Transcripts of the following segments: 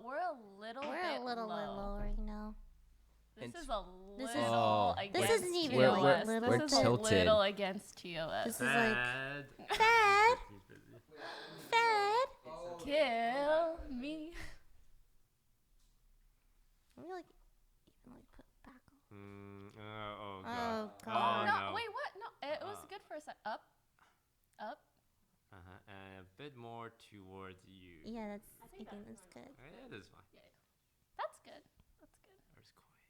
We're a little low right now. This is a This is- little this against isn't even TOS. like little. This is a tilted. little against TOS. This is like Bad. Fed. He's busy. Fed. Kill me. Let me like even like put back on. Oh god. Oh Oh, god. no. no. Wait, what? No, it was good for a sec. Up. And a bit more towards you. Yeah, that's. I I think think that's that's good. Yeah, that is fine. That's good. That's good. Earthquake.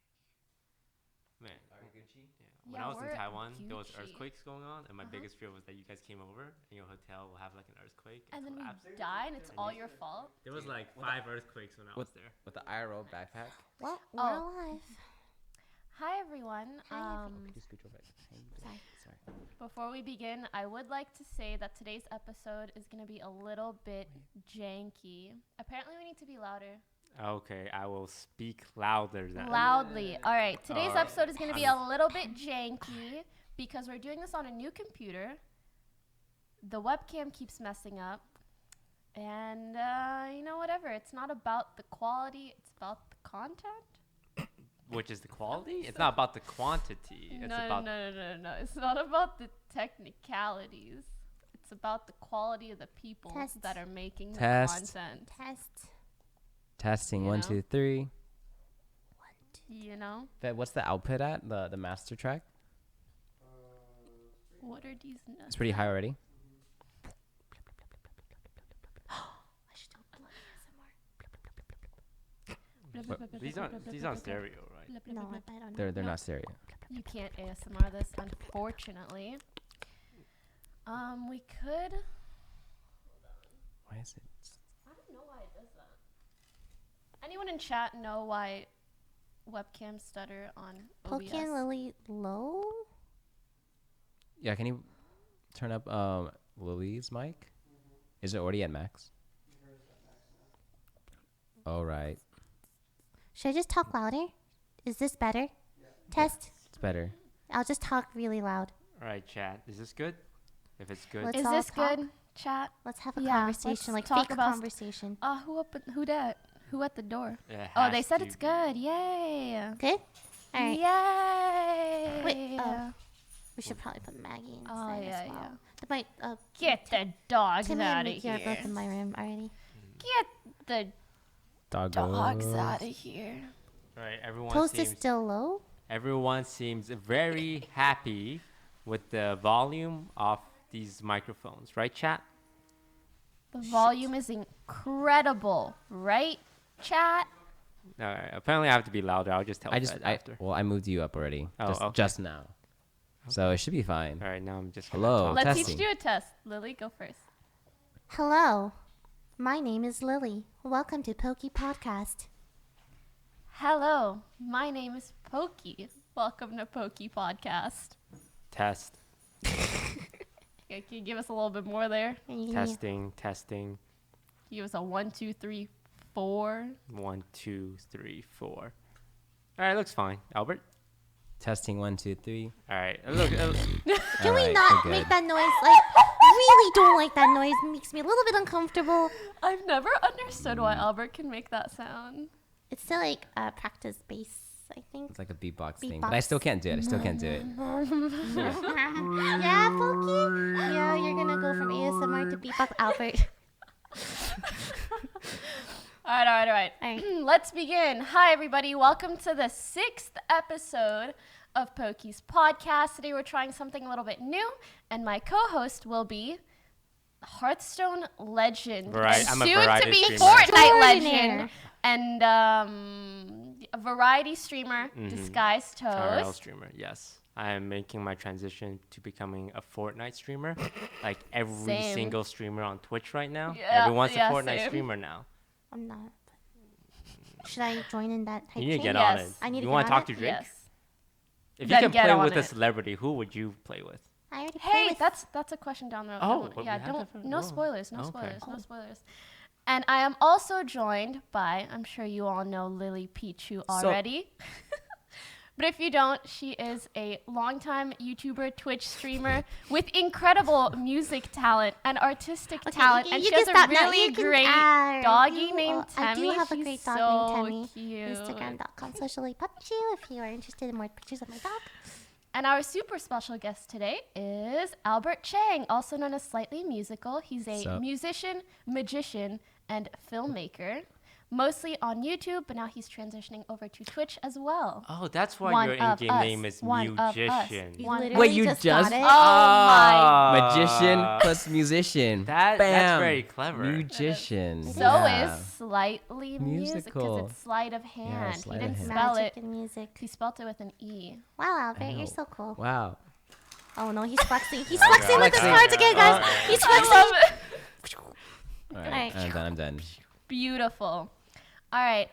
Man. Gucci? Yeah. When Yeah, I was in we're Taiwan, there was Gucci. earthquakes going on, and my Uh-huh. biggest fear was that you guys came over and your hotel will have like an earthquake And then we collapse. die, and it's all your fault. There was like 5 earthquakes when I was there. With the IRO backpack? Well, we're Oh. alive. Hi, everyone. Hi, Could you scooch over? Sorry. Sorry. Before we begin, I would like to say that today's episode is going to be a little bit janky. Apparently, we need to be louder. Okay, I will speak louder then. Loudly. All right. Today's All right. episode is going to be a little bit janky because we're doing this on a new computer. The webcam keeps messing up. And, whatever. It's not about the quality. It's about the content. Which is the quality? It's not about the quantity. It's about No. It's not about the technicalities. It's about the quality of the people Test. that are making Test. the content. Test. Testing You 1, know? 2, 3. You know? What's the output at? The master track? What are these nuts? It's pretty high already. I should do ASMR. these aren't stereo, right? No, I don't know. They're not stereo. You can't ASMR this, unfortunately. We could. Why is it? I don't know why it does that. Anyone in chat know why webcams stutter on OBS? Poki and Lily low? Yeah, can you turn up Lily's mic? Is it already at max? All right. Should I just talk louder? Is this better? Test. It's better. I'll just talk really loud. All right, chat. Is this good? If it's good, Let's Is all this talk. good, chat? Let's have a Yeah, conversation, let's like talk fake about conversation. Who that? Who at the door? it Oh, has they said to it's be. good. Yay. Good? All right. Yay! Wait, we should probably put Maggie inside as well. Get the dogs Timmy out and of Mickey are here. both in my room already. Get the dogs out of here. All right, Toast is still low? everyone seems very happy with the volume of these microphones, right, chat? The volume is incredible, right, chat? All right, apparently I have to be louder. I'll just tell Fed after. I moved you up already. Oh, Just now. So it should be fine. All right, now I'm just gonna Hello. talk. Let's testing. each do a test. Lily, go first. Hello. My name is Lily. Welcome to Poki Podcast. Hello, my name is Poki. Welcome to Poki Podcast. Test. Okay, can you give us a little bit more there? Testing. Can you give us a 1, 2, 3, 4? 1, 2, 3, 4. All right, looks fine. Albert. Testing 1, 2, 3. All right. Look. Can we not make that noise? Like, really don't like that noise. It makes me a little bit uncomfortable. I've never understood why Albert can make that sound. It's still like practice bass, I think. It's like a beatbox thing, but I still can't do it. Yeah, Poki? Yeah, you're gonna go from ASMR to beatbox, Albert. All right. All right. Let's begin. Hi, everybody. Welcome to the 6th episode of Poki's podcast. Today we're trying something a little bit new, and my co-host will be Hearthstone legend, Right, and I'm a soon variety to be streamer. Fortnite Extraordinaire. legend, and a variety streamer, DisguisedToast. IRL streamer, yes. I am making my transition to becoming a Fortnite streamer. Like every Same. single streamer on Twitch right now. Yeah, Everyone's yeah, a Fortnite same. streamer now. I'm not. Should I join in that hype You need to train? get on Yes. it. I need to You get want to on talk it? to Drake? Yes. If Then you can get play on with a it. celebrity, who would you play with? I already play Hey, with that's a question down the road. Oh, Don't- but yeah, we have don't. that for- No oh, spoilers. No okay. spoilers. No spoilers. And I am also joined by, I'm sure you all know Lilypichu already. But if you don't, she is a longtime YouTuber, Twitch streamer with incredible music talent and artistic talent. And she has a really great doggy named Temmie. I do have a She's great dog so named Temmie. cute. Instagram.com/lilypichu if you are interested in more pictures of my dog. And our super special guest today is Albert Chang, also known as SleightlyMusical. He's a Sup? musician, magician, and filmmaker, mostly on YouTube, but now he's transitioning over to Twitch as well. Oh, that's why One your of in-game us. name is One of us. Musician. One- Literally Wait, you got just- it. Oh my! Magician plus musician. That's Bam. very clever. Magician. So yeah. is Slightly Music because Musical. it's sleight of hand. sleight He of didn't hand. spell Magic it. and music. He spelled it with an E. Wow, Albert, I you're know. so cool. Wow. Oh no, he's flexing. He's Oh, flexing God. with his Flexing. cards again, guys. He's I flexing. love it. All right, Alright. I'm done. Beautiful. All right.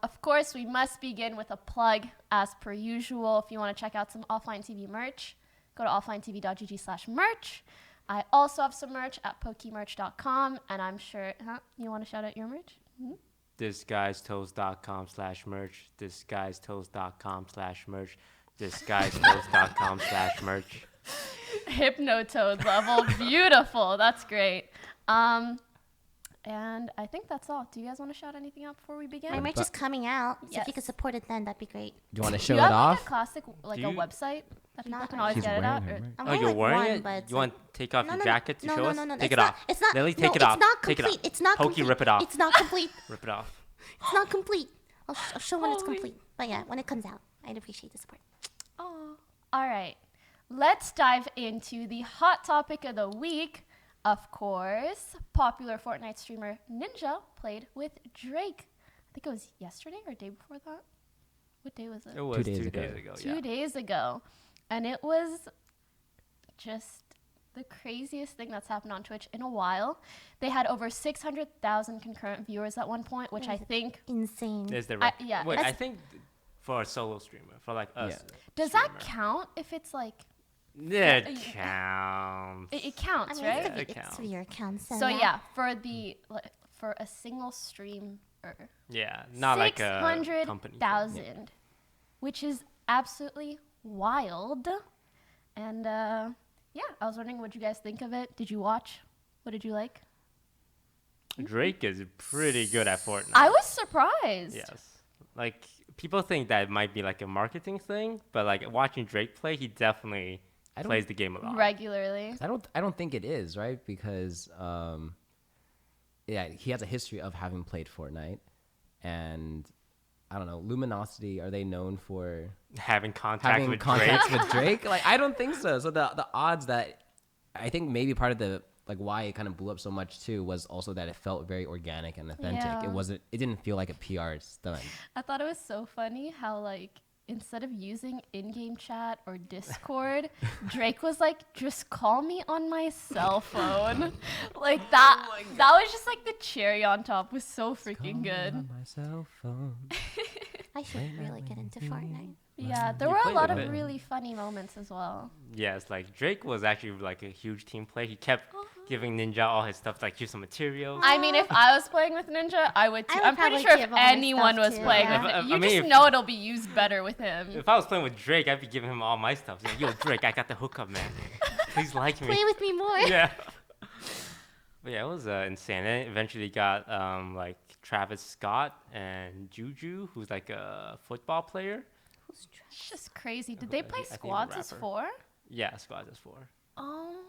Of course, we must begin with a plug as per usual. If you want to check out some offline TV merch, go to offlinetv.gg/merch. I also have some merch at pokemerch.com, and I'm sure. You want to shout out your merch? DisguisedToast.com/merch. DisguisedToast.com/merch. DisguisedToast.com/merch. Hypnotoad level. Beautiful. That's great. And I think that's all. Do you guys want to shout anything out before we begin? My merch is coming out, so if Yes. you could support it then, that'd be great. Do you want to Do show you it have off? like a classic, like Do a you- website that people Not can right always She's get it out? wearing Or- it, right? I'm Oh, you're like wearing one, it? but it's You want to take off no, your no, jacket to no, show no, us? no, no, Take it's it off. not, it's not. Lily, no, take it off. It's not Take it complete. off. It's not Poki, complete. rip it off. It's not complete. Rip it off. It's not complete. I'll show when it's Holy. complete. But yeah, when it comes out, I'd appreciate the support. Oh. All right. Let's dive into the hot topic of the week. Of course, popular Fortnite streamer Ninja played with Drake. I think it was yesterday or day before that. What day was it? It was 2 days 2 ago. days ago. 2 days ago. And it was just the craziest thing that's happened on Twitch in a while. They had over 600,000 concurrent viewers at one point, which I think Insane. Is the I- rec- yeah, Wait, that's- I think for a solo streamer, for like us. Yeah. does streamer. that count if it's like It Yeah. counts. it counts, I mean, right? it's, It it's counts. for your account. So yeah, for the for a single stream Yeah, not like a company. 600,000, which is absolutely wild. And yeah, I was wondering what you guys think of it. Did you watch? What did you like? Drake is pretty good at Fortnite. I was surprised. Yes. Like people think that it might be like a marketing thing, but like watching Drake play, he definitely plays the game a lot. Regularly. I don't think it is, right? Because yeah, he has a history of having played Fortnite, and I don't know, Luminosity, are they known for Having contact with contacts Drake. with Drake? Like, I don't think so. So the odds that, I think maybe part of the like why it kind of blew up so much too was also that it felt very organic and authentic. Yeah. It didn't feel like a PR stunt. I thought it was so funny how like instead of using in-game chat or Discord, Drake was like, "Just call me on my cell phone." Like that. That was just like the cherry on top. Was so freaking good. On my cell phone. I should really get into Fortnite. Yeah, there You were a played lot a of bit. really funny moments as well. Yes, like Drake was actually like a huge team play. He kept giving Ninja all his stuff, like here's some materials. I mean, if I was playing with Ninja, I would too. I would I'm pretty probably sure if give all my anyone stuff was too, playing yeah. with If- it, you I mean, just if- know it'll be used better with him. If I was playing with Drake, I'd be giving him all my stuff. Like, yo, Drake, I got the hookup, man. Please like me. Play with me more. Yeah. But yeah, it was insane. And eventually got like Travis Scott and Juju, who's like a football player. It's just crazy. Did they play I think the squads as rapper. 4? Yeah, Squad is 4. Oh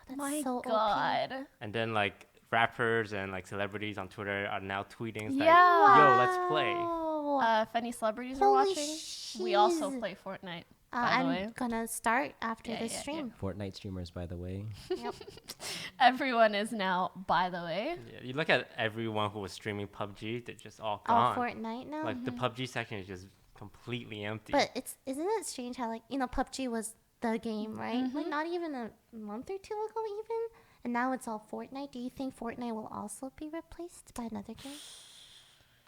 That's my so OP. god. And then like rappers and like celebrities on Twitter are now tweeting it's Yeah. like, yo, let's play. Wow. If any celebrities are Holy watching, we also shiz. play Fortnite. By the way, I'm gonna start after Yeah, this yeah, yeah. stream. Fortnite streamers, by the way. Yep. everyone is now. By the way, Yeah, you look at everyone who was streaming PUBG, they're just all All gone. Fortnite now. Like the PUBG section is just completely empty. But isn't it strange how like PUBG was the game, right? Like not even a month or two ago even, and now it's all Fortnite. Do you think Fortnite will also be replaced by another game?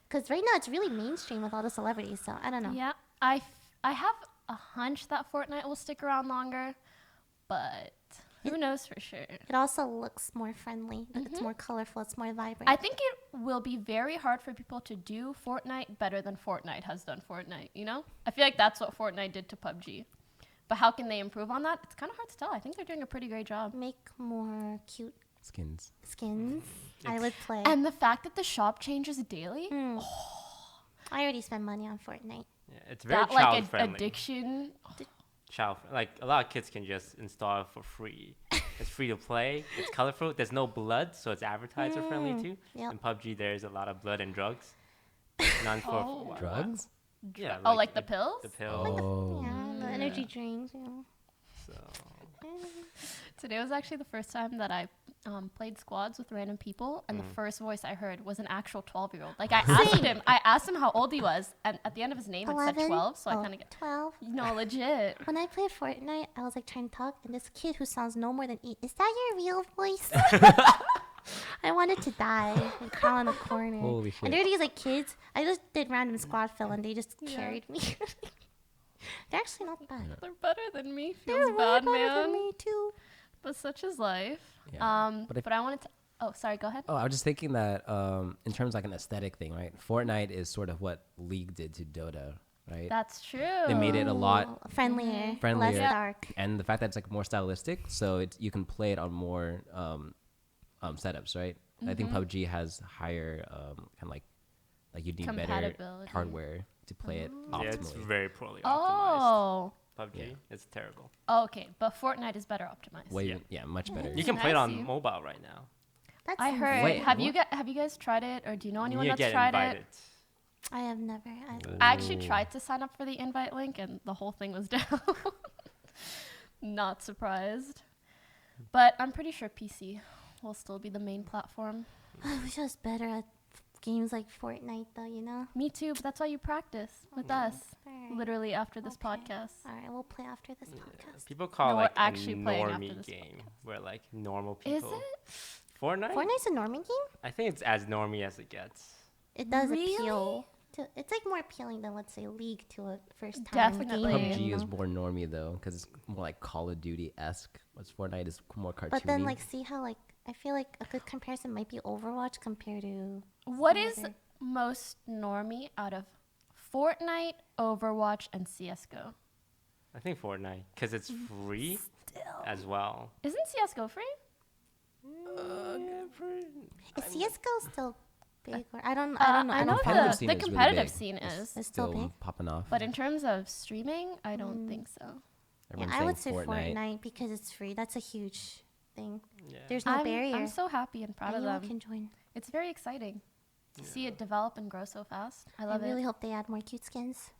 Because right now it's really mainstream with all the celebrities, so I don't know. yeah, I have a hunch that Fortnite will stick around longer, but who knows for sure. It also looks more friendly. It's more colorful. It's more vibrant. I think it will be very hard for people to do Fortnite better than Fortnite has done Fortnite, you know? I feel like that's what Fortnite did to PUBG. But how can they improve on that? It's kind of hard to tell. I think they're doing a pretty great job. Make more cute Skins. skins. I would play. And the fact that the shop changes daily, I already spend money on Fortnite. yeah, it's very that child like friendly. addiction. Like a lot of kids can just install it for free. It's free to play. It's colorful. There's no blood, so it's advertiser friendly too. Yep. In PUBG, there's a lot of blood and drugs. None for Oh. Drugs? Yeah. Oh, like the pills? The pills. Oh. Yeah, the energy drinks. So Today was actually the first time that I played squads with random people, and the first voice I heard was an actual 12-year-old. Like I asked him how old he was, and at the end of his name it said 11? 12, so I Oh, kind of get 12. no legit. When I played Fortnite, I was like trying to talk, and this kid who sounds no more than 8, is that your real voice? I wanted to die and crawl in a corner. Holy shit. And there are these like kids. I just did random squad fill, and they just carried me. They're actually not bad. They're better than me. They're Feels way bad, better man. than me too. But such is life. Yeah. But I wanted to. Oh, sorry. Go ahead. Oh, I was just thinking that in terms of like an aesthetic thing, right? Fortnite is sort of what League did to Dota, right? That's true. They made it a lot Ooh, friendlier, Friendlier. less Yeah. dark. and the fact that it's like more stylistic, so you can play it on more setups, right? I think PUBG has higher kind of like you need better Compatibility. hardware to play it yeah, it's optimally. very poorly optimized. Oh. PUBG, Yeah. it's terrible. Okay, but Fortnite is better optimized. Way, yeah, much better. You can play it I on see. mobile right now. That's I heard. Wait, have what? you guys tried it, or do you know anyone You that's get tried invited. it? I have never. I actually tried to sign up for the invite link, and the whole thing was down. Not surprised, but I'm pretty sure PC will still be the main platform. I wish I was better at games like Fortnite, though. You know. Me too, but that's why you practice with us. Alright. Literally after this Okay. podcast. All right, we'll play after this podcast. People call No, it we're like actually a playing after normie this game, where like normal Is people. it? Fortnite? Fortnite's a normie game. I think it's as normie as it gets. It does Really? appeal. It's like more appealing than let's say League to a first time Definitely. gamer. PUBG you is know? more normie though, because it's more like Call of Duty esque. Whereas Fortnite is more cartoony. But then like see how like I feel like a good comparison might be Overwatch compared to What some is other- most normie out of Fortnite, Overwatch, and CS:GO? I think Fortnite, because it's free as well. Isn't CS:GO free? Is CS:GO still big? Or I don't I know competitive the, scene the is really competitive big. scene is, It's still big. popping off. but in terms of streaming, I don't think so. Yeah, Everyone's I would say saying Fortnite because it's free. That's a huge thing. Yeah. There's no barrier. I'm so happy and proud Anyone of them. can join. It's very exciting to see it develop and grow so fast. I I love really it. hope they add more cute skins.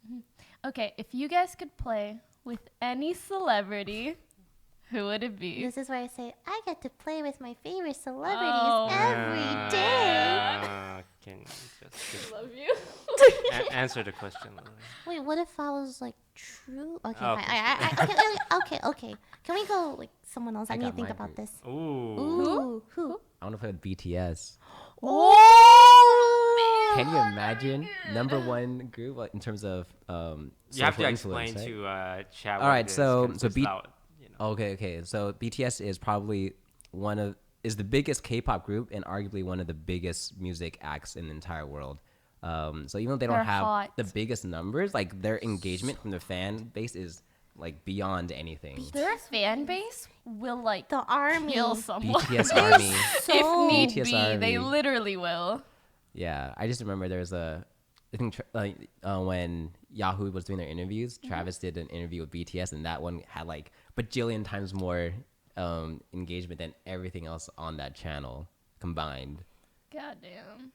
Okay, if you guys could play with any celebrity, who would it be? This is where I say I get to play with my favorite celebrities Oh, every day. Can you just Love you. answer the question, Lily? Wait, what if I was like true? Okay, Oh, fine. Okay. Can we go like someone else? I need got to think my about group. this. Ooh. Who? I want to play with BTS. Oh, Can you imagine #1 group in terms of You have to social explain influence, right? to chat. All what right, it is, so- 'cause so it's B- loud, you know. Okay. So BTS is probably is the biggest K-pop group and arguably one of the biggest music acts in the entire world. So even though they don't They're have hot. the biggest numbers, like their engagement from the fan base is like beyond anything. their fan base will like The army. kill someone. BTS Army. So if need BTS be, they Army. literally will. Yeah, I just remember there was I think when Yahoo was doing their interviews, Travis did an interview with BTS, and that one had like bajillion times more engagement than everything else on that channel combined. Goddamn.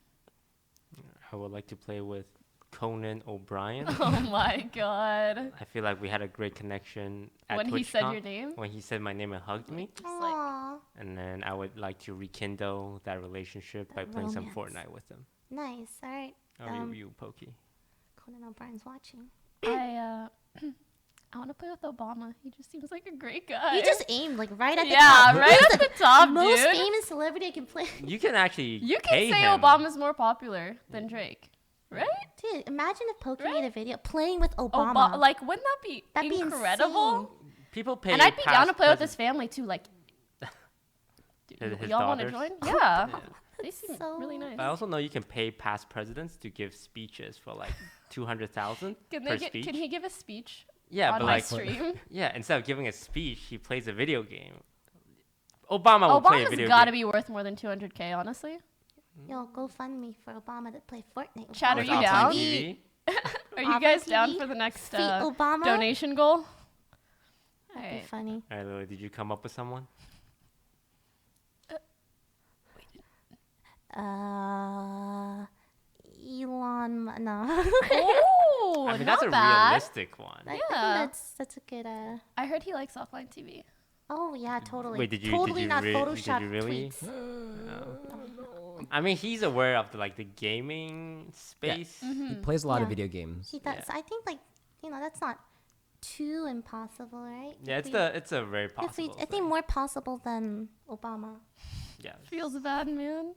I would like to play with Conan O'Brien. Oh my god. I feel like we had a great connection at When he said TwitchCon, your name? When he said my name and hugged me. Just like, Aw, And then I would like to rekindle that relationship by That playing some romance. Fortnite with him. nice. All right. How you, Poki? Conan O'Brien's watching. I want to play with Obama. He just seems like a great guy. You just aimed like right at the yeah, top. right at the top, Most dude. famous celebrity I can play. You can actually You pay can say him. Obama's more popular than Drake, right? Dude, imagine if Poki Right? made a video playing with Obama. Like, wouldn't that be That'd be incredible? People pay. And I'd be down to past play with his presidents- family too. Like, dude, His y'all want to daughters? join? Yeah. Yeah. They seem So really nice. I also know you can pay past presidents to give speeches for like 200,000 Can per they speech. Can he give a speech Yeah, on but my like stream? yeah, instead of giving a speech, he plays a video game. Obama will play a Obama's video got to game. be worth more than 200K, honestly. Yo, go fund me for Obama to play Fortnite. with Chad, are Obama. you Without down? TV. Are you Obama guys down TV? for the next Feet Obama? donation goal? All That'd be right. funny. All right, Lily, did you come up with someone? Elon. No. Oh, I mean, not that's a bad. realistic one. I think Yeah. that's a good. I heard he likes offline TV. Oh yeah, totally. Wait, did you totally did you, not did Photoshop you really? tweets. I mean, he's aware of the gaming space. He plays a lot of Yeah. video games. He does. Yeah. I think that's not too impossible, right? Yeah, If it's a very if possible. I think thing. more possible than Obama. Yeah. Feels bad, man.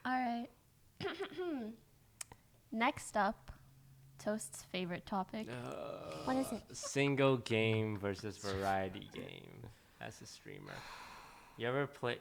All right. Next up, Toast's favorite topic. What is it? Single game versus variety game as a streamer. You ever play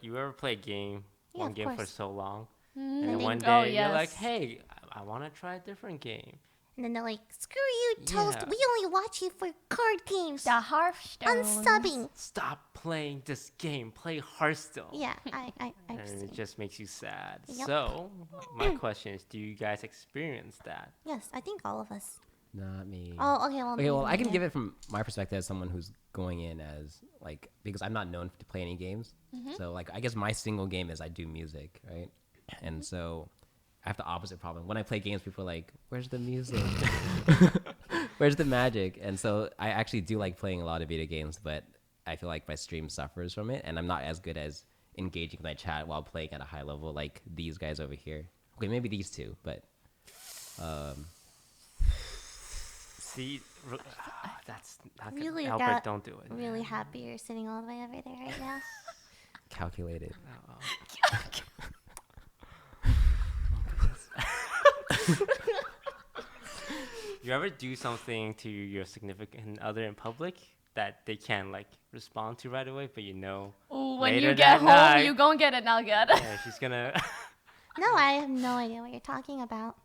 a game, Yeah, one of game for course. so long, Mm. and then they- one Oh, day you're like, yes. hey, I want to try a different game. And then they're like, "Screw you, Toast. Yeah. We only watch you for card games. The Hearthstone. Unsubbing." Stop playing this game. Play Hearthstone. Yeah, I And understand. it just makes you sad. Yep. So, my question is, do you guys experience that? Yes, I think all of us. Not me. Oh, okay. Well, Okay, well, maybe, I can yeah. give it from my perspective as someone who's going in as like because I'm not known to play any games. So like I guess my single game is I do music, right? And so I have the opposite problem. When I play games, people are like, "Where's the music? Where's the magic?" And so I actually do like playing a lot of video games, but I feel like my stream suffers from it, and I'm not as good as engaging with my chat while playing at a high level like these guys over here. Okay, maybe these two, but See, that's not good. Really Albert, got don't do it. Really happy you're sitting all the way over there right now. calculated. You ever do something to your significant other in public that they can't like respond to right away, but you know Ooh, when later you get that home, night- you go and get it now, good. yeah, she's gonna No, I have no idea what you're talking about.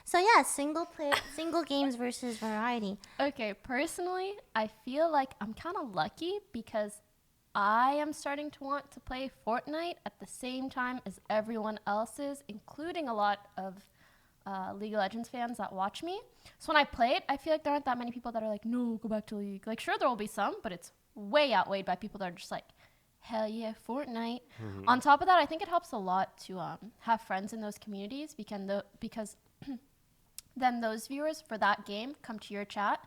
So yeah, single games versus variety. Okay, personally, I feel like I'm kind of lucky because I am starting to want to play Fortnite at the same time as everyone else is, including a lot of League of Legends fans that watch me. So when I play it, I feel like there aren't that many people that are like, no, go back to League. Like, sure, there will be some, but it's way outweighed by people that are just like, hell yeah, Fortnite. On top of that, I think it helps a lot to have friends in those communities because then those viewers for that game come to your chat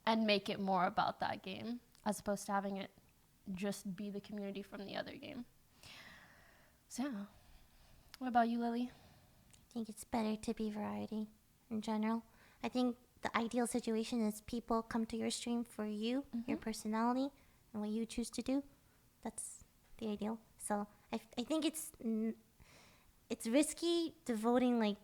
and make it more about that game as opposed to having it just be the community from the other game. So yeah. What about you, Lily? I think it's better to be variety in general. I think the ideal situation is people come to your stream for you, your personality, and what you choose to do. That's the ideal. So I think it's risky devoting like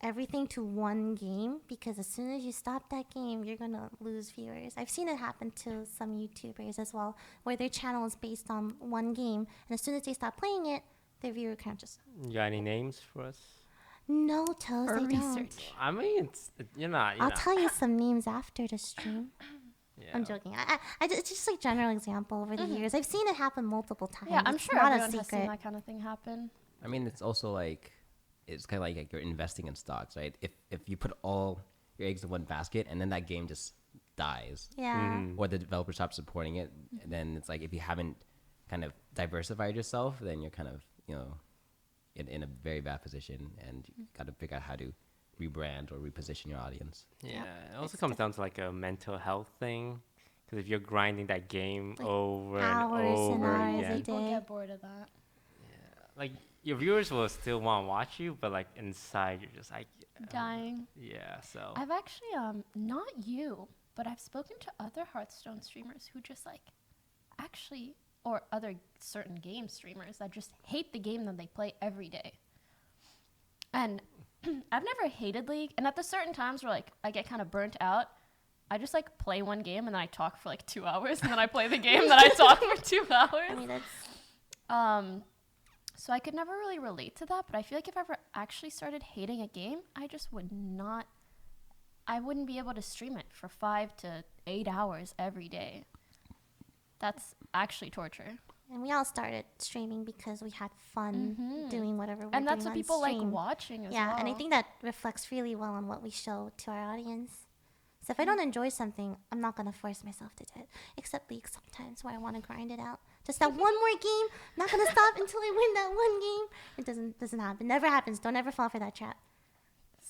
everything to one game, because as soon as you stop that game, you're gonna lose viewers. I've seen it happen to some YouTubers as well, where their channel is based on one game, and as soon as they stop playing it, their viewer count just... You got any names for us? No, Toast, Or I don't. research. I mean, you're not. I'll tell you some names after the stream. Yeah. I'm joking. It's just like general example over the years. I've seen it happen multiple times. Yeah, I'm It's sure not everyone a has seen secret. that kind of thing happen. I mean, it's also like, it's kind of like you're investing in stocks, right? If you put all your eggs in one basket and then that game just dies, Yeah. or the developer stops supporting it, then it's like if you haven't kind of diversified yourself, then you're kind of, in a very bad position, and you got to figure out how to rebrand or reposition your audience. Yeah, it also comes down to like a mental health thing. Because if you're grinding that game Like over and hours and over hours again, a People day. get bored of that. like your viewers will still want to watch you, but like inside you're just like Dying. yeah. So I've actually, not you, but I've spoken to other Hearthstone streamers who just like, actually, or other certain game streamers that just hate the game that they play every day. And I've never hated League, and at the certain times where like I get kind of burnt out, I just like play one game and then I talk for like 2 hours, and then I play the game and then I talk for 2 hours. I mean, that's... So I could never really relate to that, but I feel like if I ever actually started hating a game, I just I wouldn't be able to stream it for 5 to 8 hours every day. That's actually torture. And we all started streaming because we had fun doing whatever we're doing And that's what on people like stream. watching as Yeah, well. and I think that reflects really well on what we show to our audience. So if I don't enjoy something, I'm not going to force myself to do it. Except League sometimes, where I want to grind it out. Just that one more game. I'm not going to stop until I win that one game. It doesn't happen. Never happens. Don't ever fall for that trap.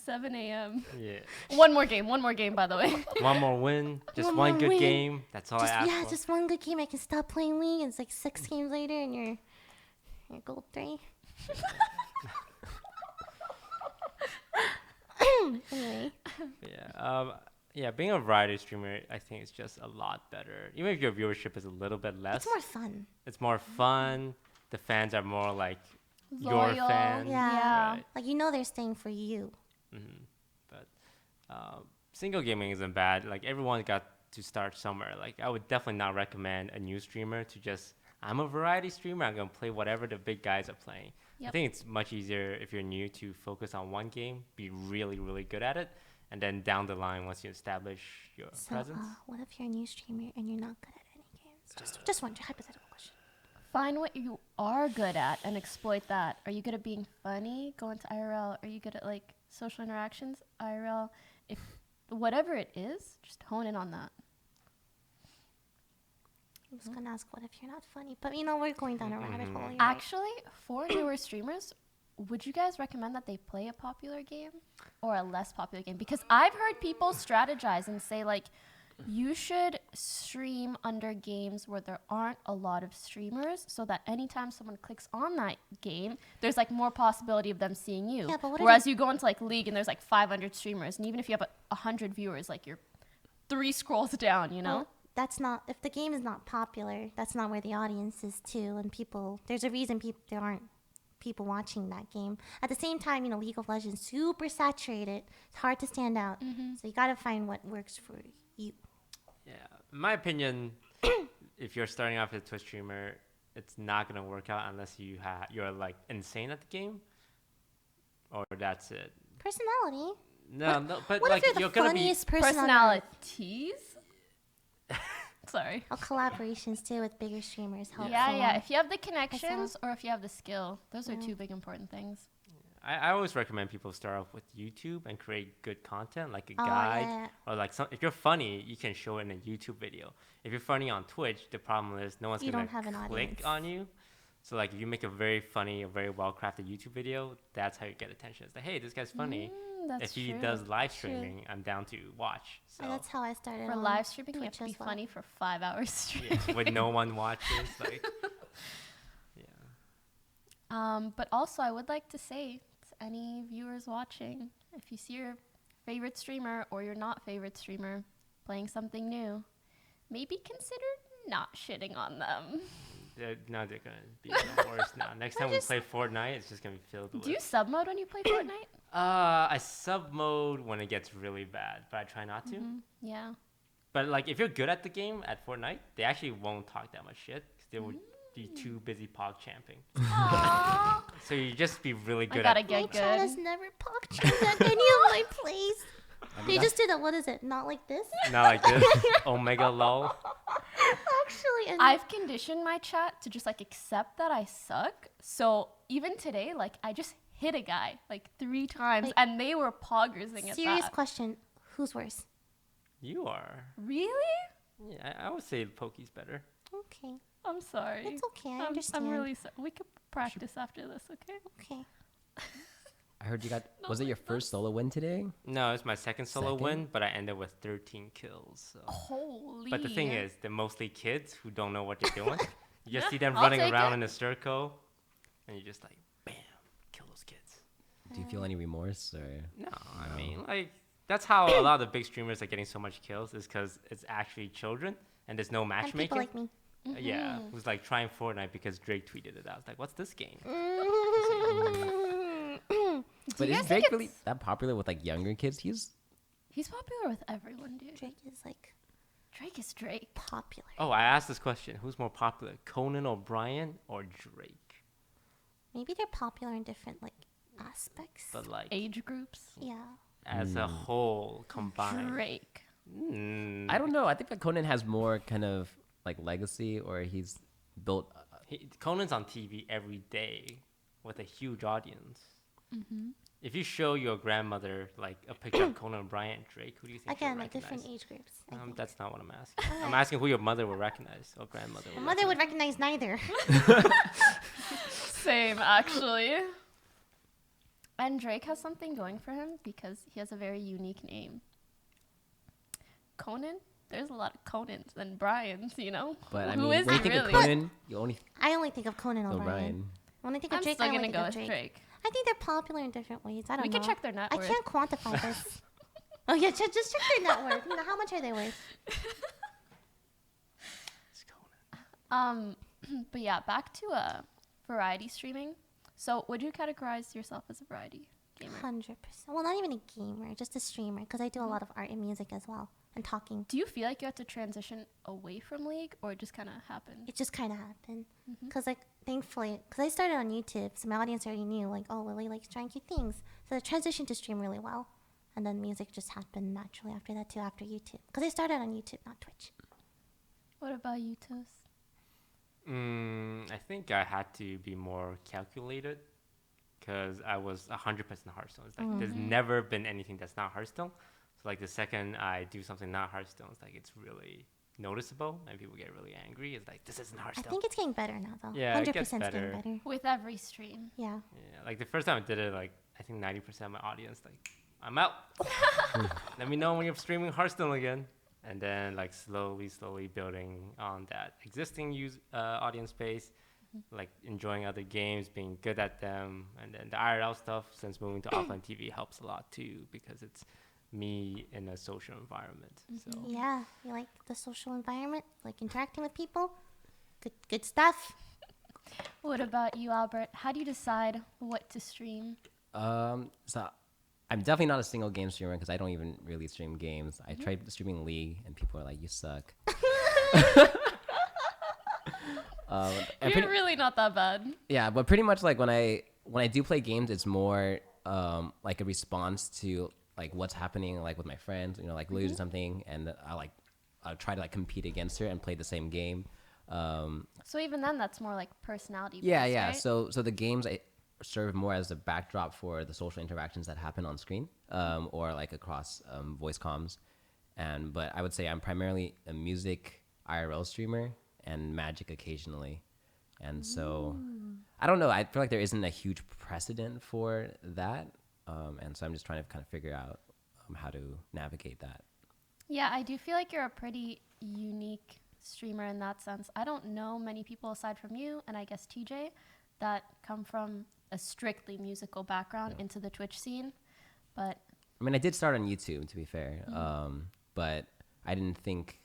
7 a.m. yeah, One more game, by the way. one more win, just One one more good win. game. That's all I ask for. Just one good game. I can stop playing League. And it's like 6 games later and you're gold 3. Anyway. Yeah, being a variety streamer, I think it's just a lot better. Even if your viewership is a little bit less, It's more fun. it's more fun. The fans are more like your Loyal. fans. Yeah. Right. Like, they're staying for you. But single gaming isn't bad. Like everyone got to start somewhere. Like I would definitely not recommend a new streamer to just, I'm a variety streamer, I'm gonna play whatever the big guys are playing. I Yep. think it's much easier if you're new to focus on one game, be really, really good at it, and then down the line once you establish your So, presence. what if you're a new streamer and you're not good at any games? Just one hypothetical question. Find what you are good at and exploit that. Are you good at being funny? Go into IRL. Are you good at like social interactions? IRL. If whatever it is, just hone in on that. I was gonna ask, what if you're not funny? But we're going down a rabbit hole. You're right. Actually, for newer streamers, would you guys recommend that they play a popular game or a less popular game? Because I've heard people strategize and say like, you should stream under games where there aren't a lot of streamers, so that anytime someone clicks on that game, there's like more possibility of them seeing you. Yeah, but what if Whereas you go into like League and there's like 500 streamers, and even if you have 100 viewers, like you're 3 scrolls down, Well, that's not, if the game is not popular, that's not where the audience is too. And there's a reason there aren't people watching that game. At the same time, League of Legends, super saturated. It's hard to stand out. So you gotta find what works for you. Yeah, in my opinion, if you're starting off as a Twitch streamer, it's not gonna work out unless you're like insane at the game, or that's it. Personality. No, but What like if you're you're the gonna be funniest person on earth? personalities. Sorry. Oh, collaborations too with bigger streamers help. Yeah. If you have the connections or if you have the skill, those are Yeah. two big important things. I always recommend people start off with YouTube and create good content, like a Oh, guide, yeah. or like if you're funny, you can show it in a YouTube video. If you're funny on Twitch, the problem is no one's You gonna don't have an click audience. on you. So like if you make a very funny, a very well crafted YouTube video, that's how you get attention. It's like, hey, this guy's funny. That's If he true. does live True. streaming, I'm down to watch. So And that's how I started. For on live streaming, you have Twitch to be as well. funny for 5 hours straight. yeah, when no one watches, like yeah. But also, I would like to say to any viewers watching, if you see your favorite streamer or your not favorite streamer playing something new, maybe consider not shitting on them. Now they're gonna be even worse now. Next time we play Fortnite, it's just gonna be filled with. Do you sub mode when you play Fortnite? I sub mode when it gets really bad, but I try not to. Yeah. But like, if you're good at the game at Fortnite, they actually won't talk that much shit because they would be too busy pog champing. Aww. So you just be really I good gotta at. get My good. chat has never poked at any of my plays. They just did a, what is it? Not like this? Not like this. Omega lol. Actually, and I've conditioned my chat to just like accept that I suck. So even today, like I just hit a guy like 3 times Wait. and they were poggersing at serious that. question. Who's worse? You are. Really? Yeah, I would say Poki's better. Okay. I'm sorry. It's okay. I I'm understand. really sorry. We could practice after this, okay? Okay. I heard you got. Was it your first solo win today? No, it's my second solo Second? win, but I ended with 13 kills. So. Holy. But the thing is, they're mostly kids who don't know what they're doing. You just see them I'll running take around it. in a circle, and you're just like, bam, kill those kids. Do you feel any remorse or? No, I mean, like, that's how a lot of the big streamers are getting so much kills, is because it's actually children, and there's no And matchmaking. people like me. Yeah, who's like trying Fortnite because Drake tweeted it out. It's like, what's this game? But you is guys think Drake really it's- that popular with like younger kids? He's He's popular with everyone, dude. Drake is like Drake is Drake. popular. Oh, I asked this question. Who's more popular, Conan O'Brien or Drake? Maybe they're popular in different like aspects. But like, Age groups. Yeah. as a whole combined. Drake. I don't know. I think that Conan has more kind of like legacy, or he's built. Conan's on TV every day with a huge audience. If you show your grandmother like a picture of Conan O'Brien and Drake, who do you think she'll Again, like recognize? different age groups. I think. That's not what I'm asking. I'm asking who your mother will recognize or grandmother. My mother would recognize neither. Same, actually. And Drake has something going for him because he has a very unique name. Conan? There's a lot of Conans and Bryans, you know? But I Who mean, is when you he think really? of Conan, you only I only think of Conan O'Brien. O'Brien. When I think of I'm Drake, still I only gonna think go of with Drake. Drake. I think they're popular in different ways. I don't We know. can check their net I worth. can't quantify this. Oh yeah, just check their net worth. You know, how much are they worth? It's Conan. But yeah, back to variety streaming. So would you categorize yourself as a variety gamer? 100%. Well, not even a gamer, just a streamer, because I do a lot of art and music as well, and talking. Do you feel like you have to transition away from League, or it just kind of happened? It just kind of happened. Because, like, thankfully, because I started on YouTube, so my audience already knew, like, oh, Lily likes trying cute things. So the transition to stream really well. And then music just happened naturally after that, too, after YouTube. Because I started on YouTube, not Twitch. What about you, Toast? I think I had to be more calculated because I was 100% Hearthstone. It's like there's never been anything that's not Hearthstone. So like the second I do something not Hearthstone, it's like it's really noticeable and people get really angry. It's like this isn't I Hearthstone. think it's getting better now, though. Yeah, it 100% gets getting better. better. With every stream. Yeah. Yeah, like the first time I did it, like I think 90% of my audience, like I'm out. Let me know when you're streaming Hearthstone again. And then like slowly building on that existing audience base, like enjoying other games, being good at them, and then the IRL stuff. Since moving to offline TV helps a lot too because it's me in a social environment. So Yeah. You like the social environment, like interacting with people. Good stuff. What about you, Albert? How do you decide what to stream? So I'm definitely not a single game streamer because I don't even really stream games. I tried streaming League and people are like, "You suck." and You're pretty- really not that bad. yeah, but pretty much like when I do play games, it's more like a response to like what's happening like with my friends. You know, like losing something, and try to like compete against her and play the same game. So even then, that's more like personality. Yeah, based, yeah. Right? So the games serve more as a backdrop for the social interactions that happen on screen, or like across voice comms. But I would say I'm primarily a music IRL streamer and Magic occasionally. And so I don't know. I feel like there isn't a huge precedent for that, and so I'm just trying to kind of figure out how to navigate that. Yeah, I do feel like you're a pretty unique streamer in that sense. I don't know many people aside from you and I guess TJ that come from a strictly musical background into the Twitch scene. But I mean, I did start on YouTube, to be fair, but I didn't think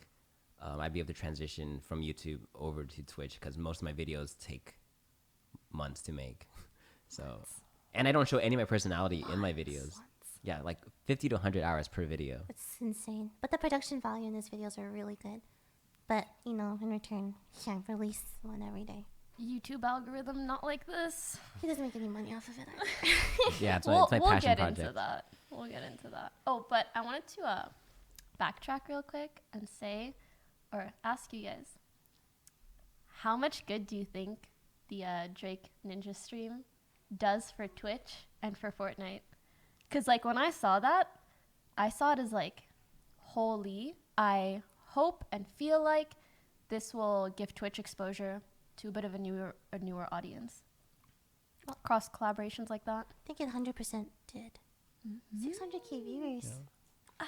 I'd be able to transition from YouTube over to Twitch because most of my videos take months to make. So, and I don't show any of my personality in my videos. Yeah, like 50 to 100 hours per video. It's insane. But the production value in these videos are really good. But, you know, in return, can't release one every day. YouTube algorithm not like this. He doesn't make any money off of it either. Yeah, it's We'll my passion get project. into that. We'll get into that. Oh, but I wanted to backtrack real quick and say, or ask you guys, how much good do you think the Drake Ninja stream does for Twitch and for Fortnite? Because, like, when I saw that, I saw it as, like, holy, I hope and feel like this will give Twitch exposure to a bit of a newer audience. Cross collaborations like that. I think it 100% did. 600K viewers.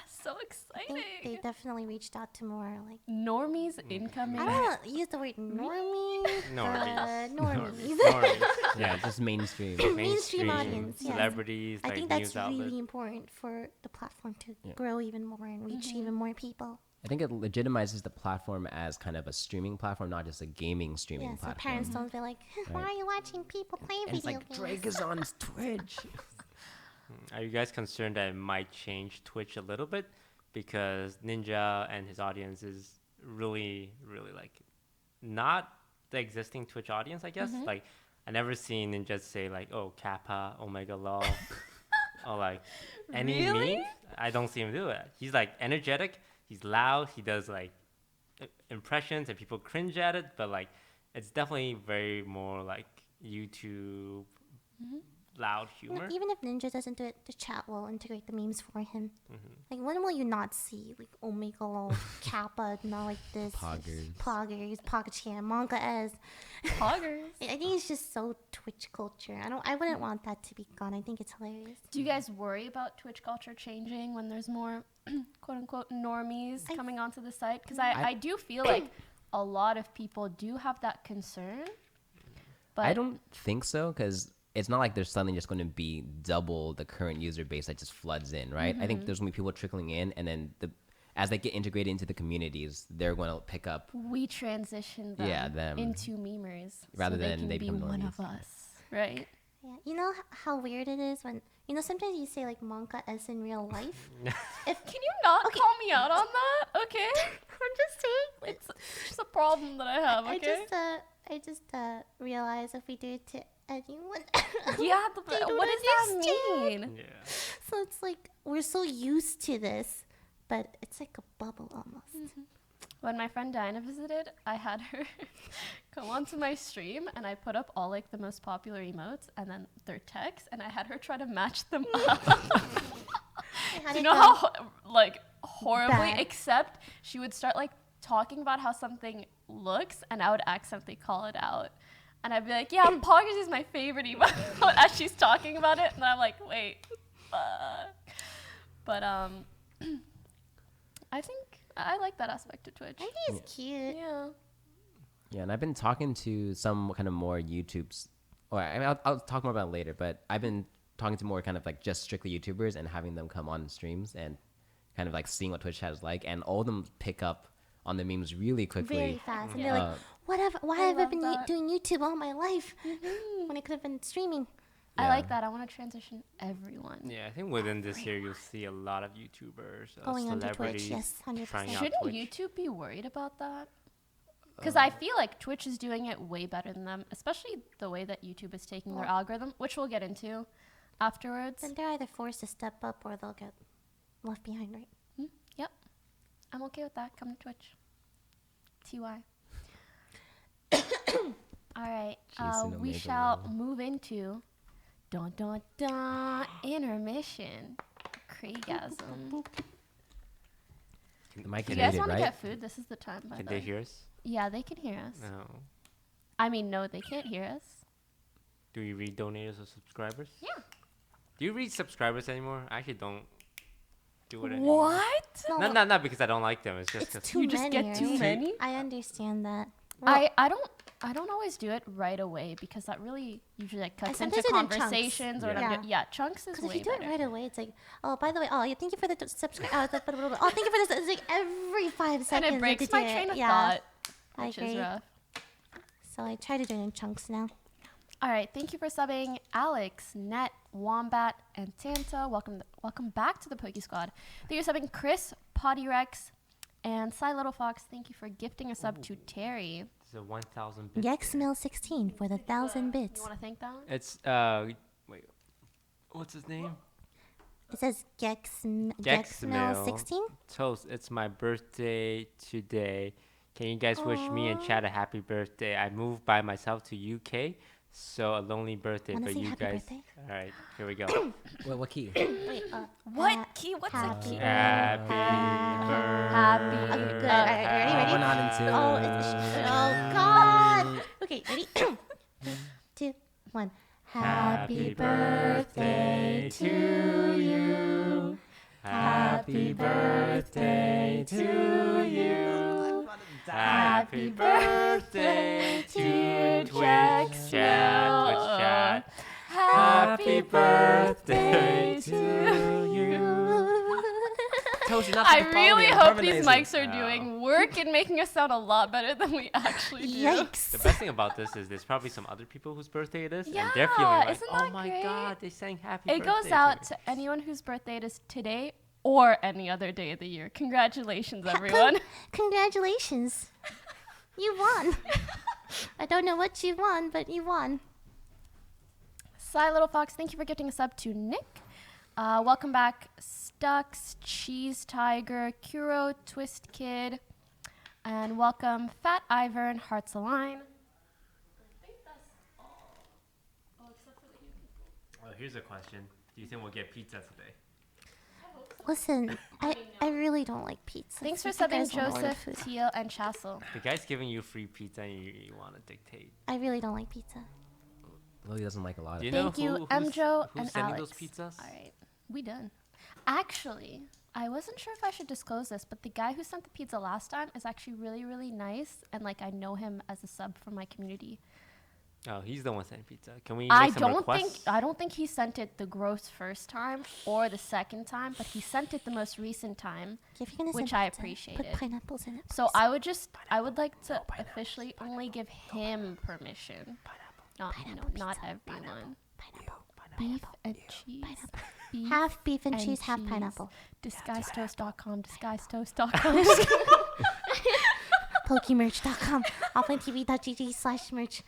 So I exciting. think they definitely reached out to more, like, Normies incoming. I don't want to use the word normie. Normies. Normies. Normies. Yeah, just mainstream. Mainstream audience, yes. Celebrities, I like think news that's outlets. really important for the platform to Yeah. grow even more and reach even more people. I think it legitimizes the platform as kind of a streaming platform, not just a gaming streaming Yeah, so platform. parents don't feel like, why Right. are you watching people play And it's video like games? Drake is on Twitch. Are you guys concerned that it might change Twitch a little bit? Because Ninja and his audience is really, really like not the existing Twitch audience, I guess. Like, I never seen Ninja say like, oh, Kappa, Omega Law, or like any Really? memes. I don't see him do it. He's like energetic, he's loud, he does like impressions and people cringe at it, but like it's definitely very more like YouTube loud You know, humor. even if Ninja doesn't do it, the chat will integrate the memes for him. Like, when will you not see like Omega Law, Kappa, not like this? Poggers. Pogchan, Manga as. Poggers. I think it's just so Twitch culture. I wouldn't want that to be gone. I think it's hilarious. Do you guys worry about Twitch culture changing when there's more quote unquote normies coming onto the site? Because I do feel like a lot of people do have that concern. But I don't think so, because it's not like there's suddenly just going to be double the current user base that just floods in, right? I think there's going to be people trickling in, and then as they get integrated into the communities, they're going to pick up. we transition them, them. into memers Rather so than they they can be become one of normies. us, right? Yeah, you know how weird it is when sometimes you say like Manga as in real life. Can you not call me out on that? Okay. I'm just saying. It's just a problem that I have, okay? I just realized if we do it to anyone, Yeah, They don't what does that understand. mean? Yeah. so it's like we're so used to this, but it's like a bubble almost. When my friend Dinah visited, I had her come onto my stream and I put up all like the most popular emotes and then their text and I had her try to match them up. Do you know how like horribly, Bad. except she would start like talking about how something looks and I would accidentally call it out. And I'd be like, yeah, Poggers is my favorite emote as she's talking about it. And I'm like, wait. But I think I like that aspect of Twitch. I think it's cute. Yeah. Yeah, and I've been talking to some kind of more YouTubes, or I mean, I'll talk more about it later, but I've been talking to more kind of like just strictly YouTubers and having them come on streams and kind of like seeing what Twitch has like, and all of them pick up on the memes really quickly. Very fast, and Yeah. they're like, why I have I love been that. doing YouTube all my life when I could have been streaming? I Yeah. like that. I want to transition everyone. Yeah, I think within this year you'll see a lot of YouTubers, Going onto Twitch, celebrities yes, 100%. trying out Shouldn't Twitch. YouTube be worried about that? Because I feel like Twitch is doing it way better than them, especially the way that YouTube is taking their algorithm, which we'll get into afterwards. Then they're either forced to step up or they'll get left behind, right? Yep. I'm okay with that. Come to Twitch. TY. All right. Jason We Omega shall Will. move into dun dun dun intermission. Craigasm. The mic Do is you guys muted, want to right? get food? This is the time. By Can the they way. hear us? Yeah, they can hear us. No. I mean, no, they can't hear us. Do you read donators or subscribers? Yeah. Do you read subscribers anymore? I actually don't do it anymore. What? No, Not because I don't like them. It's just it's because too You just many. get too right? many? I understand that. I don't always do it right away because that really usually like cuts into sometimes do it in chunks. conversations or Yeah. whatever. Yeah, chunks is Because if way you do better. it right away, it's like, oh, by the way, oh, yeah, thank you for the subscribe. Oh, thank you for this. It's like every 5 And seconds. it breaks to my do it. train of Yeah, thought, I which agree. is rough. So I try to do it in chunks now. All right, thank you for subbing, Alex, Net, Wombat, and Santa. Welcome back to the Poki Squad. Thank you for subbing, Chris, Potty Rex, and Cy Little Fox. Thank you for gifting a sub to Terry. it's a 1,000 bit. Yexmill16 for the 1,000 bits. You want to thank that one? It's wait, what's his name? It says Gexmill. Gexmill16. Toast. It's my birthday today. Can you guys wish me and Chad a happy birthday? I moved by myself to UK, so a lonely birthday Wanna for sing you happy guys. birthday? All right, here we go. What key? Wait, What key? What's a happy key? Happy Happy. Okay, birthday. good. All right, ready? We're not into. Oh, oh God. Okay, ready? 2, 1. Happy birthday to you. Happy birthday to you. Happy birthday to Twitch chat. Happy birthday to you. Toast, you're not I supposed to follow really me, I'm hope these harmonizing. mics are doing work and making us sound a lot better than we actually do. The Yikes. best thing about this is there's probably some other people whose birthday it is, and they're feeling Yeah, like, isn't oh that my great? god, they sang happy It birthday. goes out me." to anyone whose birthday it is today or any other day of the year. Congratulations, everyone. Congratulations. You won. I don't know what you won, but you won. Cy Little Fox, thank you for gifting a sub to Nick. Welcome back, Stux, Cheese Tiger, Kuro, Twist Kid, and welcome Fat Ivor and Hearts Align. I think that's all. Oh, except for the new people. Well, here's a question: do you think we'll get pizza today? Listen, I really don't like pizza. Thanks for so if you subbing, guys wanna order Joseph, food- Teal, and Chassel. The guy's giving you free pizza, and you want to dictate. I really don't like pizza. Lily doesn't like a lot Do of you Thank know you, who's Mjo who's and sending Alex. those pizzas? All right, we done. Actually, I wasn't sure if I should disclose this, but the guy who sent the pizza last time is actually really, really nice, and like I know him as a sub from my community. Oh, he's the one sending pizza. Can we I make some don't think requests? he sent it the gross first time or the second time, but he sent it the most recent time. If you're gonna Which send I pizza, appreciated. Put pineapples in it. So please. I would like to officially only give him permission. Not not everyone. Pineapple. Beef and cheese. Beef Half beef and and cheese, half cheese. pineapple. DisguisedToast.com. DisguisedToast.com. Pokemerch.com. offlinetv.gg/merch.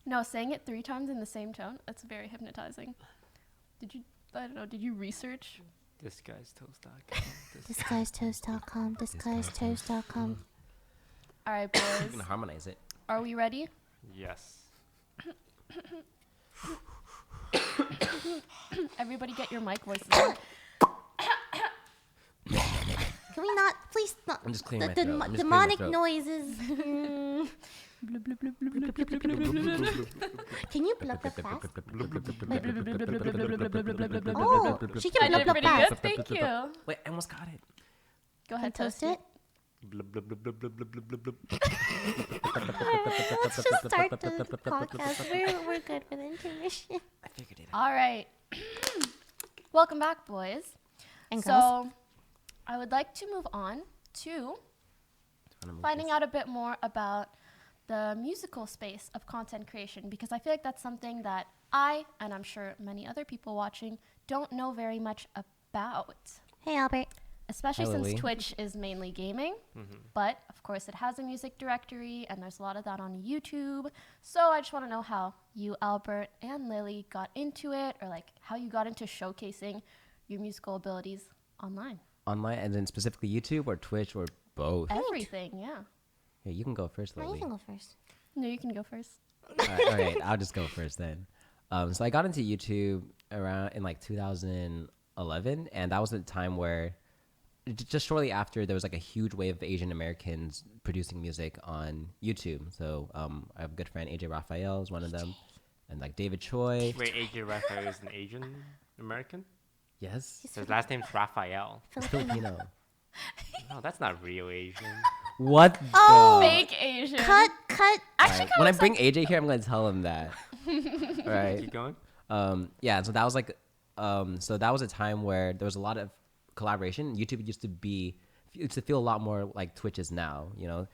No, saying it 3 times in the same tone, that's very hypnotizing. I don't know, did you research? DisguisedToast.com. DisguisedToast.com. DisguisedToast.com. All right, I'm boys. gonna harmonize it. Are we ready? Yes. Everybody get your mic voices on. Can we not, please not? I'm just clearing my the throat. I'm just demonic clearing my throat. noises. Can you blub blub fast? Oh, she I can did blub blub pretty fast. good, thank you. Wait, I almost got it. Go Can ahead, toast Toasty. it. Blub, blub, blub, blub, blub, blub, blub, blub. Let's just start the podcast. We're good for the intermission. I figured it out. All right. Welcome back, boys. And girls. So, I would like to move on to Wanna move finding this? out a bit more about the musical space of content creation because I feel like that's something that I, and I'm sure many other people watching, don't know very much about. Hey, Albert. Especially Hi, since Lily. Twitch is mainly gaming. Mm-hmm. But, of course, it has a music directory, and there's a lot of that on YouTube. So I just want to know how you, Albert, and Lily got into it, or, like, how you got into showcasing your musical abilities online. online, and then specifically YouTube or Twitch or both? Everything, yeah. Yeah, you can go first, No, you Lily. can go first. No, you can go first. All right, I'll just go first then. So I got into YouTube around in like 2011, and that was a time where just shortly after there was like a huge wave of Asian Americans producing music on YouTube. So I have a good friend AJ Raphael is one of them, and like David Choi. Wait, AJ Raphael is an Asian American? Yes, His last name's Raphael. he's Filipino. No, that's not real Asian. What? Oh, the- Fake Asian. Cut. Actually, When I bring AJ here, I'm gonna tell him that. All right. Keep going. Yeah, so that was like, so that was a time where there was a lot of collaboration. YouTube used to feel a lot more like Twitch is now. You know,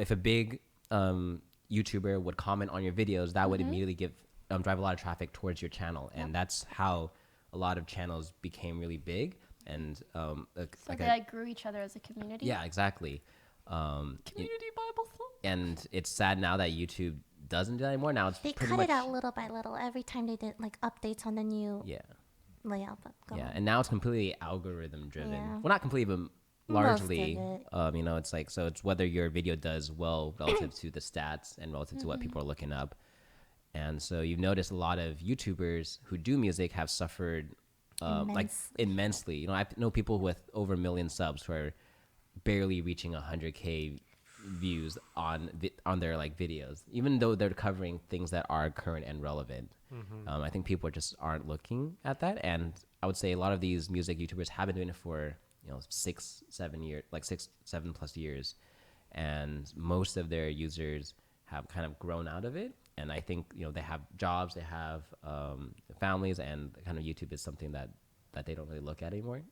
if a big YouTuber would comment on your videos, that would immediately drive a lot of traffic towards your channel, and that's how a lot of channels became really big. And So they like grew each other as a community. yeah, exactly. Community Bible school. And it's sad now that YouTube doesn't do that anymore. Now it's They pretty cut much it out little by little every time they did like updates on the new yeah. layout. But go Yeah, on. and now it's completely algorithm driven. Yeah. Well, not completely, but Most largely. of You know, it's like so it's whether your video does well relative to the stats and relative to what people are looking up. And so you've noticed a lot of YouTubers who do music have suffered like immensely. You know, I know people with over 1 million subs who are barely reaching 100K views on their like videos, even though they're covering things that are current and relevant. I think people just aren't looking at that, and I would say a lot of these music YouTubers have been doing it for 6-7 years, like 6-7+ years, and most of their users have kind of grown out of it. And I think they have jobs, they have families, and kind of YouTube is something that they don't really look at anymore.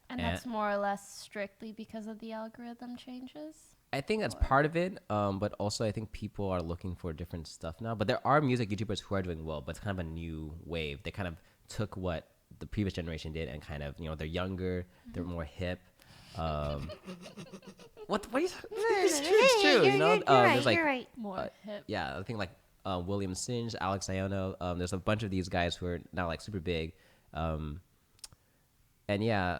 And that's more or less strictly because of the algorithm changes. I think that's part of it, but also I think people are looking for different stuff now. But there are music YouTubers who are doing well, but it's kind of a new wave. They kind of took what the previous generation did and kind of, they're younger, they're more hip. What are you? It's true. You're right. There's like You're right. More hip. yeah, I think like William Singe, Alex Iono. There's a bunch of these guys who are now like super big, and yeah.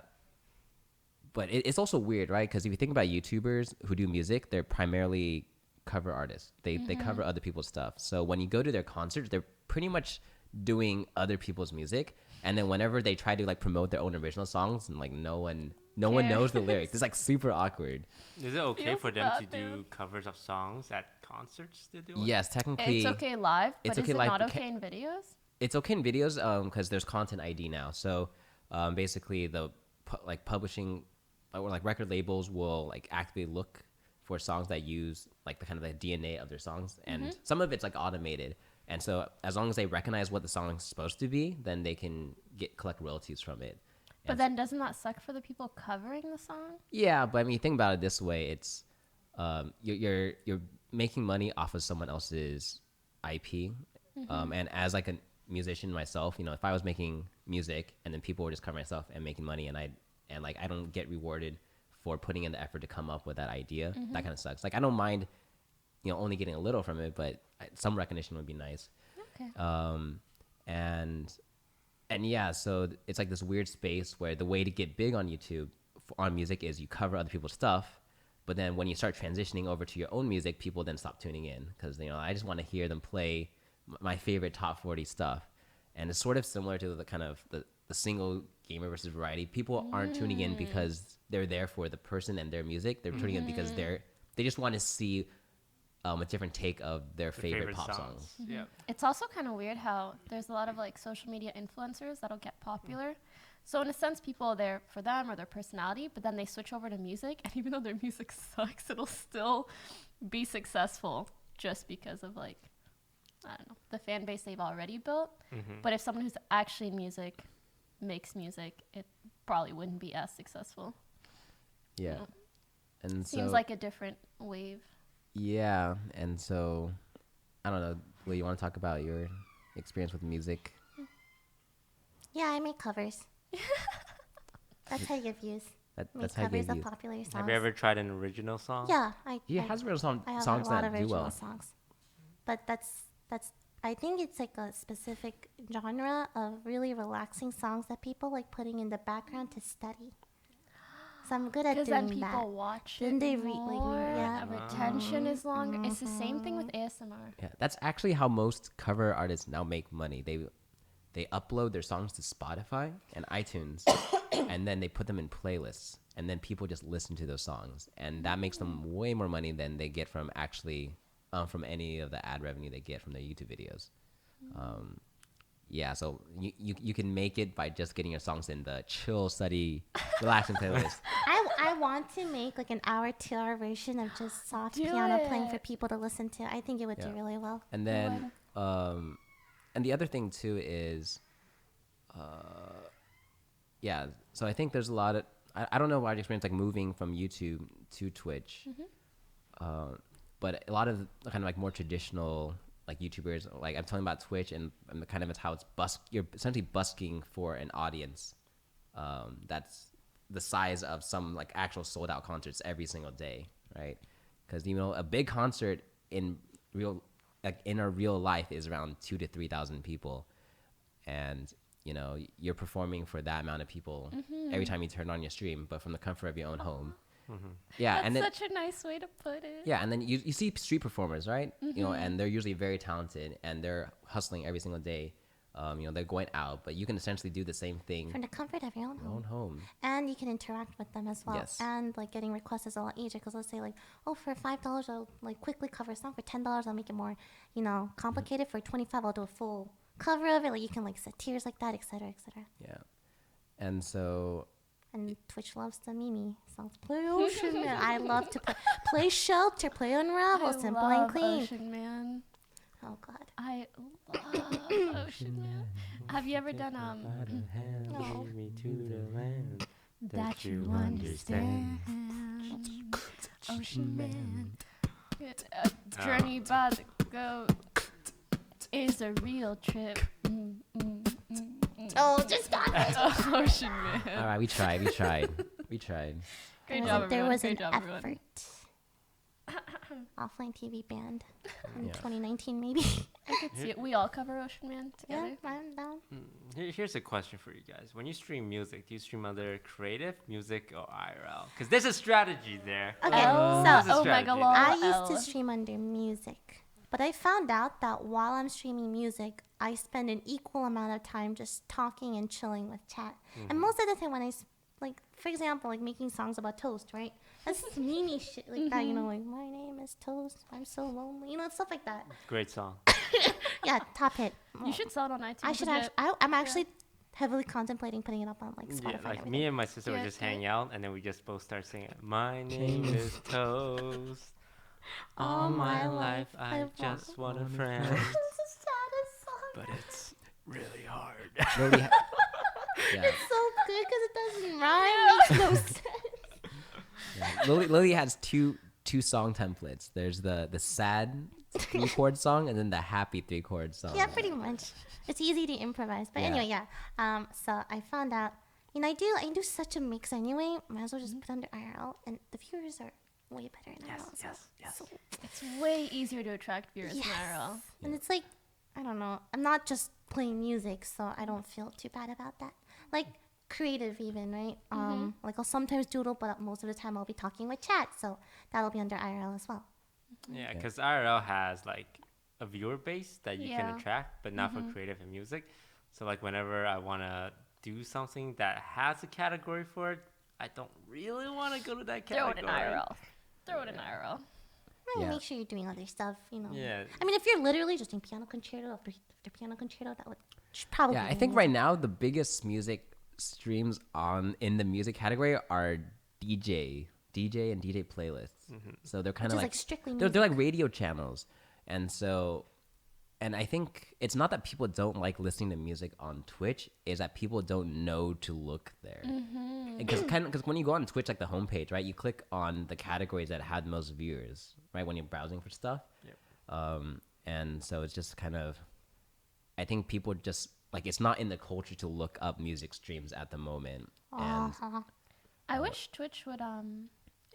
But it's also weird, right? Because if you think about YouTubers who do music, they're primarily cover artists. They cover other people's stuff. So when you go to their concerts, they're pretty much doing other people's music. And then whenever they try to like promote their own original songs, and like no one knows the lyrics, it's like super awkward. Is it okay Feels for them to bad, do dude. covers of songs at concerts to do it? Yes, technically. It's okay live, but it's is okay it live, not but okay in videos? It's okay in videos because there's content ID now. So basically the publishing or like record labels will like actively look for songs that use like the kind of the DNA of their songs, and some of it's like automated. And so as long as they recognize what the song is supposed to be, then they can collect royalties from it. But And then doesn't that suck for the people covering the song? yeah, but I mean, think about it this way: it's you're making money off of someone else's IP, and as like a musician myself, if I was making music and then people were just covering my stuff and making money, and I don't get rewarded for putting in the effort to come up with that idea, that kind of sucks. Like I don't mind, only getting a little from it, but some recognition would be nice. Okay. And yeah, so it's like this weird space where the way to get big on YouTube on music is you cover other people's stuff, but then when you start transitioning over to your own music, people then stop tuning in because I just want to hear them play my favorite top 40 stuff. And it's sort of similar to the kind of the single gamer versus variety. People aren't tuning in because they're there for the person and their music. They're tuning in because they just want to see a different take of their favorite pop songs. Yeah. It's also kind of weird how there's a lot of like social media influencers that'll get popular. So in a sense, people are there for them or their personality, but then they switch over to music, and even though their music sucks, it'll still be successful just because of like, I don't know, the fan base they've already built. But if someone who's actually in music makes music, it probably wouldn't be as successful. Yeah. And Seems so, like a different wave. yeah, and so I don't know. Will you want to talk about your experience with music? Yeah, I make covers. That's how you get views. Make That's how you covers get of views. popular songs. Have you ever tried an original song? Yeah, He I has original I have songs a lot that of do original well. songs, but that's I think it's like a specific genre of really relaxing songs that people like putting in the background to study. So I'm good at Because doing then people that. watch Then it they more, yeah. and retention is longer. It's the same thing with ASMR. Yeah, that's actually how most cover artists now make money. They upload their songs to Spotify and iTunes, and then they put them in playlists, and then people just listen to those songs, and that makes them way more money than they get from actually from any of the ad revenue they get from their YouTube videos. Yeah, so you can make it by just getting your songs in the chill, study, relaxing playlist. I want to make like an hour, 2 hour version of just soft Do piano playing for it. people to listen to. I think it would do Yeah. really well. And then, and the other thing too is, yeah. So I think there's a lot of I don't know why I experienced like moving from YouTube to Twitch, but a lot of kind of like more traditional like YouTubers, like I'm telling about Twitch and kind of it's how it's you're essentially busking for an audience that's the size of some like actual sold out concerts every single day, right? Because a big concert in a real life is around 2,000 to 3,000 people, and you're performing for that amount of people every time you turn on your stream, but from the comfort of your own home. Yeah, That's and then such a nice way to put it. yeah, and then you see street performers, right? And they're usually very talented and they're hustling every single day. They're going out, but you can essentially do the same thing From the comfort of your own in your home. own home. And you can interact with them as well. Yes. And like getting requests is a lot easier because let's say like, oh, for $5 I'll like quickly cover a song. For $10 I'll make it more, complicated. For $25 I'll do a full cover of it. Like you can like set tiers like that, etc., etc. Yeah, and so And Twitch loves the Mimi songs. Play Ocean Man. I love to play Shelter, play Unravel, I Simple love and Clean. Ocean Man. Oh God. I love Ocean Man. Have you ever done No. Me to the land That You Understand? Ocean Man. A journey by the goat is a real trip. Oh, just got it. Ocean Man. all right, we tried. Great There job, was- there everyone. was Great an job, everyone. effort. Offline TV band in Yeah. 2019 maybe. I could see it. We all cover Ocean Man Yeah, together. I'm down. Here's a question for you guys. When you stream music, do you stream other creative music or IRL? Because there's a strategy there. Okay, There's a so strategy Omega there. Law. I used to L. stream under music, but I found out that while I'm streaming music, I spend an equal amount of time just talking and chilling with chat. And most of the time when like, for example, like making songs about toast, right? That's Mimi shit like that, like, my name is Toast, I'm so lonely, stuff like that. Great song. Yeah, top hit. You should sell it on iTunes. I should legit. I'm actually heavily contemplating putting it up on like Spotify. Yeah, and like everything. me and my sister would Yeah, just yeah. hang out, and then we just both start singing. My name is Toast. All my life I just want a friend. This is the saddest song. But it's really hard. Nobody yeah. It's so good because it doesn't rhyme. Makes no sense. Yeah. Lily has two song templates. There's the sad 3-chord song and then the happy 3-chord song. Yeah, pretty much. It's easy to improvise. But Yeah. anyway, yeah. So I found out, I do such a mix anyway. Might as well just put under IRL, and the viewers are way better in IRL. So It's way easier to attract viewers in IRL. And it's like, I don't know. I'm not just playing music, so I don't feel too bad about that. Like creative even, right? Like I'll sometimes doodle, but most of the time I'll be talking with chat, so that'll be under IRL as well. Yeah, because IRL has like a viewer base that you can Yeah. attract, but not for creative and music. So like whenever I want to do something that has a category for it, I don't really want to go to that Throw category. it in IRL. Throw it in IRL. Well, Yeah. make sure you're doing other stuff, Yeah. I mean, if you're literally just doing piano concerto after piano concerto, that would probably. Yeah, I be think amazing. right now the biggest music streams in the music category are DJ and DJ playlists. So they're kind Which of is, like strictly they're like radio channels, and I think it's not that people don't like listening to music on Twitch, is that people don't know to look there. Because when you go on Twitch, like the homepage, right, you click on the categories that had most viewers, right, when you're browsing for stuff. Yep. And so it's just kind of, I think people just like, it's not in the culture to look up music streams at the moment. And I wish Twitch would I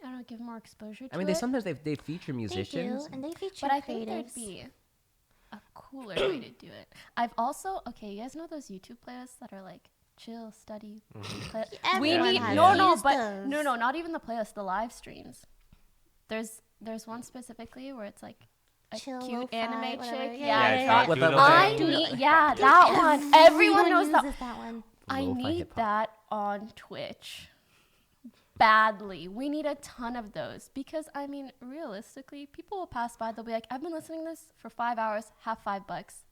don't know, give more exposure to I mean, it. sometimes they feature They musicians. do, and they feature But I think creatives. there'd be a cooler way to do it. I've also you guys know those YouTube playlists that are like chill, study. We Everyone need has used those. no, not even the playlist, the live streams. There's one specifically where it's like a Chill, cute lo-fi, anime whatever. chick. Yeah, Yeah. With doodle the- I thing. need that one. Everyone knows that. uses that one. I Lo-fi need hip-hop. that on Twitch badly. We need a ton of those because I mean, realistically, people will pass by. They'll be like, "I've been listening to this for 5 hours. Have $5."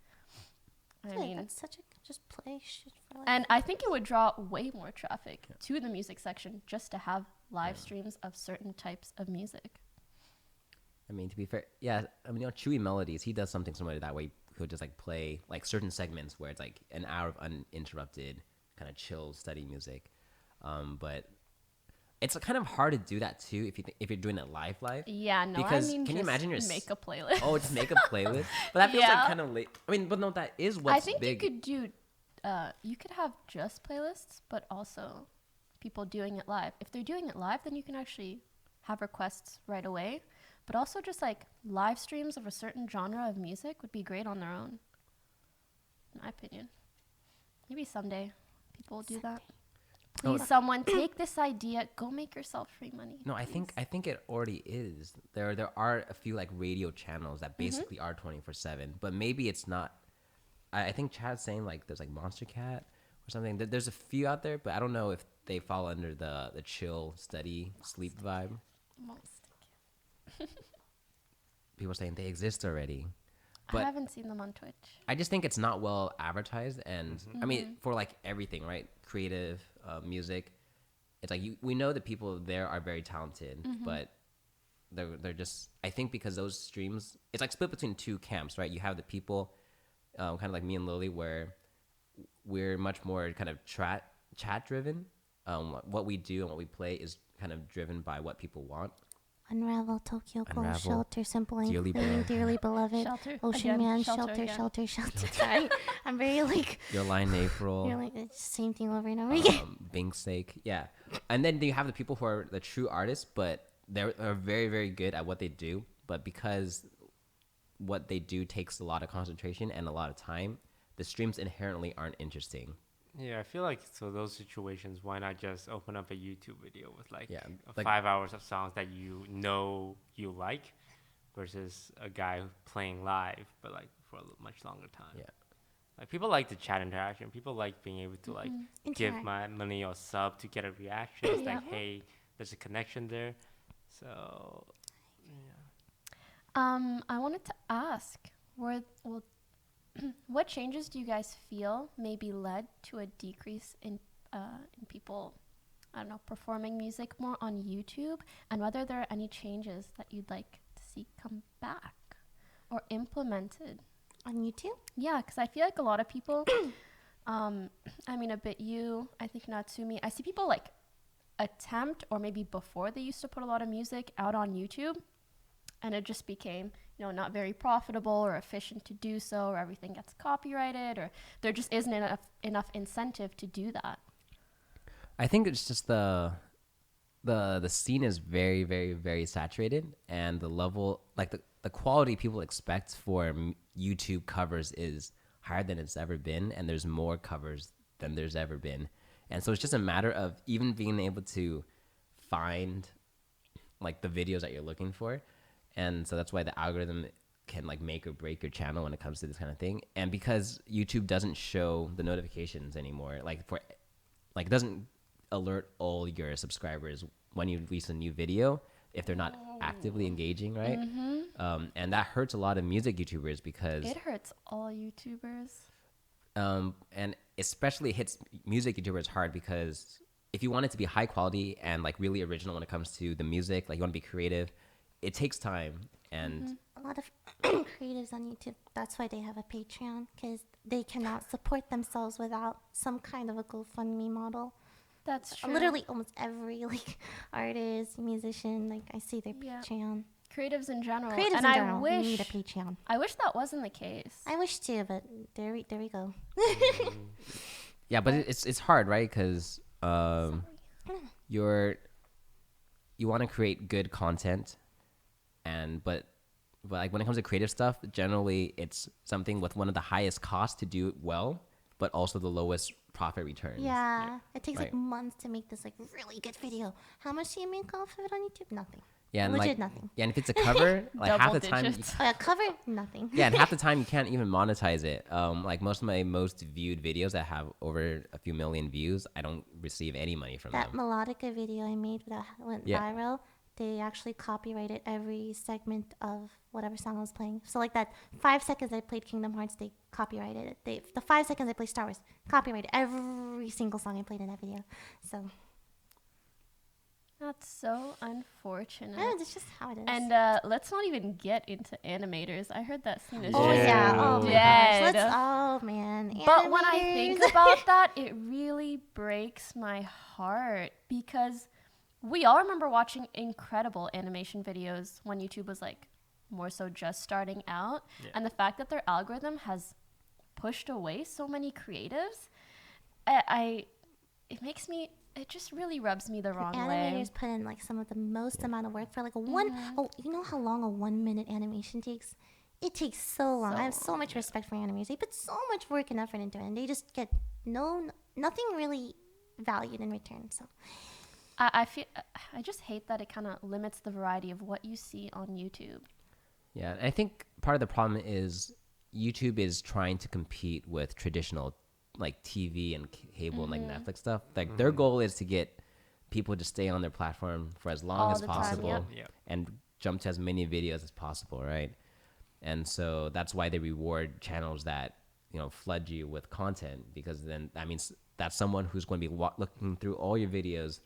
I Yeah, mean, that's such a just play shit for like. and I think it would draw way more traffic to the music section just to have live streams of certain types of music. I mean, to be fair, yeah. I mean, Chewy Melodies, he does something similar to that way. He'll just like play like certain segments where it's like an hour of uninterrupted kind of chill study music. But it's kind of hard to do that too if you're doing it live. Yeah, no, Because I mean, can you just imagine make a playlist? Oh, just make a playlist. But that feels Yeah. like kind of late. I mean, but no, that is what's I think big. you could do, you could have just playlists, but also people doing it live. If they're doing it live, then you can actually have requests right away. But also just like live streams of a certain genre of music would be great on their own, in my opinion. Maybe someday people will do that. Oh, Please, someone take this idea. Go make yourself free money. No, I think it already is. There are a few like radio channels that basically are 24/7, but maybe it's not. I think Chad's saying like there's like Monster Cat or something. There's a few out there, but I don't know if they fall under the chill, study, sleep vibe. People are saying they exist already, I but haven't seen them on Twitch. I just think it's not well advertised, and I mean for like everything, right? Creative, music. It's like we know that people there are very talented, but they're just, I think because those streams, it's like split between two camps, right? You have the people, kind of like me and Lily, where we're much more kind of chat driven. What we do and what we play is kind of driven by what people want. Unravel, Tokyo Ghoul, Unravel, Shelter, Simple and Dearly Clean, Beloved. Dearly Beloved, Shelter, Ocean again, Man, Shelter Shelter, again. Shelter, Shelter. Sorry, I'm very like, Your Line April. you're like, it's the same thing over and over again. Bing's sake, yeah. And then you have the people who are the true artists, but they're very, very good at what they do. But because what they do takes a lot of concentration and a lot of time, the streams inherently aren't interesting. Yeah, I feel like so those situations, why not just open up a YouTube video with like, Yeah, 5 hours of songs that you know you like, versus a guy playing live, but like for a much longer time. Yeah. Like people like the chat interaction. People like being able to like give Interact. my money or sub to get a reaction. It's like, Yeah. hey, there's a connection there. So I wanted to ask, what changes do you guys feel maybe led to a decrease in people, I don't know, performing music more on YouTube, and whether there are any changes that you'd like to see come back or implemented? On YouTube? Yeah, because I feel like a lot of people, I mean, a bit you, I think Natsumi, I see people like attempt, or maybe before they used to put a lot of music out on YouTube, and it just became, not very profitable or efficient to do so, or everything gets copyrighted, or there just isn't enough incentive to do that. I think it's just the scene is very, very, very saturated, and the level, like the quality people expect for YouTube covers is higher than it's ever been, and there's more covers than there's ever been. And so it's just a matter of even being able to find like the videos that you're looking for. And so that's why the algorithm can like make or break your channel when it comes to this kind of thing. And because YouTube doesn't show the notifications anymore, it doesn't alert all your subscribers when you release a new video if they're not actively engaging, right? And that hurts a lot of music YouTubers because It hurts all YouTubers. and especially hits music YouTubers hard because if you want it to be high quality and like really original when it comes to the music, like you want to be creative, it takes time. And A lot of creatives on YouTube, that's why they have a Patreon, because they cannot support themselves without some kind of a GoFundMe model. That's true. Literally almost every like artist, musician, like I see their Yeah. Patreon. Creatives in general. Creatives and in general I need a wish, Patreon. I wish that wasn't the case. I wish too, but there we go. yeah, but it's hard, right? Because you want to create good content, but But like when it comes to creative stuff, generally it's something with one of the highest costs to do it well, but also the lowest profit returns. Yeah. It takes like Right. months to make this like really good video. How much do you make off of it on YouTube? Nothing. Yeah, and Legit like nothing. yeah, and if it's a cover, like half Double the time, digits. Oh yeah, cover nothing. yeah, and half the time you can't even monetize it. Like most of my most viewed videos that have over a few million views, I don't receive any money from That them. melodica video I made that went Yeah. viral, they actually copyrighted every segment of whatever song I was playing. So like that 5 seconds I played Kingdom Hearts, they copyrighted it. The 5 seconds I played Star Wars, copyrighted every single song I played in that video. So That's so unfortunate. yeah, that's just how it is. And let's not even get into animators. I heard that scene is oh just yeah, oh my dead. gosh, oh man. But when I think Animators. about that, it really breaks my heart because we all remember watching incredible animation videos when YouTube was like more so just starting out. Yeah. And the fact that their algorithm has pushed away so many creatives, it makes me, it just really rubs me the wrong way. Animators put in like some of the most amount of work for like a one. Oh, you know how long a 1 minute animation takes? It takes so long. I have so much respect for animators. They put so much work and effort into it, and they just get nothing really valued in return. So I feel, I just hate that it kind of limits the variety of what you see on YouTube. Yeah, and I think part of the problem is YouTube is trying to compete with traditional like TV and cable and like Netflix stuff. Like their goal is to get people to stay on their platform for as long All as the time, possible yep. Yep. and jump to as many videos as possible, right? And so that's why they reward channels that, you know, flood you with content, because then that means that's someone who's going to be looking through all your videos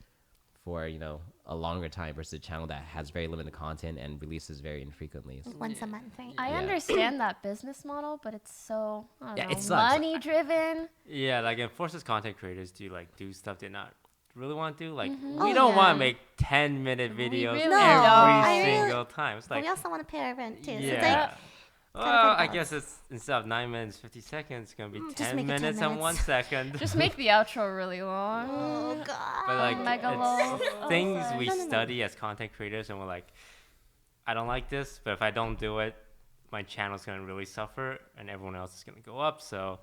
for, you know, a longer time versus a channel that has very limited content and releases very infrequently. So, once a month, right? I Yeah. understand that business model, but it's so, I don't Yeah, know, it sucks. money driven. Yeah, like it forces content creators to like do stuff they not really want to do. Like Oh, we don't yeah. want to make 10-minute We videos really every don't. I really- single time. It's But like we also want to pay our rent too. So it's like, yeah. gotta Well, find I balance. guess it's instead of 9 minutes 50 seconds, it's gonna be just 10 make it 10 minutes and 1 minutes. second. Just make the outro really long. oh god. But like Megalo. it's Oh, things sorry. we No, no, no. study as content creators, and we're like, I don't like this, but if I don't do it, my channel's gonna really suffer, and everyone else is gonna go up. So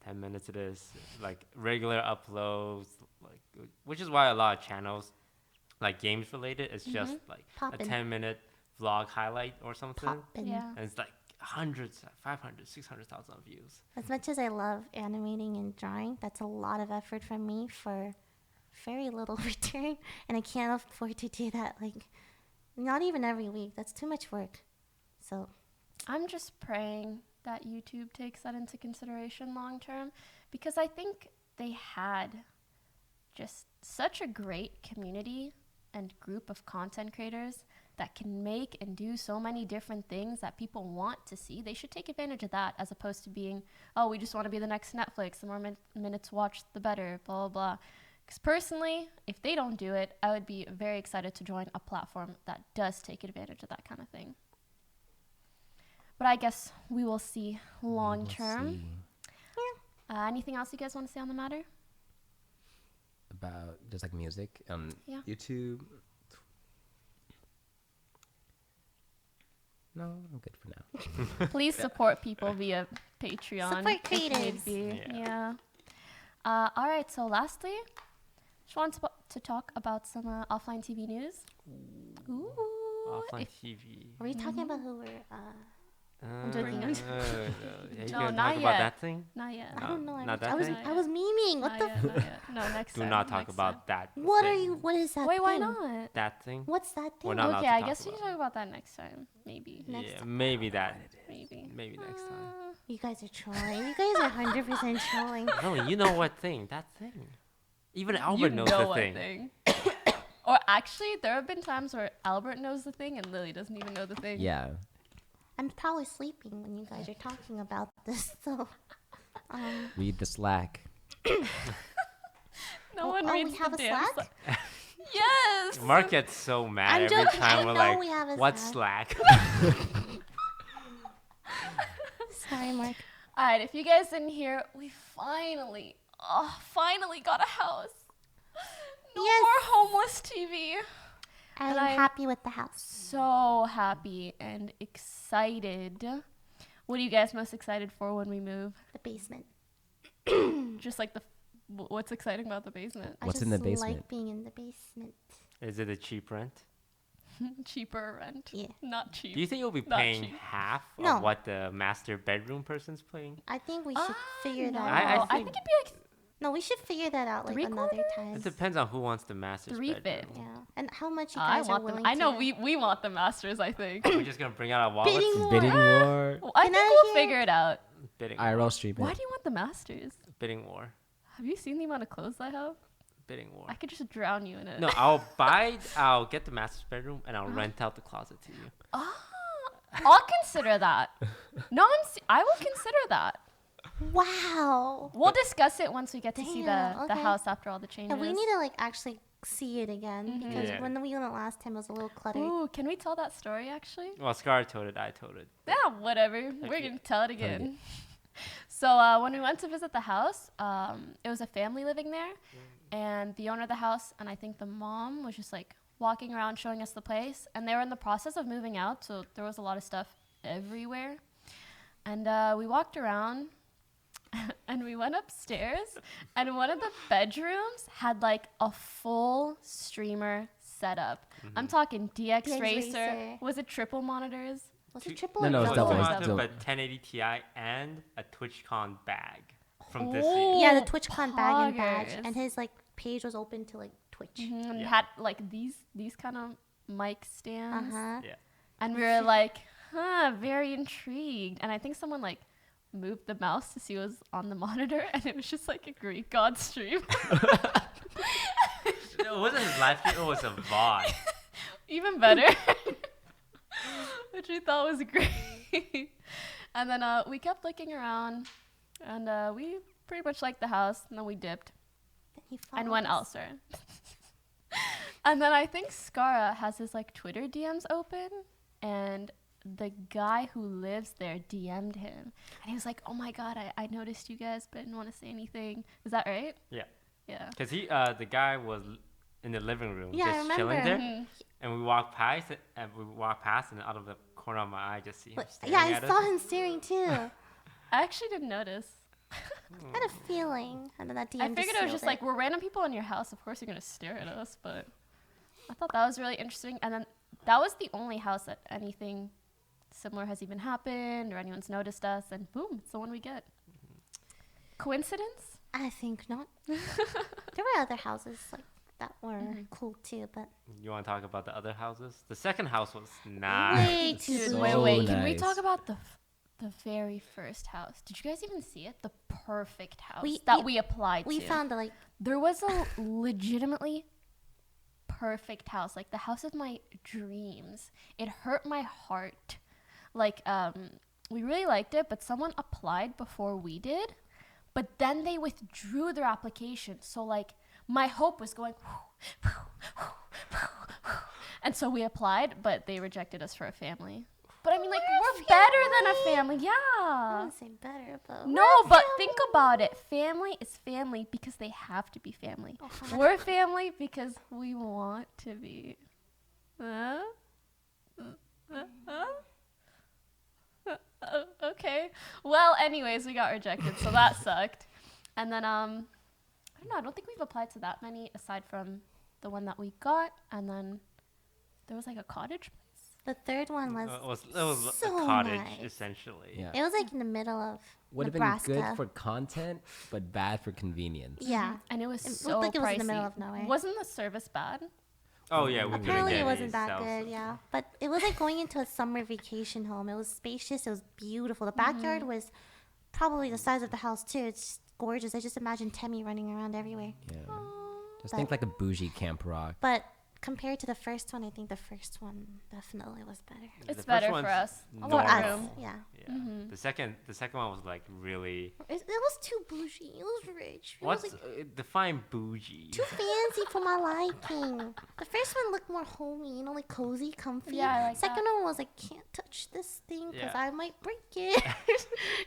10 minutes it is. Like regular uploads, like which is why a lot of channels, like games related, it's just like Poppin'. a 10-minute vlog highlight or something, Poppin'. Yeah. and it's like hundreds, 500, 600,000 views. As much as I love animating and drawing, that's a lot of effort from me for very little return, and I can't afford to do that. Like, not even every week. That's too much work. So, I'm just praying that YouTube takes that into consideration long term, because I think they had just such a great community and group of content creators that can make and do so many different things that people want to see. They should take advantage of that, as opposed to being, oh, we just want to be the next Netflix. The more minutes watched, the better, blah, blah, blah. Because personally, if they don't do it, I would be very excited to join a platform that does take advantage of that kind of thing. But I guess we will see long term. Anything else you guys want to say on the matter? About just like music on Yeah. YouTube. No, I'm good for now. Please support people via Patreon. Support if need creatives. be. Yeah. Yeah. All right. So lastly, just want to talk about some offline TV news. Ooh. Offline if- TV. are we talking about who we're? joking. Yeah, you No, gonna not talk about yet. that thing? Not yet. I don't know. not that I was thing? I was memeing. What Not the? yet, not yet. No, next Do time. not talk next about that. What are thing. you? What is that? Wait, why thing? not? That thing? What's that thing? We're not allowed Okay, to I talk guess we about can talk about that next time. Maybe. Next Yeah, time. maybe that. Maybe. Maybe next time. You guys are trolling. You guys are 100% trolling. No, you know what thing? That thing. Even Albert You knows know the what thing. Or actually, there have been times where Albert knows the thing and Lily doesn't even know the thing. Yeah. I'm probably sleeping when you guys are talking about this. So, Read the Slack. No one we reads have the a damn Slack? Yes. Mark gets so mad I'm every joking, time I we're know like, we have a what's Slack." Slack? Sorry, Mark. All right, if you guys didn't hear, we finally got a house. No Yes. more homeless TV. I'm I'm happy with the house. so happy and excited. What are you guys most excited for when we move? The basement. Just like what's exciting about the basement? I What's just in the basement? like being in the basement. Is it a cheap rent? Cheaper rent. Yeah. Not cheap. Do you think you'll be Not paying cheap. half No. of what the master bedroom person's paying? I think we should figure no. that I out. I think- think it'd be like No, we should figure that out like another Three-quarters? time. It depends on who wants the master's Three bedroom. fit. Yeah. And how much you I guys are want them. willing I know to... we want the masters. I think. We're just gonna bring out our wallets. Bidding war. Bidding war. Well, I Can think I we'll hear- figure it out. Bidding war. IRL stream Why it. do you want the masters? Bidding war. Have you seen the amount of clothes I have? Bidding war. I could just drown you in it. No, I'll get the master's bedroom and I'll rent out the closet to you. I'll consider that. No, I will consider that. Wow. We'll discuss it once we get to see the Damn, okay. house after all the changes. And we need to like actually see it again because Yeah. when we went last time it was a little cluttered. Ooh, can we tell that story actually? Well, Scar told it, I told it. Yeah, whatever. We're Okay. gonna tell it again. So when we went to visit the house, it was a family living there, and the owner of the house and I think the mom was just like walking around showing us the place, and they were in the process of moving out, so there was a lot of stuff everywhere, and we walked around. And we went upstairs, and one of the bedrooms had like a full streamer setup. I'm talking DX DX Racer. Racer. Was it triple monitors? Was it triple No, or no, it was So double. it's It was mounted, double. but 1080 Ti and a TwitchCon bag from this Ooh. year. Yeah, the TwitchCon bag and badge, Poggers. and his like page was open to like Twitch. And Yeah. had like these kind of mic stands. Yeah. And we were like, very intrigued. And I think someone like moved the mouse to see what was on the monitor, and it was just like a Greek god stream. It wasn't his live stream, it was a VOD. Even better. Which we thought was great. And then we kept looking around, and we pretty much liked the house, and then we dipped Then he and followed went us. elsewhere. And then I think Skara has his like Twitter DMs open, and the guy who lives there DM'd him, and he was like, "Oh my god, I noticed you guys, but I didn't want to say anything." Is that right? Yeah. Yeah. Because the guy was in the living room Yeah, I just chilling remember. there. Mhm. And we walked past it, and out of the corner of my eye, I just see him But- staring yeah, I at saw us. him staring too. I I actually didn't notice. had a feeling, and then that DM I figured it was just sealed like, we're random people in your house. Of course you're gonna stare at us, but I thought that was really interesting. And then that was the only house that anything similar has even happened or anyone's noticed us, and boom, it's the one we get. Coincidence? I think not. There were other houses like that were cool too, but You want to talk about the other houses? The second house was nice. way too Dude, So blue. wait. Can we nice. talk about the very first house? Did you guys even see it? The perfect house We- that we- we applied We to. found the like There was a legitimately perfect house, like the house of my dreams. It hurt my heart. Like, we really liked it, but someone applied before we did, but then they withdrew their application. So, like, my hope was going, and so we applied, but they rejected us for a family. But I mean, like, we're better than a family, I yeah. wouldn't say better, but No, we're a but family. think about it. Family is family because they have to be family. Uh-huh. We're family because we want to be. Okay. Well, anyways, we got rejected, so that sucked. And then I don't know. I don't think we've applied to that many aside from the one that we got, and then there was like a cottage place. The third one was It was so a cottage, nice. essentially. It was like in the middle of Would have been Nebraska. good for content, but bad for convenience. Yeah. And it was It so looked like it was pricey. in the middle of nowhere. Wasn't the service bad? Oh, yeah. We couldn't Apparently get it any wasn't that cell good, service. yeah. But it was like going into a summer vacation home. It was spacious. It was beautiful. The backyard was probably the size of the house too. It's just gorgeous. I just imagine Temmie running around everywhere. Yeah. Just But- think like a bougie camp rock. But compared to the first one, I think the first one definitely was better. It's The first better for one's us. A For lot normal. of us, room. yeah. Yeah. The second one was like really. It was too bougie. It was rich. It What's was like define bougie? too fancy for my liking. The first one looked more homey, you know, like cozy, comfy. Yeah, I like Second that. one was like, can't touch this thing because Yeah. I might break it.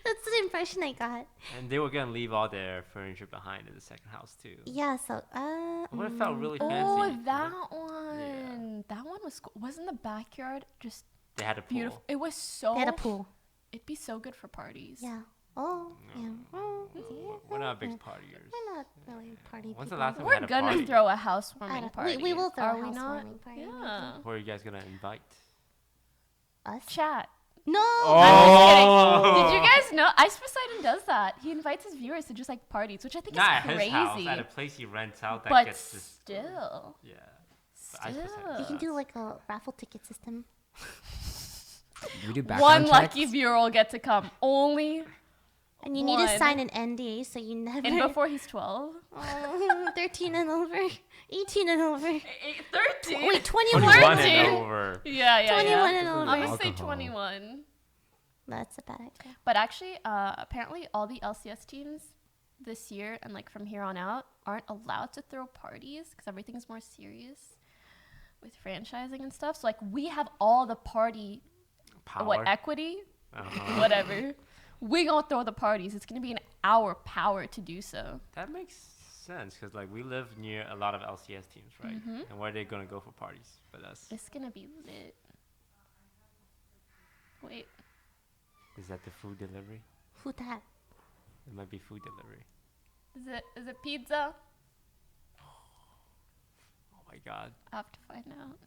That's the impression I got. And they were gonna leave all their furniture behind in the second house too. Yeah, so It would have felt really Oh, fancy. that one. that one was cool. Wasn't the backyard just They had a pool. beautiful? It was so. They had a pool. It'd be so good for parties. Yeah. Oh, yeah. Oh, We're not big yeah. partiers. We're not really party When's the people. last time we We're had a gonna party? throw a I housewarming don't- party. we will throw Are a we not? housewarming party. Yeah. Who are you guys gonna invite? Us? Chat. No. Oh. Did you guys know Ice Poseidon does that? He invites his viewers to just like parties, which I think Not is at crazy. his house, at a place he rents out that But gets this. still, Yeah. But Ice Poseidon You can does. do like a raffle ticket system. We do background one checks? lucky viewer will get to come. Only And you need to One. sign an NDA so you never. and before he's 12. Oh, 13 and over. 18 and over. 13. Wait, 21. 21 13. and over. Yeah. 21 yeah. and over. I'm gonna say Alcohol. 21. That's a bad idea. But actually, apparently all the LCS teams this year and like from here on out aren't allowed to throw parties because everything's more serious with franchising and stuff. So like we have all the party, Power. equity, Uh-huh. whatever. We gonna throw the parties. It's gonna be in our power to do so. That makes sense because like we live near a lot of LCS teams, right? Mhm. And where are they gonna go for parties? But us. It's gonna be lit. Wait, Is that the food delivery? Who that? It might be food delivery. is it pizza? Oh my God, I have to find out.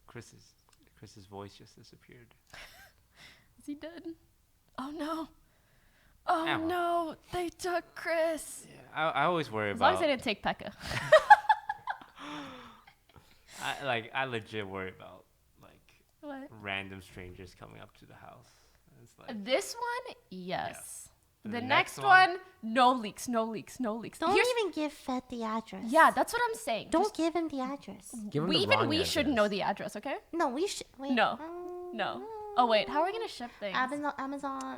Chris's voice just disappeared. Is he dead? Oh no. Oh Emma. no, they took Chris. Yeah, I always worry As long about. as they didn't take Pekka. I legit worry about like What? random strangers coming up to the house. And it's like This one, yes. But The the next next one, no leaks, no leaks, no leaks. Don't Here's- even give Fed the address. Yeah, that's what I'm saying. Don't Just- give him the address. Give 'em we the even wrong we shouldn't know address. the address, okay? No, we should. Wait. No. No. Oh wait, how are we gonna ship things? Amazon,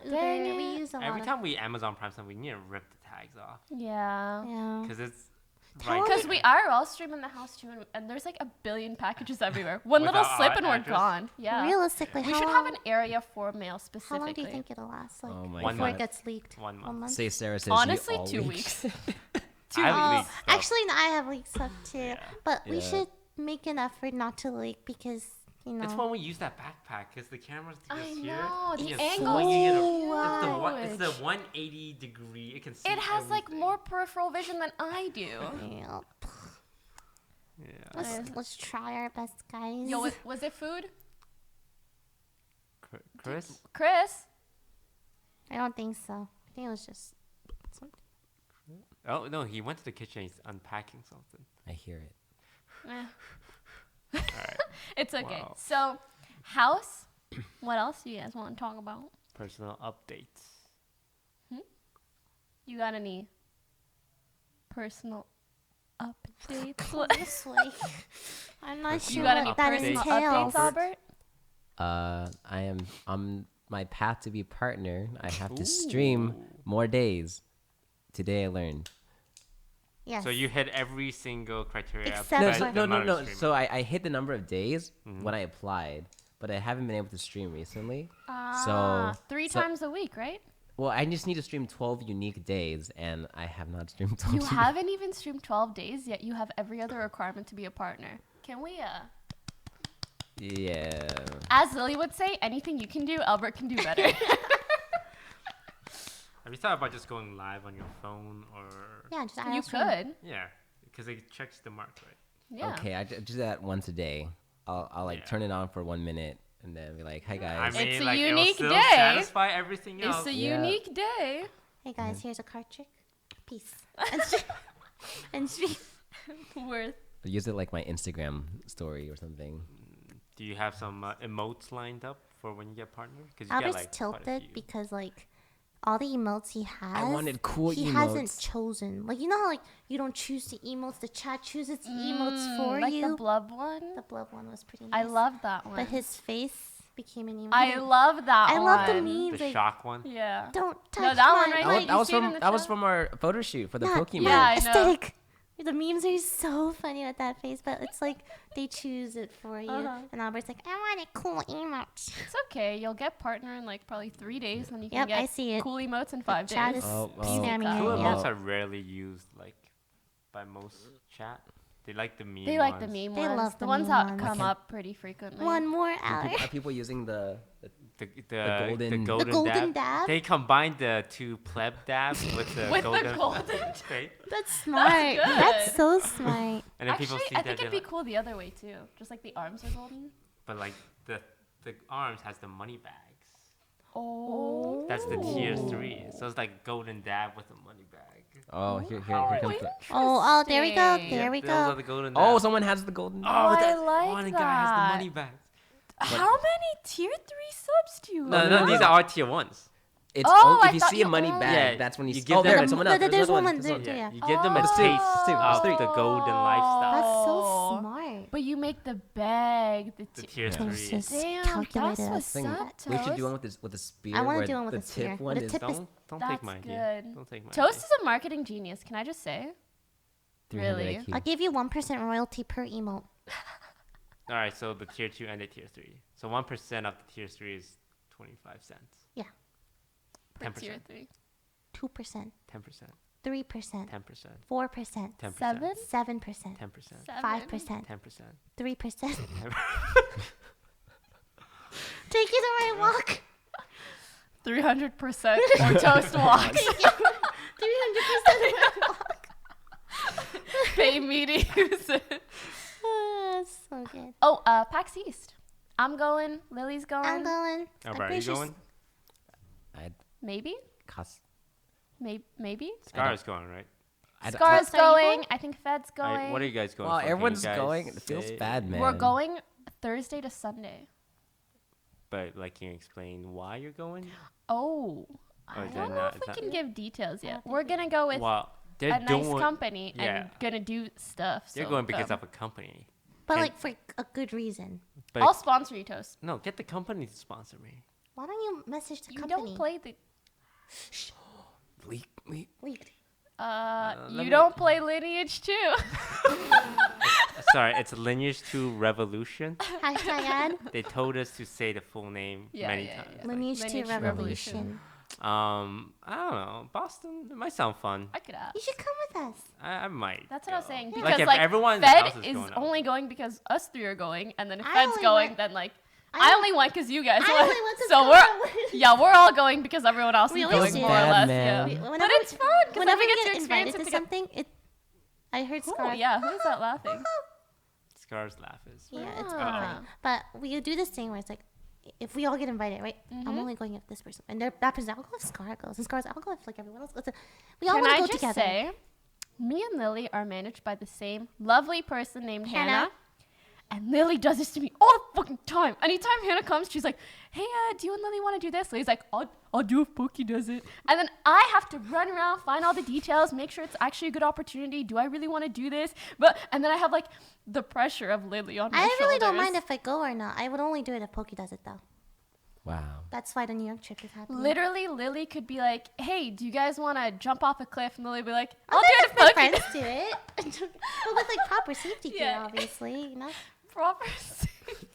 Uber. Dang We it. use a every lot time we Amazon Prime something, we need to rip the tags off Yeah. of. Yeah. because it's Tell right. Because there. we are all streaming the house too, and there's like a billion packages everywhere. One little Without slip our and we're address? gone. Yeah. Realistically, We how should long, have an area for mail how specifically. long do you think it'll last? Like Oh my before God. it gets leaked? 1 month. 1 month. Say Sarah says Honestly, all 2 weeks. weeks. I have Oh, leaked stuff. actually, no, I have leaked stuff too. Yeah. But we Yeah. should make an effort not to leak because It's when we use that backpack because the camera's just I here. know, the just angle swinging it is ar- huge. It's the 180 degree. It can see. It has like everything. more peripheral vision than I do. Yeah. Yeah. Let's try our best, guys. Yo, was it food? Chris. Chris? I don't think so. I think it was just something. Oh no, he went to the kitchen. He's unpacking something. I hear it. Eh, All right. it's okay. Wow. So, house. What else do you guys want to talk about? Personal updates. You got any personal updates? This way. I'm not you sure got any what that personal entails. updates, Albert? I am on my path to be partner. I have to stream more days. Today I learned. Yes. So you hit every single criteria. Except besides for- the No. amount of streaming. So I hit the number of days Mhm. when I applied, but I haven't been able to stream recently. Ah, So- 3 so- times a week, right? Well, I just need to stream 12 unique days, and I have not streamed 12 You unique- haven't even streamed 12 days yet. You have every other requirement to be a partner. Can we, Yeah. as Lily would say, anything you can do, Albert can do better. Have you thought about just going live on your phone or? Yeah, just you could. Yeah, because it checks the mark, right? Yeah. Okay, I do that once a day. I'll like Yeah. turn it on for 1 minute and then be like, "Hi I guys." mean, It's a like, it'll unique still day. satisfy everything else. It's a Yeah. unique day. Hey guys, here's a card trick. Peace. And stream. Worth. Use it like my Instagram story or something. Do you have some emotes lined up for when you get partnered? Because you Albert's get like quite a tilted few. because like all the emotes he has, I wanted cool he emotes. hasn't chosen. Like you know how like you don't choose the emotes, the chat chooses the emotes for like you. the blub one. The blub one was pretty nice. I love that one. But his face became an emote. I love that I one. love the memes. the like, shock one. Yeah. don't touch No, that one my right That there, was, you that was see it in from the that was chat? from our photo shoot for the not Pokemon. Yeah, I know. aesthetic. The memes are so funny with that face, but it's like they choose it for you. Uh-huh. And Albert's like, I want a cool emote. It's okay. You'll get partner in like probably 3 days, and you can Yep, get I see it. cool emotes in 5 Chat days. is Oh, spamming oh. Cool it. Yeah. emotes are rarely used like by most chat. They like the meme They like the ones. meme They ones. love the the ones meme that ones. come Okay. up pretty frequently. One more Are hour. people using the The golden- golden, The golden dab? They combined the two pleb dabs with the With the golden. golden right? That's smart. good. That's so smart. And then Actually, people see I that think they're it'd be like, cool the other way too. Just like the arms are golden. but like the arms has the money bags. Oh. That's the tier 3. So it's like golden dab with a money bag. Oh, here How comes are the. Oh, there we go. Interesting. There we Those are go. the golden Oh, dabs. someone has the golden. Oh, I that like one guy has the that. money bags. How many tier 3 subs do you No, have? no, these are our tier 1s. It's Oh, I if you thought see you a money only- bag, Yeah, that's when you. you s- give oh, them there, a- someone else. There's There's one. another one. Yeah. You give them a There's two, taste there's two, there's of three. the golden lifestyle. That's so Oh. smart. But you make the bag the The tier. tier Yeah. 3. Just Damn, calculated that's us. what's Thing. up, We should Toast. do one with a spear. I wanna where do one with the a spear. tip With one a is tip is- Don't That's take my idea. good. Don't take my Toast idea. is a marketing genius. Can I just say? 300 Really? IQ. I'll give you 1% royalty per emote. All right, so the tier 2 and the tier 3. So 1% of the tier 3 is 25 cents. For 10%. tier 3. 2%, 10%. 3%, 10%. 4%, 10%. 7? 7%, 10%. 5%, 10%. 3%. Take you the right walk. 300% or Toast walks. 300% right walk. Pay me to use it. That's so good. Oh, PAX East. I'm going. Lily's going. I'm going. All I'm right, are pretty you sure going? Maybe? Cost. Maybe? Scar is going, right? Scar's So are you going. going? I think Fed's going. What are you guys going Well, for? Can you everyone's guys going. It feels say- bad, man. We're going Thursday to Sunday. But like, can you explain why you're going? Oh. I is that don't know not- if is we that- can give details I yet. don't think We're we- going to go with Well, they're a nice doing. company yeah. and going to do stuff. They're so going because come. of a company. But And- like for a good reason. But I'll sponsor you, Toast. no, get the company to sponsor me. Why don't you message the You company? don't play the... Leak. Leaked. let you me- don't play Lineage too. Sorry, it's Lineage 2 Revolution. Hashtag ad. They told us to say the full name many times. yeah. Lineage 2 Lineage Revolution. I don't know. Boston, it might sound fun. I could ask. You should come with us. I might. That's what I was go. saying. Yeah. Because if like, everyone Fed else is is going out. only going because us 3 are going, and then if I Fed's only going, went- then like I I only went because you guys I went. only went 'cause So Scar we're we're all going because everyone else We is always going do more or that. less. Man. Yeah. Whenever But it's fun because Whenever we we get to get experience invited it to together. something, I heard Cool, Scar. yeah. Who's that laughing? Scar's laugh is. Yeah, it's Ah. funny. But we do this thing where it's like, if we all get invited, right? I'm Mhm. only going if this person, and that person, I'll go if Scar goes, and Scar's, I'll go if like everyone else goes. We all Can want I to go just together. say, me and Lily are managed by the same lovely person named Hannah. Hannah. And Lily does this to me all the fucking time. Anytime Hannah comes, she's like, "Hey, do you and Lily want to do this?" Lily's like, "I'll do if Poki does it." And then I have to run around, find all the details, make sure it's actually a good opportunity. Do I really want to do this? And then I have like the pressure of Lily on my I really don't shoulders. mind if I go or not. I would only do it if Poki does it though. Wow. That's why the New York trip is happening. Literally, Lily could be like, "Hey, do you guys want to jump off a cliff?" And Lily would be like, I'll "I'll do do it it if my if Poki friends does do it, but with like proper safety gear, Yeah. obviously. You know. proper safety."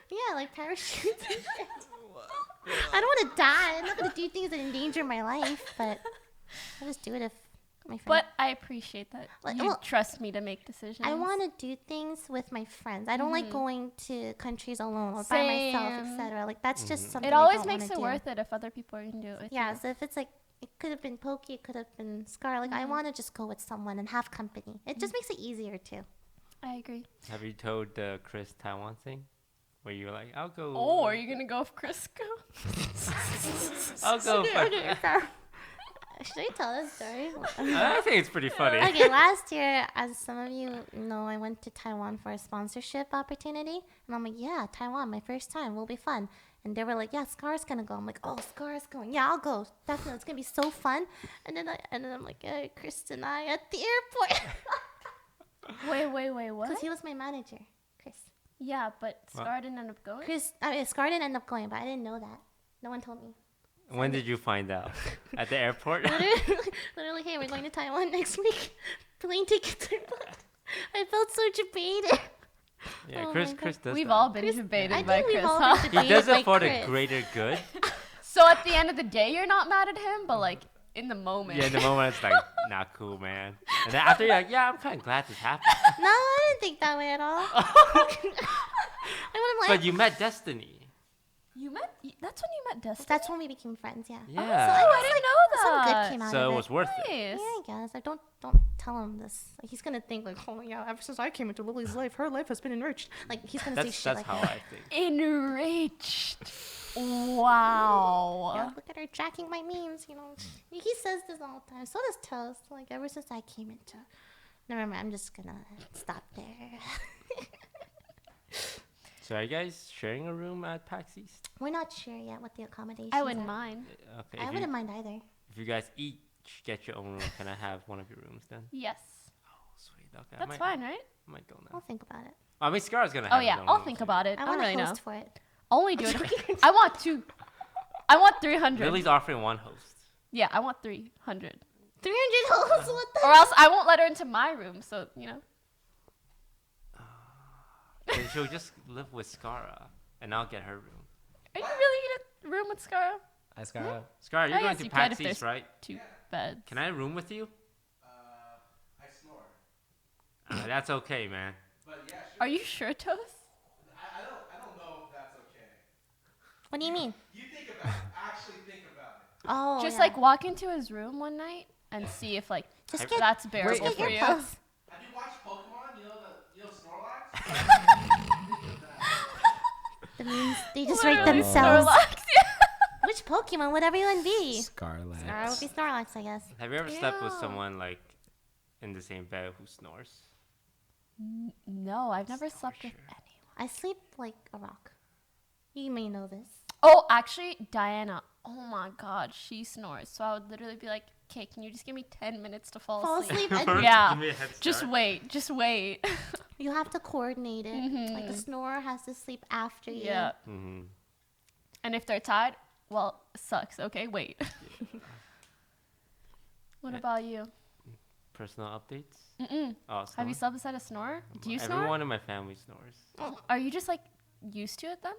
Yeah, like parachutes and shit. I don't want to die. I'm not gonna do things that endanger my life, but I'll just do it if my friends. But I appreciate that Like, you well, trust me to make decisions. I want to do things with my friends. I don't like going to countries alone or by myself, Same. etc. Like that's just something. It I always don't makes wanna it do. worth it if other people are gonna do it with Yeah, you. so if it's like it could have been Poki, it could have been Scar. Like I want to just go with someone and have company. It just makes it easier too. I agree. Have you told the Chris Taiwan thing? Where you're like, I'll go. Oh, are you gonna go if Chris goes? I'll go. Okay, so should I tell this story? I think it's pretty funny. Okay, last year, as some of you know, I went to Taiwan for a sponsorship opportunity. And I'm like, yeah, Taiwan, my first time, will be fun. And they were like, yeah, Scar's gonna go. I'm like, oh, Scar's going. Yeah, I'll go. Definitely, it's gonna be so fun. And then I'm like, Chris and I at the airport. Wait, what? Because he was my manager, Chris. Yeah, but What? Scar didn't end up going. Scar didn't end up going, but I didn't know that. No one told me. When did you find out? At the airport? Literally, hey, we're going to Taiwan next week. Plane tickets are booked. I felt so debated. Yeah, Oh Chris my God. Chris does We've that. all been Chris- debated I by think we've Chris, all huh? been He debated does by it for the Chris. greater good. So at the end of the day, you're not mad at him, but like in the moment. Yeah, in the moment it's like not cool, man. And then after you're like, yeah, I'm kind of glad this happened. No, I didn't think that way at all. I would have But you met Destiny. That's when you met Destiny? That's when we became friends. Yeah. Yeah. I didn't know Some that. good came out So of it it. was worth it. Nice. Yeah, I guess. I don't tell him this. Like, he's gonna think like, oh yeah, ever since I came into Lily's life, her life has been enriched. Like he's gonna say That's shit like how that. I think. Enriched. Wow. Yeah, look at her jacking my memes. You know, he says this all the time. So does Toast. Like ever since I came into. Never mind. I'm just gonna stop there. So are you guys sharing a room at PAX East? We're not sure yet what the accommodations I wouldn't are. mind. Okay. I wouldn't mind either. If you guys each get your own room, can I have one of your rooms then? Yes. Oh, sweet. Okay. That's fine, right? I might go now. I'll think about it. I mean, Scar's gonna Oh have yeah, his own I'll room think too. about it. I I want don't to really know. host for it. Only do it. I want 2. I want 300. Lily's offering one host. Yeah, I want 300. 300 hosts. What the? Or else I won't let her into my room. So you know. Then she'll just live with Scara, and I'll get her room. Are you really gonna room with Scara? Hi, Scarra. Scara, you're Oh, going yes, to you can PAX if there's- East, right? 2 beds. Can I room with you? I snore. That's okay, man. But yeah, sure. Are you sure, Toast? I don't know if that's okay. What do you mean? You think about it. Actually think about it. Oh, Just yeah. like walk into his room one night and see if like Just that's bearable get for your you. puffs. Have you watched Pokemon? You know Snorlax? The memes, they just write Literally themselves. Snorlax, yeah. Which Pokemon would everyone be? Scarlet. Scar would be Snorlax, I guess. Have you ever slept with Ew. someone like in the same bed who snores? No, I've never slept with torture. anyone. I sleep like a rock. You may know this. Oh, actually, Diana. Oh my God, she snores. So I would literally be like, "Okay, can you just give me 10 minutes to fall Fall asleep?" asleep. And Yeah. Give me a head Just start. wait. Just wait. you have to coordinate it. Like the snorer has to sleep after you. Yeah. Mm-hmm. And if they're tired, well, sucks. Okay, wait. What about you? Personal updates? Mm-mm. Oh, Have snore? you slept beside a snorer? Do you snore? Everyone in my family snores. Are you just like used to it then?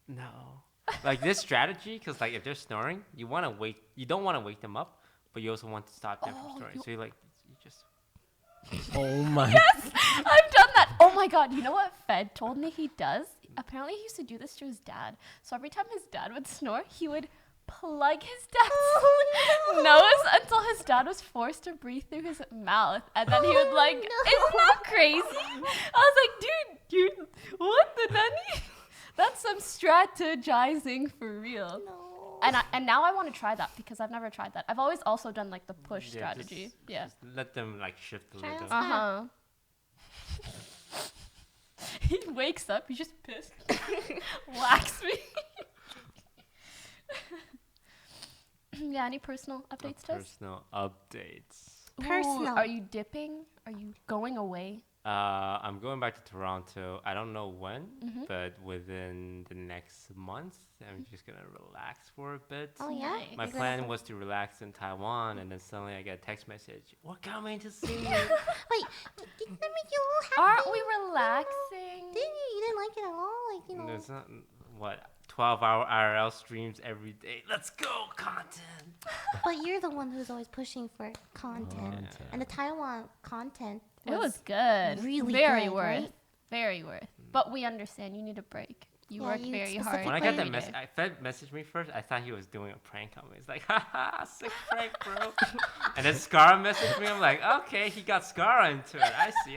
No. Like this strategy, because like if they're snoring, you want to wake. You don't want to wake them up, but you also want to stop them from snoring. So you just. Oh my. I've done that. Oh my God. You know what Fed told me he does? Apparently he used to do this to his dad. So every time his dad would snore, he would plug his dad's nose until his dad was forced to breathe through his mouth. And then he would like, isn't that crazy? I was like, dude, what the nani? That's some strategizing for real. No. And now I want to try that because I've never tried that. I've always also done like the push strategy. Yeah. Just let them like shift a Try little. on Uh huh. He wakes up, he's just pissed. Whacks me. Yeah, any personal updates to us? Personal updates. Personal. Are you dipping? Are you going away? I'm going back to Toronto. I don't know when, Mm-hmm. but within the next month, I'm just gonna relax for a bit. Oh yeah. Nice. My You're gonna plan go- was to relax in Taiwan, and then suddenly I get a text message. We're coming to see you. Wait, didn't that make you all happy? Aren't we relaxing? Didn't you? You didn't like it at all? Like, you know. There's not what 12-hour IRL streams every day. Let's go, content. But you're the one who's always pushing for content. Content. And the Taiwan content It was good. really very good, worth. right? Very worth. But we understand you need a break. You Yeah, work you very hard. specifically- When I got every that message, day. Fed messaged me first. I thought he was doing a prank on me. It's like, haha, sick prank, bro. And then Scar messaged me. I'm like, okay, he got Scar into it. I see.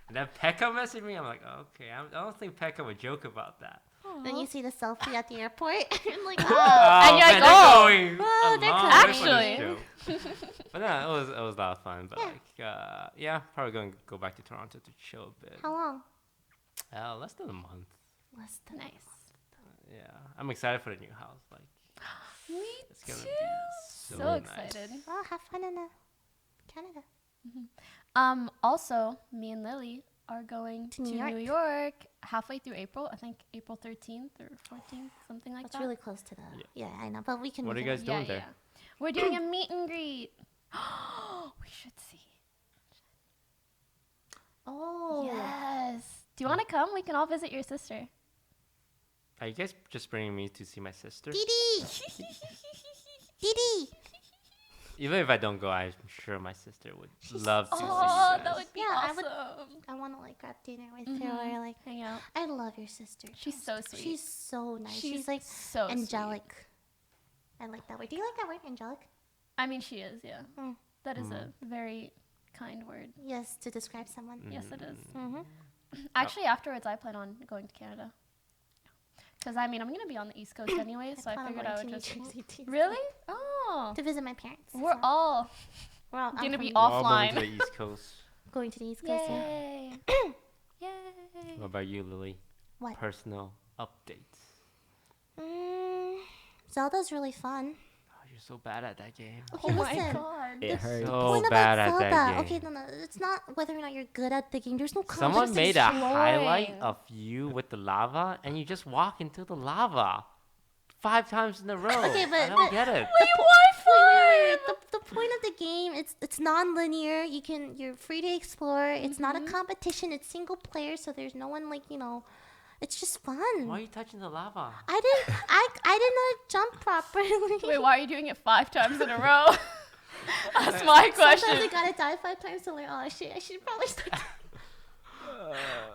And then Pekka messaged me. I'm like, okay, I don't think Pekka would joke about that. Then you see the selfie at the airport and like, And you're like, man, they're oh, going oh, a they're long coming. way for this Actually. joke. But no, it was a lot of fun. But Yeah. like, yeah, probably going to go back to Toronto to chill a bit. how long? Less than a month. Less than nice. Yeah, I'm excited for the new house. Like, Me it's gonna too. be so, So nice. excited. Well, have fun in Canada. Also, me and Lily are going to To New New York halfway through April. I think April 13th or 14th, something like That's that. really close to the. Yeah, I know, but we can. What are we you can- guys doing there? We're doing a meet and greet. We should see. Oh. Yes. Do you want to come? We can all visit your sister. Are you guys just bringing me to see my sister? Didi. Didi. Even if I don't go, I'm sure my sister would love to see you Oh, guys. that would be Yeah, I awesome. I want to like grab dinner with her or like. Hang out. I love your sister. She's so sweet. She's so nice. She's She's like so sweet. angelic. I like that word. Do you like that word, angelic? I mean, she is, yeah. Mm. That is a very kind word. Yes, to describe someone. Yes, it is. Mm-hmm. Actually, afterwards, I plan on going to Canada. Because, I mean, I'm going to be on the East Coast anyway, so I figured I would just... Really? Oh. To visit my parents. We're so all we're all going to be We're all offline. moving to the East Coast. going to the East Coast. Yeah. Yay. Yay. What about you, Lily? What? Personal updates. Zelda's really fun. Oh, you're so bad at that game. Okay, Oh my listen. god. It hurts. So Point bad about at Zelda. that game. Okay, no, it's not whether or not you're good at the game. There's no Someone competition. made a highlight exploring. of you with the lava, and you just walk into the lava 5 times in a row. Okay, but I don't get it. Wait. The point of the game, it's non-linear. You're free to explore. It's not a competition. It's single player, so there's no one like It's just fun. Why are you touching the lava? I didn't know to jump properly. Wait, why are you doing it 5 times in a row? That's my Sometimes I question. gotta die 5 times to learn. Oh shit! I should probably start.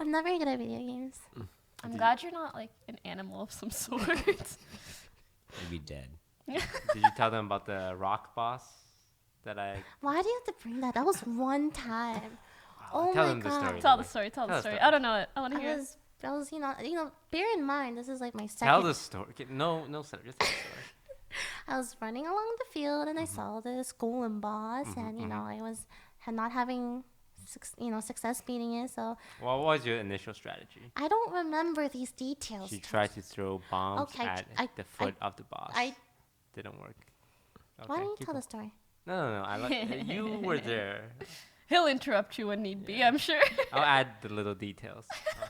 I'm not very good at video games. I'm glad you're not like an animal of some sort. You'd be dead. Did you tell them about the rock boss that I... Why do you have to bring that? That was one time. Oh tell my them the god. story. Tell the Lily. story. Tell Tell the the story. story. I don't know it. I want to hear I it. was bear in mind this is like my second. Tell the story. Okay, no, story. Just tell the story. I was running along the field and I saw this golem boss and I was not having success beating it, so What was your initial strategy? I don't remember these details. She tried to throw bombs Okay, at the foot of the boss. Didn't work. Okay, Why don't you keep tell going. the story? No. You were there. He'll interrupt you when need be, I'm sure. I'll add the little details.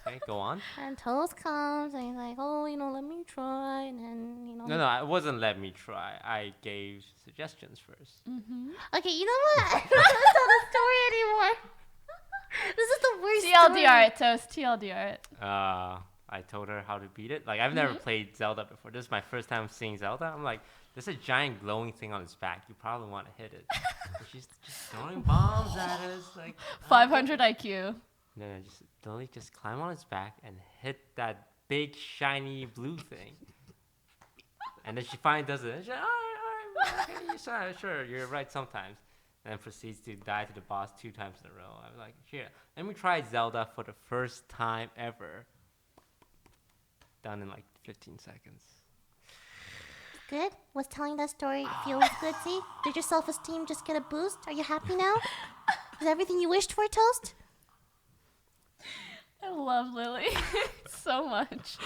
Okay, go on. And Toast comes and he's like, oh, let me try, and then No, it wasn't let me try. I gave suggestions first. Okay, you know what? I don't want to tell the story anymore. This is the worst TLDR it, Toast. TLDR it. I told her how to beat it. Like, I've never played Zelda before. This is my first time seeing Zelda. I'm like, there's a giant glowing thing on its back. You probably want to hit it. And she's just throwing bombs at us. Like, 500 IQ. No, just climb on its back and hit that big shiny blue thing. And then she finally does it. And she's like, all right, okay, sure, you're right sometimes. And then proceeds to die to the boss 2 times in a row. I was like, here, let me try Zelda for the first time ever. Done in like 15 seconds. Good? Was telling that story feels good, see? Did your self-esteem just get a boost? Are you happy now? Is everything you wished for, Toast? I love Lily so much.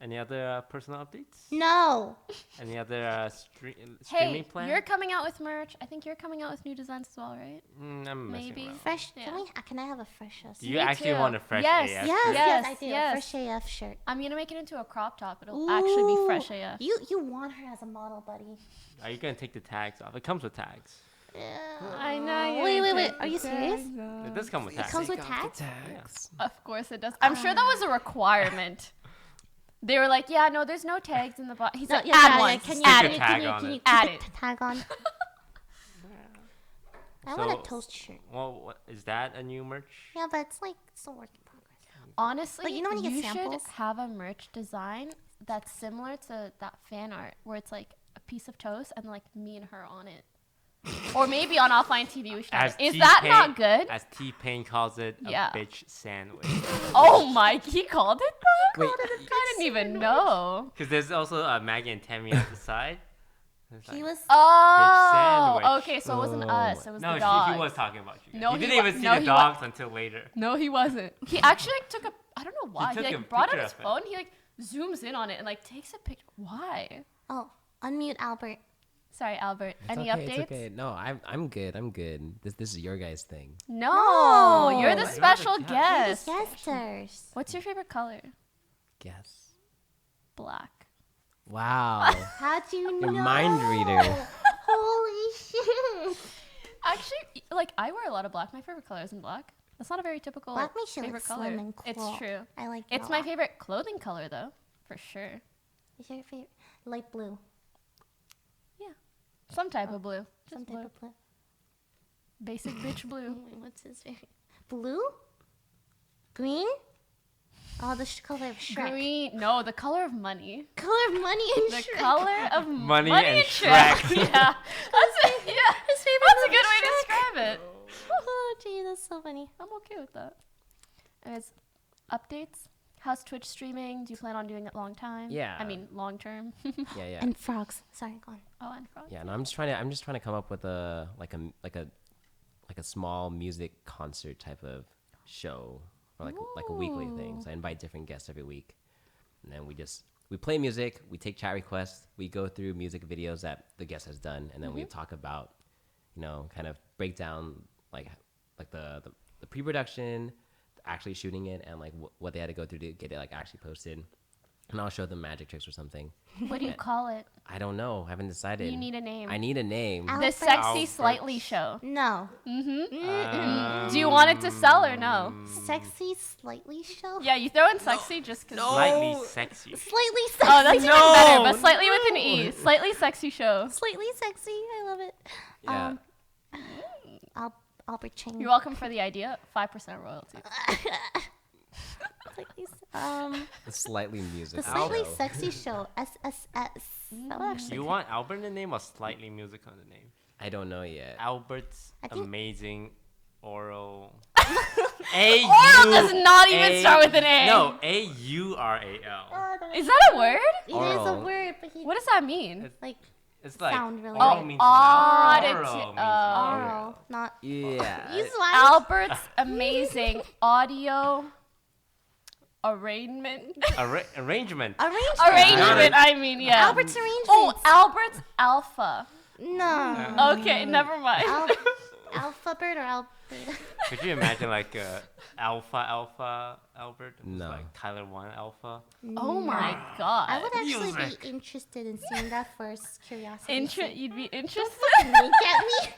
Any other personal updates? No. Any other streaming Hey, plan? you're coming out with merch. I think you're coming out with new designs as well, right? I'm messing Maybe. around. Fresh. Yeah. Can I have a fresh Do you Me actually too. want a fresh Yes. AF? Yes, shirt? yes, I Yes, do. yes. Fresh AF shirt. I'm gonna make it into a crop top. It'll actually be fresh Ooh, AF. You want her as a model, buddy. Are you gonna take the tags off? It comes with tags. I know. Wait. Are you serious? It does come with It tags. comes with tags? Of course it does. I'm sure that was a requirement. They were like, yeah, no, there's no tags in the box. He's like, add one. Can you add Stick it. a tag can on you it. keep Add the it. tag on? I want So- a Toast shirt. Well, what, is that a new merch? Yeah, but it's like still a work in progress. Honestly, Like, you know when you get should samples? have a merch design that's similar to that fan art where it's like a piece of toast and like me and her on it. Or maybe on offline TV we should have it. Is that not good? As T-Pain calls it, a Yeah. bitch sandwich. Oh my, he called it that? Wait. I didn't even know. Because there's also Maggie and Tammy on the side. It's He like- was. Oh, sandwich. okay, so it wasn't Oh. us, it was No, the dog. he was talking about you guys. No, you he didn't wa- even see no, the he wa- dogs until later. No, he wasn't. He actually like took a, I don't know why, he took a like brought out picture his of it. phone, he like zooms in on it and like takes a picture. Why? Oh, unmute Albert. Sorry, Albert. It's Any okay, updates? It's okay. No, I'm good. I'm good. This is your guys' thing. No, No. you're the You're the special guest. guest. Yesters. What's your favorite color? Guess. Black. Wow. How'd you know? Your mind reader. Holy shit. Actually, like I wear a lot of black. My favorite color isn't black. That's not a very typical Black makes you favorite look color. slim and cool. It's true. I like that It's a my lot. favorite clothing color though, for sure. Is your favorite light blue? Yeah. Some type of blue. Some Just type blue. of blue. Basic bitch blue. Wait, what's his very blue? Green? Oh, the color of Shrek. Green. No, the color of money. Color of money and The Shrek. color of Money money and and Shrek. Yeah. That's it. Yeah. His favorite That's a movie, good way to Shrek. describe it. Oh, gee, that's so funny. I'm okay with that. Anyways, updates. How's Twitch streaming? Do you plan on doing it long time? Yeah. I mean, long term. Yeah. And frogs. Sorry, go on. Oh, and frogs. Yeah, no, I'm just trying to come up with a small music concert type of show or like a weekly thing. So I invite different guests every week, and then we play music, we take chat requests, we go through music videos that the guest has done, and then we talk about, kind of break down like the pre-production, actually shooting it, and like what they had to go through to get it like actually posted. And I'll show them magic tricks or something. What do you call it? I don't know. I haven't decided. You need a name. I need a name. The Albert. Sexy Albert. Slightly Show. No. Do you want it to sell or no? Sexy, slightly show? Yeah, you throw in sexy just because. Slightly sexy. Slightly sexy. Oh, that's even better, but slightly with an E. Slightly Sexy Show. Slightly sexy. I love it. Yeah. Albert Chang. You're welcome for the idea. 5% royalty. Slightly, The Slightly the Musical. slightly Show. sexy show. SSS. That would actually. You want Albert in the name or Slightly Musical in the name? I don't know yet. Albert's I think- amazing oral. Oral does not even start with an A. No, AURAL. Is that a word? It is a Oral. word, but he What does that mean? like It's like sound really oral good. means Oh, mouth. audit- Oral means oh. ear. oral, not. Yeah. He's wise. Albert's amazing audio arrangement. Arrangement. Arrangement, I mean, yeah. Albert's arrangements. Oh, Albert's Alpha. No. Okay, never mind. Alpha bird or alpha? Could you imagine like Alpha Albert? It was No. Like Tyler 1 Alpha. Oh my god. I would actually Music. be interested in seeing that first curiosity. You'd be interested? Wink at me.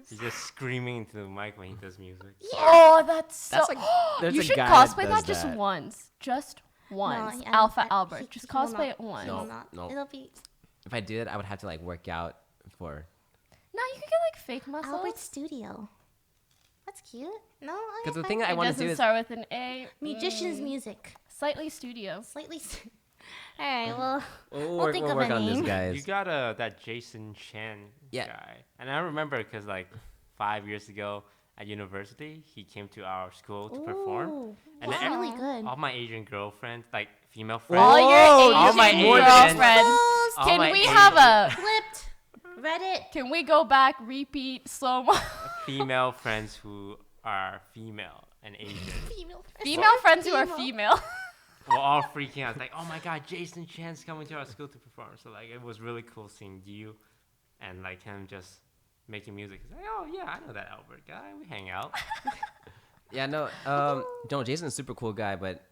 He's just screaming into the mic when he does music. Oh, that's so. That's like- there's you a should guy that cosplay does that just that. once. Just once. he- Alpha he- Albert. Just he will cosplay not. it once. He will No, not. no. It'll be If I did, I would have to like work out for. No, you could get like fake muscles. Albert Studio. That's cute. No, Because the fine. thing I It want to doesn't do is start with an A. Musician's music. Slightly studio. Slightly. All right. Well, we'll think we'll of work a on this, name. guys. You got that Jason Chen Yeah. guy. And I remember because like 5 years ago at university, he came to our school to perform. Ooh, And that's then really good. All my Asian girlfriends, like female friends. All your all my Asian Asian- girlfriends. all Can my we Asian- have a? Flipped. Reddit. Can we go back, repeat, slow mo? female friends who are female and Asian. Female. Female friends who are female. We're all freaking out. It's like, oh my god, Jason Chan's coming to our school to perform. So like, it was really cool seeing you, and like him just making music. He's like, oh yeah, I know that Albert guy. We hang out. Yeah, no, no, Jason's a super cool guy, but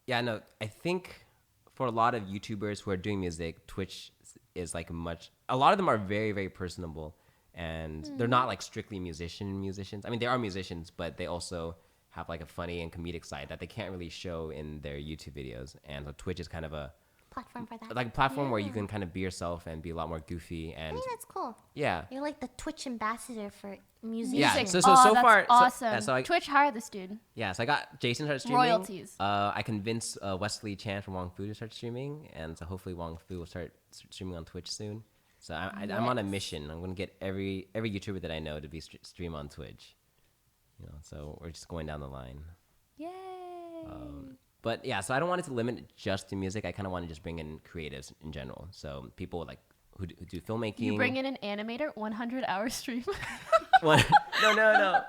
yeah, no, I think for a lot of YouTubers who are doing music, Twitch is like a lot of them are very, very personable, and they're not like strictly musicians. I mean, they are musicians, but they also have like a funny and comedic side that they can't really show in their YouTube videos, and so Twitch is kind of a Platform for that. like a platform where you can kind of be yourself and be a lot more goofy, I and think that's cool. yeah. You're like the Twitch ambassador for music. Yeah, Music. so Oh, that's far, awesome. so I, Twitch, hire this dude. yeah, so I got Jason started streaming. Royalties. I convinced Wesley Chan from Wong Fu to start streaming, and so hopefully Wong Fu will start streaming on Twitch soon. So I'm on a mission. I'm gonna get every YouTuber that I know to be stream on Twitch. You know, so we're just going down the line. Yay. But yeah, so I don't want it to limit it just to music. I kind of want to just bring in creatives in general. So people like who do filmmaking. You bring in an animator, 100-hour stream. What? No.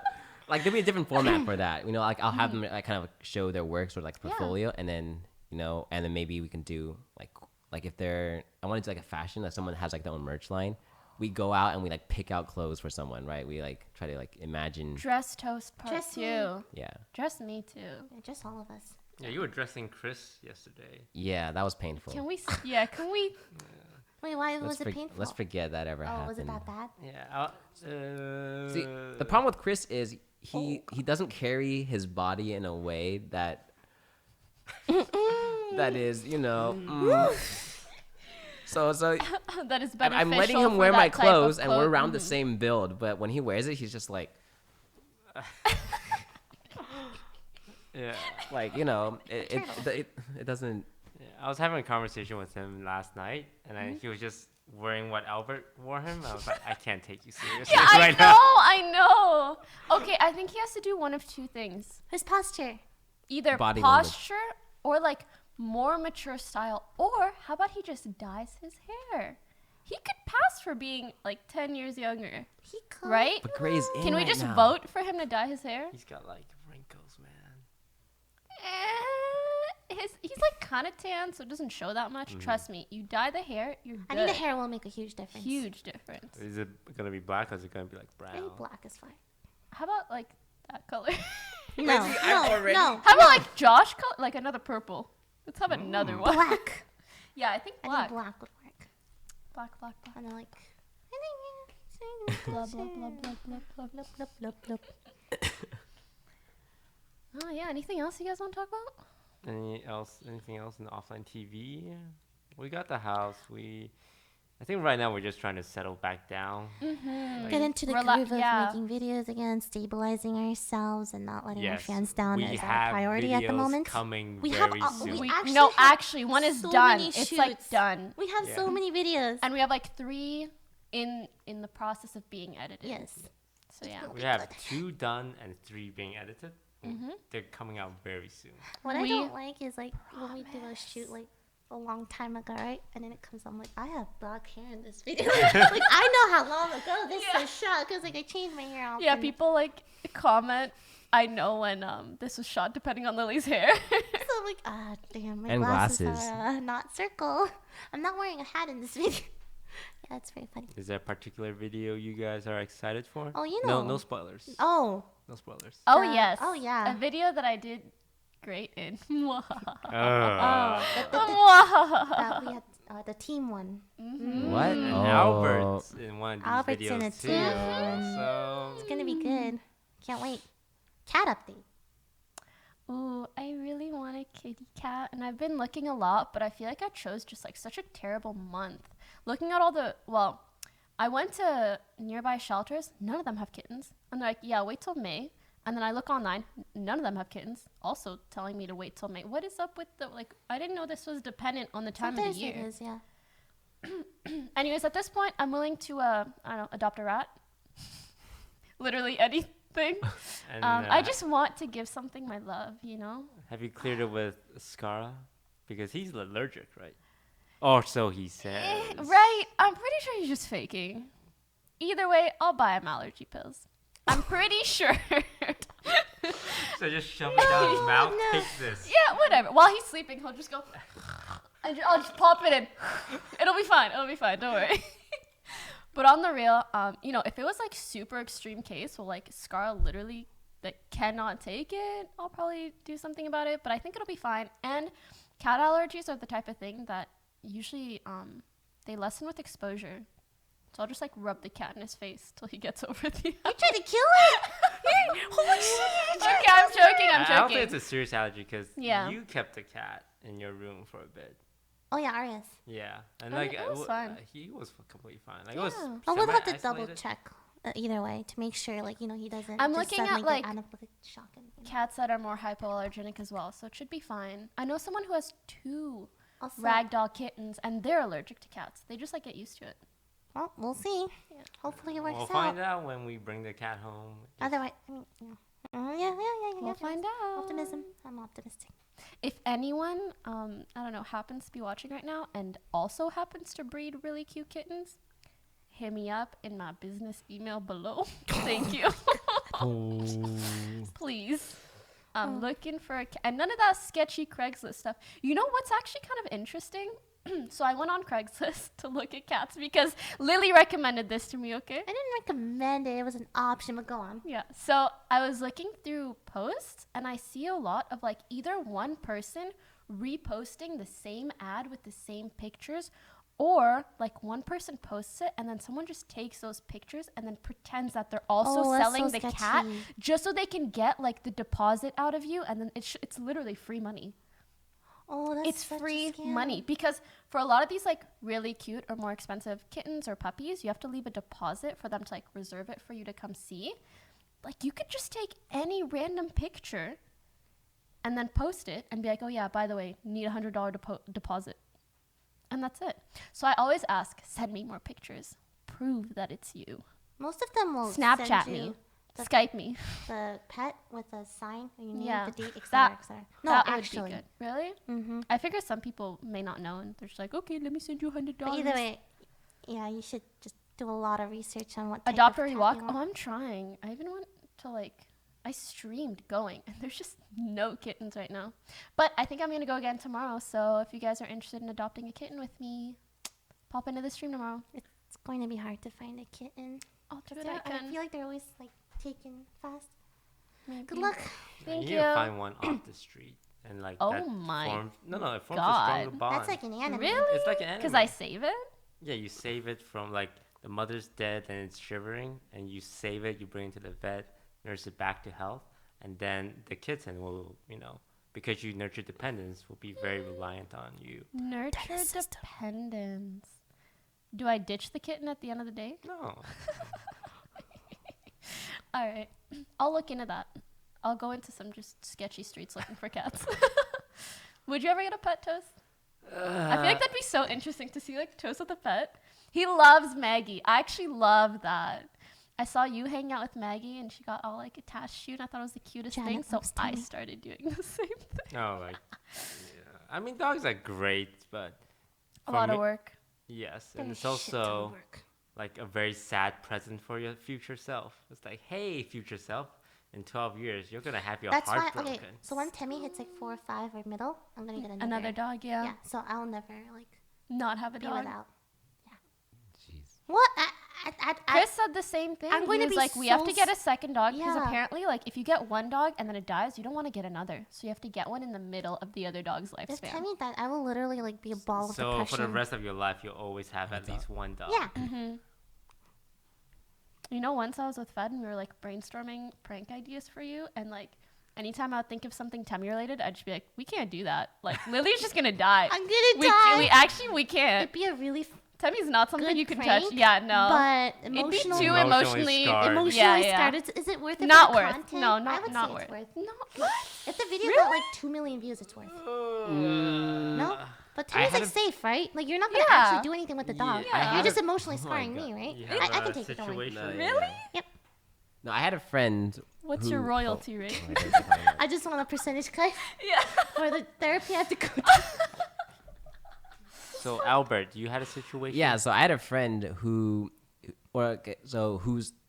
Like there'll be a different format for that. You know, like I'll have them like kind of show their work, sort of like portfolio, and then and then maybe we can do like if they're I want to do like a fashion that someone has like their own merch line. We go out and we like pick out clothes for someone, right? We like try to like imagine. Dress Toast Part Dress 2. me. Yeah. Dress me too. Yeah, just all of us. Yeah, you were dressing Chris yesterday. Yeah, that was painful. Can we? Can we? Wait, why Let's was it for- painful? Let's forget that ever Oh, happened. was it that bad? Yeah. See, the problem with Chris is he doesn't carry his body in a way that that is, So That is I'm beneficial. letting him for wear that my type of clothes, and we're cloth. around the same build. But when he wears it, he's just like, Yeah. it doesn't. Yeah, I was having a conversation with him last night, and he was just wearing what Albert wore him. I was like, I can't take you seriously Yeah, right I know. Okay, I think he has to do one of two things: His posture. either Body language. posture or like more mature style, or how about he just dyes his hair? He could pass for being like 10 years younger, He could. right? But Gray's in Can we right just now. vote for him to dye his hair? He's got like wrinkles, man. He's like kind of tan, so it doesn't show that much. Trust me, you dye the hair, you're good. I think the hair will make a huge difference. Huge difference. Is it gonna be black or is it gonna be like brown? Maybe black is fine. How about like that color? No, already- no. How about like Josh color, like another purple? Let's have another one. Black. Yeah, I think I black. think black would work. Black. And then like. Blah, blah, blah, blah, blah, blah. Blup, blup, blup. Oh yeah. Anything else you guys want to talk about? Anything else in the offline TV? We got the house. I think right now we're just trying to settle back down. Like, Get into the groove of making videos again, stabilizing ourselves, and not letting our yes, fans down we is our have priority at the videos moment. coming We have very a- soon. we actually No, have actually, one is so done. many It's like shoots. done, We have so Yeah. many videos. and we have like 3 in the process of being edited. Yes. So yeah. We have 2 done and 3 being edited. They're coming out very soon. What I We- don't like is like when we do a shoot like a long time ago, right? And then it comes, I'm like, I have black hair in this video. Like I know how long ago this was shot because like I changed my hair often. Yeah, people like comment. I know when this was shot, depending on Lily's hair. So I'm like, ah, damn, my And glasses glasses. are not circle. I'm not wearing a hat in this video. Yeah, it's very funny. Is there a particular video you guys are excited for? Oh, you No, know. no spoilers. Oh, No spoilers. Oh The- yes. oh, yeah. A video that I did great in. that we had the team one. What? And Oh. Albert's in one of these Albert's videos in it too. too. So It's gonna be good. Can't wait. Cat update. Ooh, I really want a kitty cat, and I've been looking a lot, but I feel like I chose just like such a terrible month. Looking at all I went to nearby shelters, none of them have kittens. And they're like, yeah, wait till May. And then I look online, none of them have kittens, also telling me to wait till May. What is up with I didn't know this was dependent on the time Sometimes of the it year. is, yeah. Anyways, at this point, I'm willing to, I don't know, adopt a rat. Literally anything. and, I just want to give something my love, you know? have you cleared it with Scara? Because he's allergic, right? Or so he says. Right. I'm pretty sure he's just faking. Either way, I'll buy him allergy pills. I'm pretty sure. So just shove it down his mouth. no. Take this. Yeah, whatever. While he's sleeping, he'll just go. I'll just pop it in. It'll be fine. Don't worry. But on the real, if it was like super extreme case, well, like Scar literally cannot take it, I'll probably do something about it. But I think it'll be fine. And cat allergies are the type of thing that usually they lessen with exposure. So I'll just like rub the cat in his face till he gets over the. You tried to kill it? Holy shit! Okay, I'm joking. I don't think I'm it's joking. a serious allergy because Yeah. you kept the cat in your room for a bit. Oh yeah, Arias. Yeah, and Oh, like it was fine. he was completely fine. Like it was. Yeah. Oh, we'll have to double semi-isolated. check either way to make sure, like he doesn't. I'm just looking at, suddenly like, get anaphylactic shock. And, Cats that are more hypoallergenic as well, so it should be fine. I know someone who has 2 Also, ragdoll kittens, and they're allergic to cats. They just like get used to it. well, we'll see. Yeah. Hopefully it works We'll out. find out when we bring the cat home. Just- Otherwise, I mean, yeah. We'll find out. Optimism. I'm optimistic. If anyone, I don't know, happens to be watching right now and also happens to breed really cute kittens, hit me up in my business email below. Thank you. Please. I'm looking for a cat. And none of that sketchy Craigslist stuff. You know what's actually kind of interesting? So I went on Craigslist to look at cats because Lily recommended this to me, okay? I didn't recommend it. It was an option, but go on. Yeah. So I was looking through posts and I see a lot of like either one person reposting the same ad with the same pictures, or like one person posts it and then someone just takes those pictures and then pretends that they're also Oh, that's selling so the cat sketchy. just so they can get like the deposit out of you, and then it's literally free money. Oh, that's It's such a free scam. money because for a lot of these like really cute or more expensive kittens or puppies, you have to leave a deposit for them to like reserve it for you to come see. Like you could just take any random picture and then post it and be like, oh yeah, by the way, need $100 deposit. And that's it. So I always ask, send me more pictures. Prove that it's you. Most of them will Snapchat send you me. the- Skype me. the pet with a sign, your name, Yeah. the date, etc. That- etc. No, that actually. would be good. Really? Mm-hmm. I figure some people may not know and they're just like, okay, let me send you $100. But either way, yeah, you should just do a lot of research on what type Adopt of or cat rewalk? you Oh, want. I'm trying. I even want to I streamed going and there's just no kittens right now. But I think I'm going to go again tomorrow. So if you guys are interested in adopting a kitten with me, pop into the stream tomorrow. It's going to be hard to find a kitten. I'll do 'Cause what I I can. feel like they're always like taken fast. Maybe. Good luck. Thank you you. need to find one off the street and like Oh that my forms, no, it forms a God. stronger bond. That's like an anime. Really? It's like an Because anime. I save it? Yeah, you save it from like the mother's dead and it's shivering, and you save it, you bring it to the vet, nurse it back to health, and then the kitten will, because you nurture dependence, will be very reliant on you. Nurture dependence. Do I ditch the kitten at the end of the day? No. All right. I'll look into that. I'll go into some just sketchy streets looking for cats. Would you ever get a pet, Toast? I feel like that'd be so interesting to see like Toast with a pet. He loves Maggie. I actually love that. I saw you hang out with Maggie and she got all like attached to you and I thought it was the cutest Janet thing. So loves I Timmy. started doing the same thing. No, like, yeah. I mean, dogs are great, but A for lot of me- work. Yes, They're and it's a shit ton of also work. like a very sad present for your future self. It's like, hey, future self, in 12 years, you're gonna have your That's heart why. broken. Okay, so when Timmy hits like 4 or 5 or middle, I'm gonna get Another dog, yeah. Yeah, so I'll never like Not have a be dog. without. Jeez. What? Chris said the same thing. I'm going He to was be like, we have so to get a second dog because Yeah. apparently, like, if you get one dog and then it dies, you don't want to get another. So you have to get one in the middle of the other dog's If lifespan. Timmy died, I will literally like be a ball of So depression. for the rest of your life, you'll always have at least one dog. Yeah. Mm-hmm. You know, once I was with Fed and we were like brainstorming prank ideas for you, and like anytime I would think of something Temmie related, I'd just be like, we can't do that. Like, Lily's just gonna die. I'm gonna die. We can't. It'd be a really Temmie's not something good you can prank, touch. Yeah, no. but It'd be emotional, too Emotionally emotionally scarred. emotionally Yeah. scarred. Is it worth it? Not for the worth. content? No, I not would not say worth. it's worth. No. If the video got Really? like 2 million views, it's worth. Mm. No, but I Timmy's had like a- safe, right? Like you're not gonna Yeah. actually do anything with the dog. I had You're a- just emotionally Oh my scarring God. me, right? You I have can a take it. Don't worry. situation. Really? Yep. No, I had a friend. What's who- your royalty oh, rate? I don't know. I just want a percentage cut Yeah. for the therapy I have to go to. So Albert, you had a situation. Yeah, so I had a friend I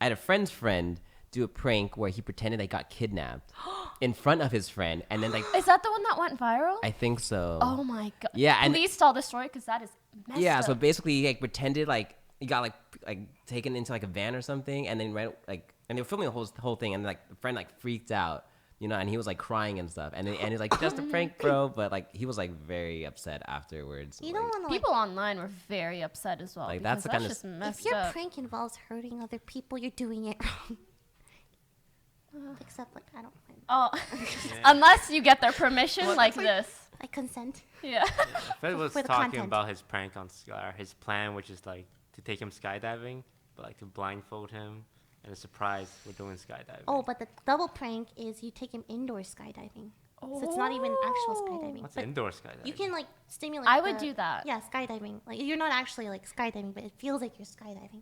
had a friend's friend do a prank where he pretended they got kidnapped in front of his friend, and then like Is that the one that went viral? I think so. Oh my god. Yeah, and- please tell the story because that is messed yeah. up. So basically, he like pretended like he got like taken into like a van or something, and then and they were filming the whole thing, and like the friend like freaked out, and he was like crying and stuff, and he's like, just a prank, bro, but like he was like very upset afterwards. You like, don't want to People online were very upset as well. Like, because that's the that's kind of- just If messed your up. prank involves hurting other people, you're doing it wrong. Except like I don't. Oh, unless you get their permission like this. I consent. Yeah. Fred was for the talking content. about his prank on his plan, which is like to take him skydiving, but like to blindfold him and a surprise we're doing skydiving. Oh, but the double prank is you take him indoor skydiving. So it's not even actual skydiving. What's But indoor skydiving? you can like stimulate. I would the- do that. Yeah, skydiving. Like you're not actually like skydiving, but it feels like you're skydiving.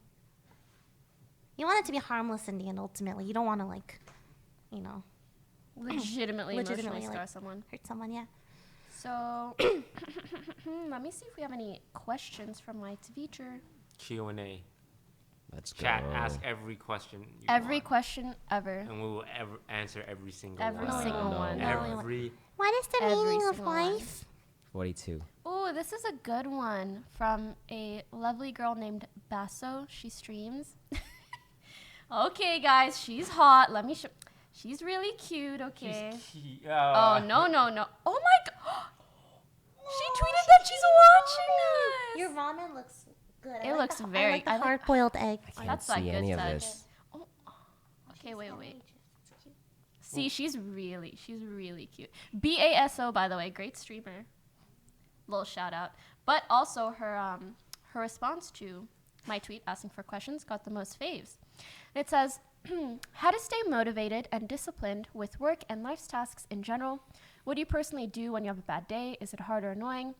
You want it to be harmless in the end. Ultimately, you don't want to like, Legitimately emotionally like, scar someone. hurt someone. Yeah. So, let me see if we have any questions from my teacher. Q&A. Let's go. Chat, ask every question. You Every want, question ever. and we will answer every single Every one. single no. one. No. Every. What is the Every meaning of single one. life? 42. Oh, this is a good one from a lovely girl named Basso. She streams. Okay, guys, she's hot. Let me show. She's really cute. Okay. Oh no. Oh my god. She tweeted that she's watching us. Your ramen looks good. It looks very- I like the I like- hard-boiled egg. I can't That's that see good any of stuff. this. Oh, okay, wait. See, she's really cute. BASO, by the way, great streamer. little shout out. But also her response to my tweet asking for questions got the most faves. It says, how to stay motivated and disciplined with work and life's tasks in general. What do you personally do when you have a bad day? Is it hard or annoying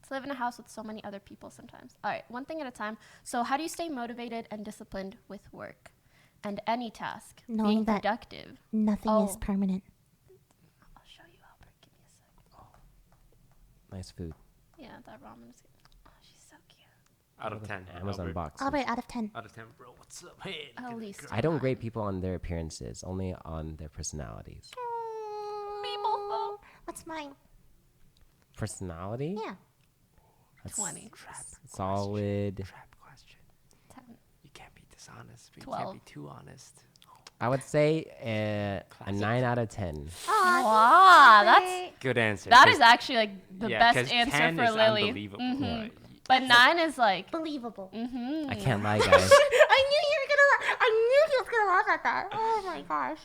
to live in a house with so many other people sometimes? All right, one thing at a time. So how do you stay motivated and disciplined with work and any task? Knowing being that productive. Nothing is Oh. permanent. I'll show you, Albert. Give me a sec. Nice food. Yeah, that ramen is good. Oh, she's so cute. Out of 10. Amazon Albert. box. Albert, out of 10. Out of 10, bro. What's up? Hey. look At at least. this I don't grade people on their appearances, only on their personalities. People. What's mine? Personality? Yeah. That's 20. solid. Trap question. 10. You can't be dishonest, but 12. you can't be too honest. I would say a Classic. 9 out of 10. Wow, that's Good answer. that 'cause- is actually like the yeah, best 'cause answer 10 for is Lily. unbelievable. Mhm. Right. But 9 is like, Believable. I can't lie, guys. I knew you were gonna. I knew he was gonna laugh at that. Oh my gosh.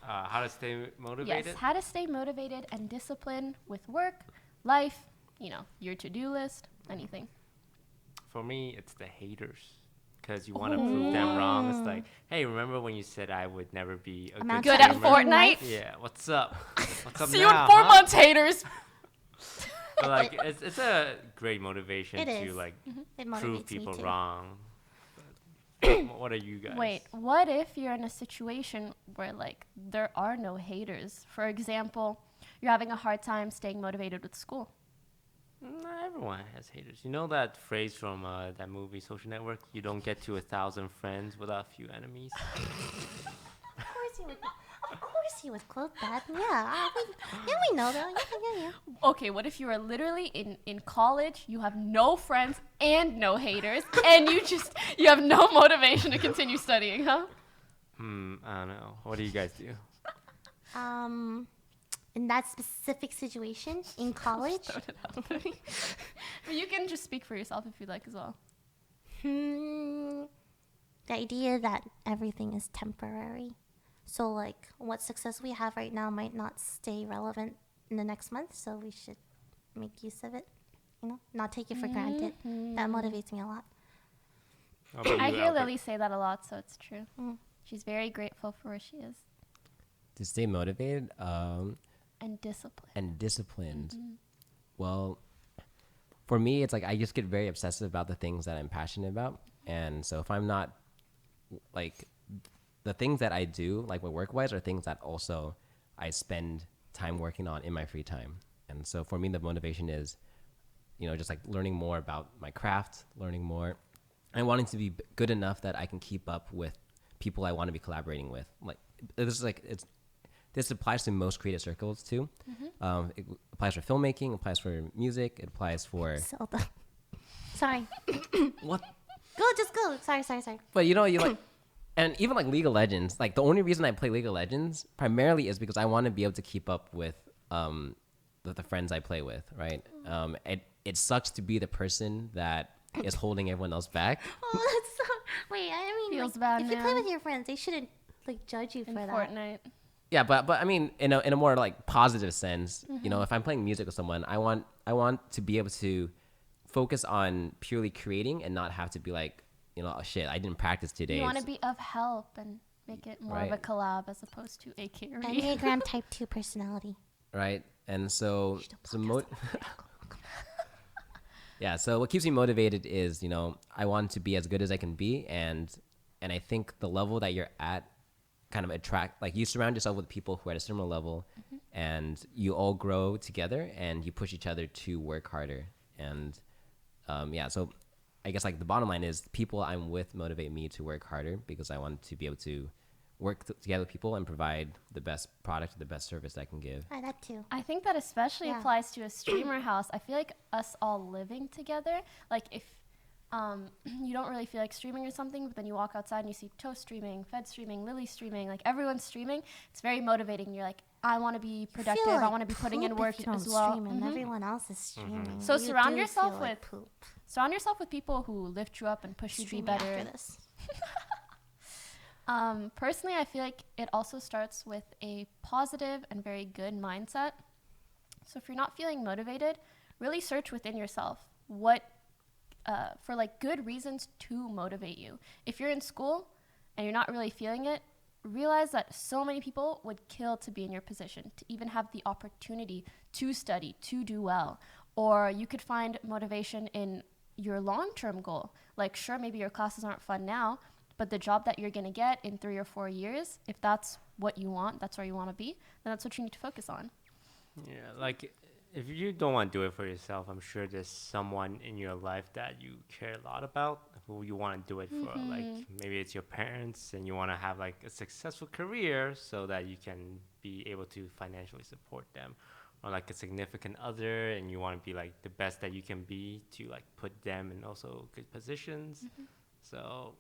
How to stay motivated? yes, how to stay motivated and disciplined with work, life, your to-do list, anything. For me, it's the haters. Because you want to prove them wrong. It's like, hey, remember when you said I would never be a Amount good Good at streamer? Fortnite? Yeah, what's up? What's up See now? you in 4 huh? months, haters. But like, it's a great motivation It to is. like It prove motivates me people too. wrong. But what are you guys? Wait, what if you're in a situation where like there are no haters? For example, you're having a hard time staying motivated with school. Not everyone has haters. You know that phrase from that movie Social Network? You don't get to 1,000 friends without a few enemies. Of course he would. Of course he would quote that. Yeah. We know that. Yeah. Okay, what if you are literally in college, you have no friends and no haters, and you have no motivation to continue studying, huh? I don't know. What do you guys do? In that specific situation in college, But you can just speak for yourself if you'd like as well. the idea that everything is temporary. So like what success we have right now might not stay relevant in the next month, so we should make use of it. Not take it for granted. That motivates me a lot. How about I you, hear Albert? Lily say that a lot, so it's true. She's very grateful for where she is To stay motivated and disciplined. and disciplined. Well, for me, it's like I just get very obsessive about the things that I'm passionate about. And so if I'm not, like, the things that I do, like work-wise, are things that also I spend time working on in my free time. And so for me, the motivation is, just like learning more about my craft, learning more, and wanting to be good enough that I can keep up with people I want to be collaborating with. Like, this applies to most creative circles too. It applies for filmmaking, it applies for music, it applies for. Zelda. Sorry. What? Just go. Sorry. But you like, and even like League of Legends, like the only reason I play League of Legends primarily is because I want to be able to keep up with the friends I play with, right? It sucks to be the person that is holding everyone else back. Oh, that's so. Wait, I mean, Feels like, bad if you play now. with your friends, they shouldn't like judge you In for that. Fortnite. Yeah, but I mean, in a more like positive sense, if I'm playing music with someone, I want to be able to focus on purely creating and not have to be like, oh shit, I didn't practice today. You want to be of help and make it more of a Right. collab as opposed to a carry. Enneagram type 2 personality. right? And so, should do podcast yeah. So what keeps me motivated is, I want to be as good as I can be, and I think the level that you're at kind of attract, like you surround yourself with people who are at a similar level, and you all grow together, and you push each other to work harder. And yeah, so I guess like the bottom line is people I'm with motivate me to work harder because I want to be able to work together with people and provide the best product, the best service I can give. That too. I think that especially Yeah. applies to a streamer house. I feel like us all living together, like if you don't really feel like streaming or something, but then you walk outside and you see Toast streaming, Fed streaming, Lily streaming, like everyone's streaming, it's very motivating. You're like, I want to be productive. Feel I like want to be putting in poop work if you don't as well. stream and Mhm. everyone else is streaming. So You surround do yourself feel like with- poop. Surround yourself with people who lift you up and push you to be Streaming after better. this. Personally, I feel like it also starts with a positive and very good mindset. So if you're not feeling motivated, really search within yourself what for like good reasons to motivate you. If you're in school and you're not really feeling it, realize that so many people would kill to be in your position, to even have the opportunity to study, to do well. Or you could find motivation in your long-term goal. Like, sure, maybe your classes aren't fun now, but the job that you're going to get in 3 or 4 years, if that's what you want, that's where you want to be, then that's what you need to focus on. Yeah, like if you don't want to do it for yourself, I'm sure there's someone in your life that you care a lot about who you want to do it for. Like maybe it's your parents and you want to have like a successful career so that you can be able to financially support them, or like a significant other and you want to be like the best that you can be to like put them in also good positions. So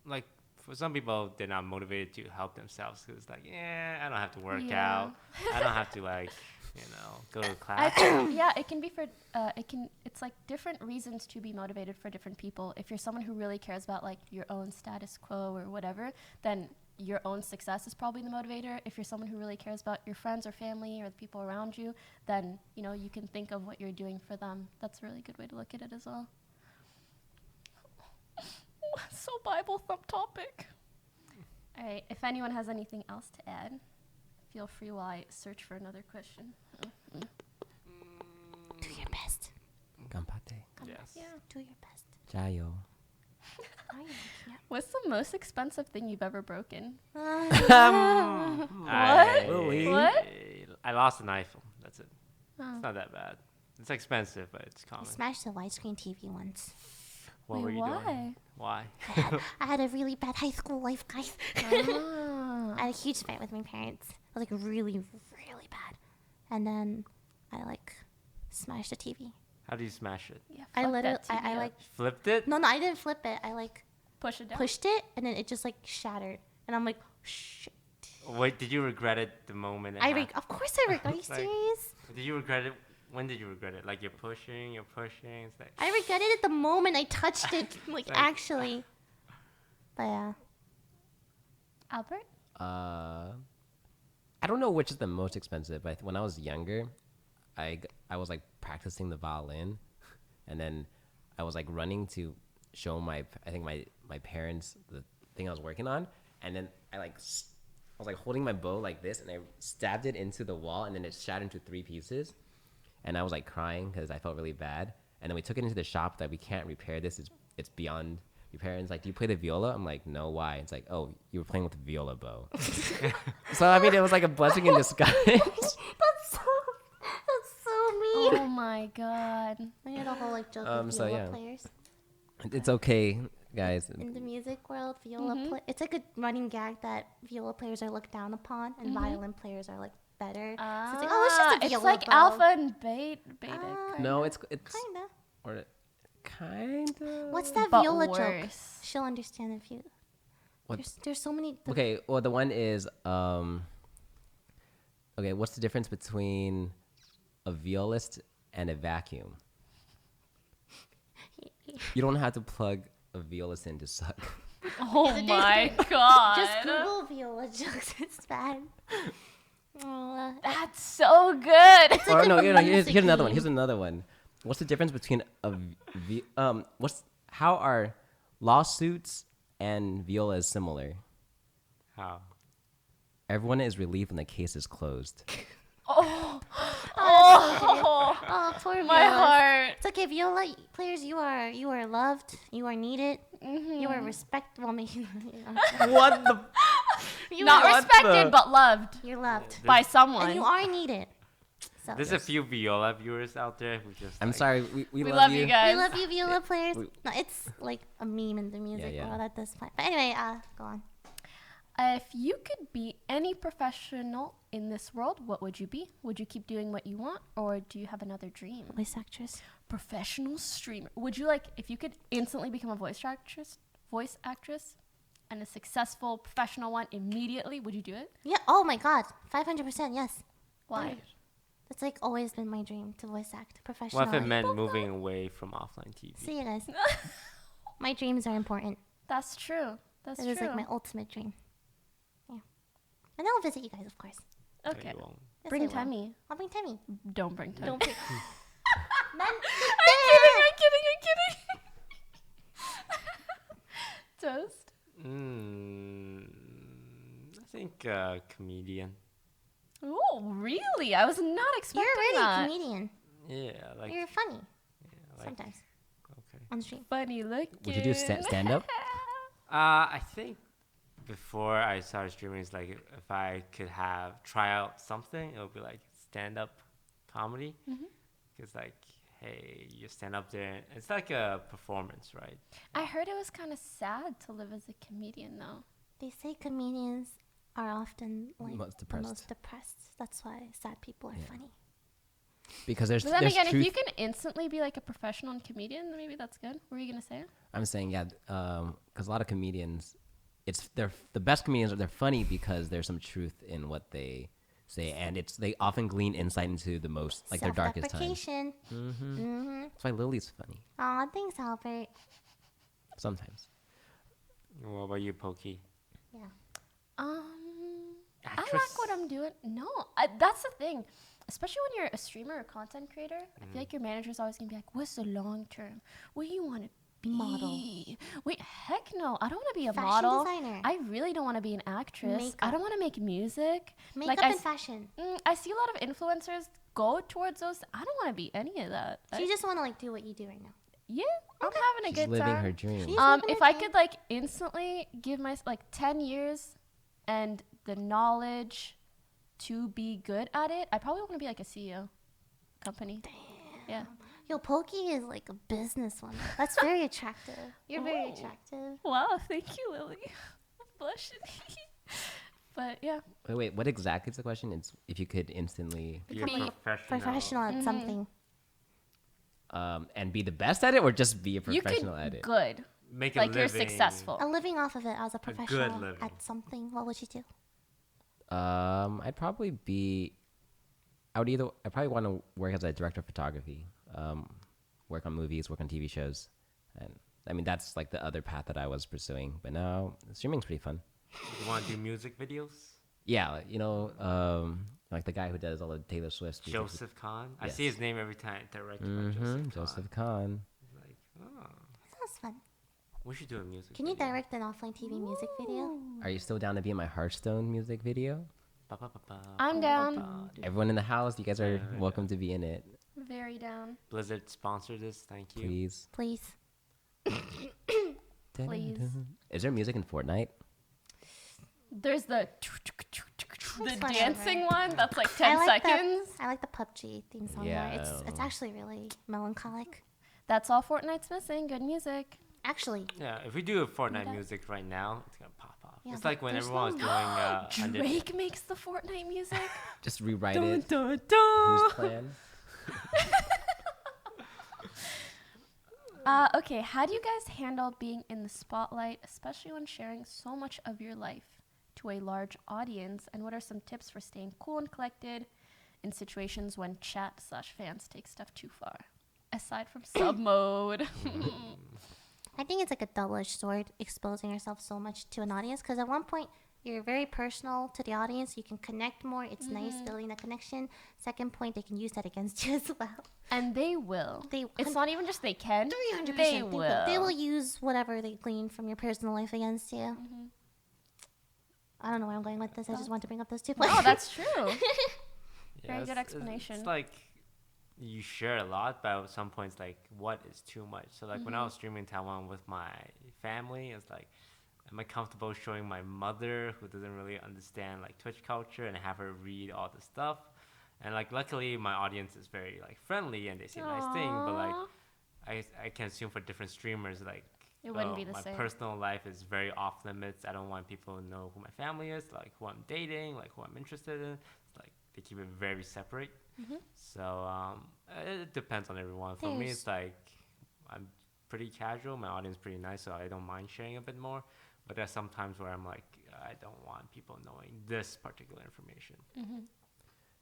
like for some people, they're not motivated to help themselves because it's like, yeah, I don't have to work out. I don't have to like, go to class. It can be for, it's like different reasons to be motivated for different people. If you're someone who really cares about like your own status quo or whatever, then your own success is probably the motivator. If you're someone who really cares about your friends or family or the people around you, then, you can think of what you're doing for them. That's a really good way to look at it as well. So Bible thumb topic. All right, if anyone has anything else to add, feel free while I search for another question. Do your best. Ganpate. Yes. Yeah. Do your best. Jayo. What's the most expensive thing you've ever broken? I lost an iPhone. That's it. It's not that bad. It's expensive, but it's I common. smashed a widescreen TV once. What were you doing? Why? I had a really bad high school life, guys. I had a huge fight with my parents. It was like really, really bad. And then I like smashed the TV. How do you smash it? Yeah, I fuck literally, that TV I up. like, Flipped it? no, I didn't flip it. I like Push it down. pushed it and then it just like shattered. And I'm like, shit. Wait, did you regret it the moment it happened? Of course I regret. Are you Like- serious? Did you regret it? When did you regret it? Like you're pushing. It's like, I regretted it the moment I touched it. Like, Like- actually. But yeah. Albert? I don't know which is the most expensive, but when I was younger, I was like practicing the violin, and then I was like running to show my parents the thing I was working on, and then I was like holding my bow like this, and I stabbed it into the wall, and then it shattered into 3 pieces, and I was like crying because I felt really bad, and then we took it into the shop that we can't repair this. It's beyond repair. And it's like, do you play the viola? I'm like, no, why? It's like, oh, you were playing with the viola bow. So I mean, it was like a blessing in disguise. That's so mean. Oh my god. I had a whole like joke with So, viola yeah. players. It's okay, guys. In the music world, it's like a running gag that viola players are looked down upon and violin players are like better. So it's like, oh, it's just a viola It's like bow. alpha and beta. No, it's Kinda. or kinda. What's that But viola joke? worse. She'll understand if you. What? There's so many. Okay, well, the one is okay, what's the difference between a violist and a vacuum? You don't have to plug a violist in to suck. Oh my god. Just Google viola jokes. It's bad. Oh, That's so good. Or no, here's music another one. meme. Here's another one. What's the difference between how are lawsuits and violas similar? how? Everyone is relieved when the case is closed. Oh, oh, poor my viola. heart. It's okay, viola players. You are loved. You are needed. You are respected. Well, maybe What the? Not What respected, the- but loved you're loved, by and someone. you are needed. So There's a few viola viewers out there who just. I'm like, sorry. We We love you we guys. love you, viola players. we- No, it's like a meme in the music yeah. world at this point. But anyway, go on. If you could be any professional in this world, what would you be? Would you keep doing what you want, or do you have another dream? Voice actress. Professional streamer. Would you like, if you could instantly become a voice actress, and a successful professional one immediately, would you do it? Yeah. Oh my God. 500%. Yes. Why? That's like always been my dream to voice act professionally. What if it meant moving away from offline TV? See you guys. My dreams are important. That's true. That's It true. is like my ultimate dream. Yeah. And I'll visit you guys, of course. No, Okay. you won't. Yes, Bring I will. Tammy. I'll bring Tammy. Don't bring Tammy. Don't bring. I'm kidding. Toast. I think comedian. Oh, really? I was not expecting You're already that. a comedian. Yeah, like You're funny like sometimes okay. on stream. Funny looking. Would you do stand up? I think before I started streaming, it's like if I could try out something, it would be like stand up comedy. Because like, hey, you stand up there. It's like a performance, right? I heard it was kind of sad to live as a comedian, though. They say comedians are often like Most the depressed. most depressed. That's why sad people are funny. Because there's But then there's again, truth. if you can instantly be like a professional comedian, then maybe that's good. What were you gonna say? I'm saying because a lot of comedians, they're the best comedians. They're funny because there's some truth in what they say, and they often glean insight into the most like their darkest times. Self-deprecation. That's why Lily's funny Aw, thanks, Albert. sometimes. What about you, Poki? Yeah. I like what I'm doing. No, that's the thing. Especially when you're a streamer or content creator, I feel like your manager's always gonna be like, "What's the long term? What do you want to be?" Model. Wait, heck no! I don't want to be a Fashion model. designer. I really don't want to be an actress. I Makeup. don't want to make music. Makeup I and s- fashion. I see a lot of influencers go towards those. I don't want to be any of that. So you just want to like do what you do right now. Yeah, I'm having a She's good living time. her dream. She's living If her I dream. could like instantly give my like 10 years and the knowledge to be good at it, I probably want to be like a CEO company. Yeah. Yo, Poki is like a businesswoman. That's very attractive. You're very Oh. attractive. Wow, thank you, Lily. I'm blushing. But yeah, Wait, what exactly is the question? It's if you could instantly Be a Be Professional at something. and be the best at it, or just be a you professional could at it. good. Make a Like you're living. successful. A living off of it as a professional living. at something. What would you do? I'd probably I'd probably want to work as a director of photography, work on movies, work on TV shows, and I mean that's like the other path that I was pursuing. But now streaming's pretty fun. You want to do music videos? Yeah, like the guy who does all the Taylor Swift. music. Joseph Kahn. I see Yes. his name every time directed by Joseph Joseph Kahn. Kahn. Like, oh, Sounds fun. we should do a music. Can you video. direct an offline TV music video? Are you still down to be in my Hearthstone music video? Ba, ba, ba, ba, I'm ba, down. ba, ba. Everyone in the house, you guys are welcome to be in it, Very down. Blizzard sponsor this. Thank you. please. Please. Please. Is there music in Fortnite? There's the whatever. dancing one that's like 10 I like seconds. I like the PUBG theme song Yeah, more. I don't It's know. actually really melancholic. That's all Fortnite's missing. Good music. Actually, Yeah, if we do a Fortnite that. music right now, it's gonna pop off. Yeah, It's like when there's everyone was doing under- Drake makes the Fortnite music. Just rewrite Dun, it. dun, Whose dun. plan? Okay, how do you guys handle being in the spotlight, especially when sharing so much of your life to a large audience? And what are some tips for staying cool and collected in situations when chat/fans take stuff too far? Aside from sub mode. I think it's like a double-edged sword exposing yourself so much to an audience because at one point you're very personal to the audience. You can connect more. It's nice building that connection. Second point, they can use that against you as well. And they will. They It's not even just they can. 300%. They will. They will use whatever they glean from your personal life against you. I don't know where I'm going with this. I just want to bring up those 2 points. No, that's true. Yeah, Very good it's- explanation. It's like you share a lot, but at some points, like what is too much? So like when I was streaming in Taiwan with my family, it's like, am I comfortable showing my mother who doesn't really understand like Twitch culture and have her read all the stuff? And like luckily my audience is very like friendly and they say nice thing, but like Aw. I can assume for different streamers like It wouldn't be the my same. personal life is very off limits. I don't want people to know who my family is, like who I'm dating, like who I'm interested in. It's like they keep it very separate. So it depends on everyone. For me, There's- it's like I'm pretty casual. My audience is pretty nice, so I don't mind sharing a bit more. But there's some times where I'm like, I don't want people knowing this particular information.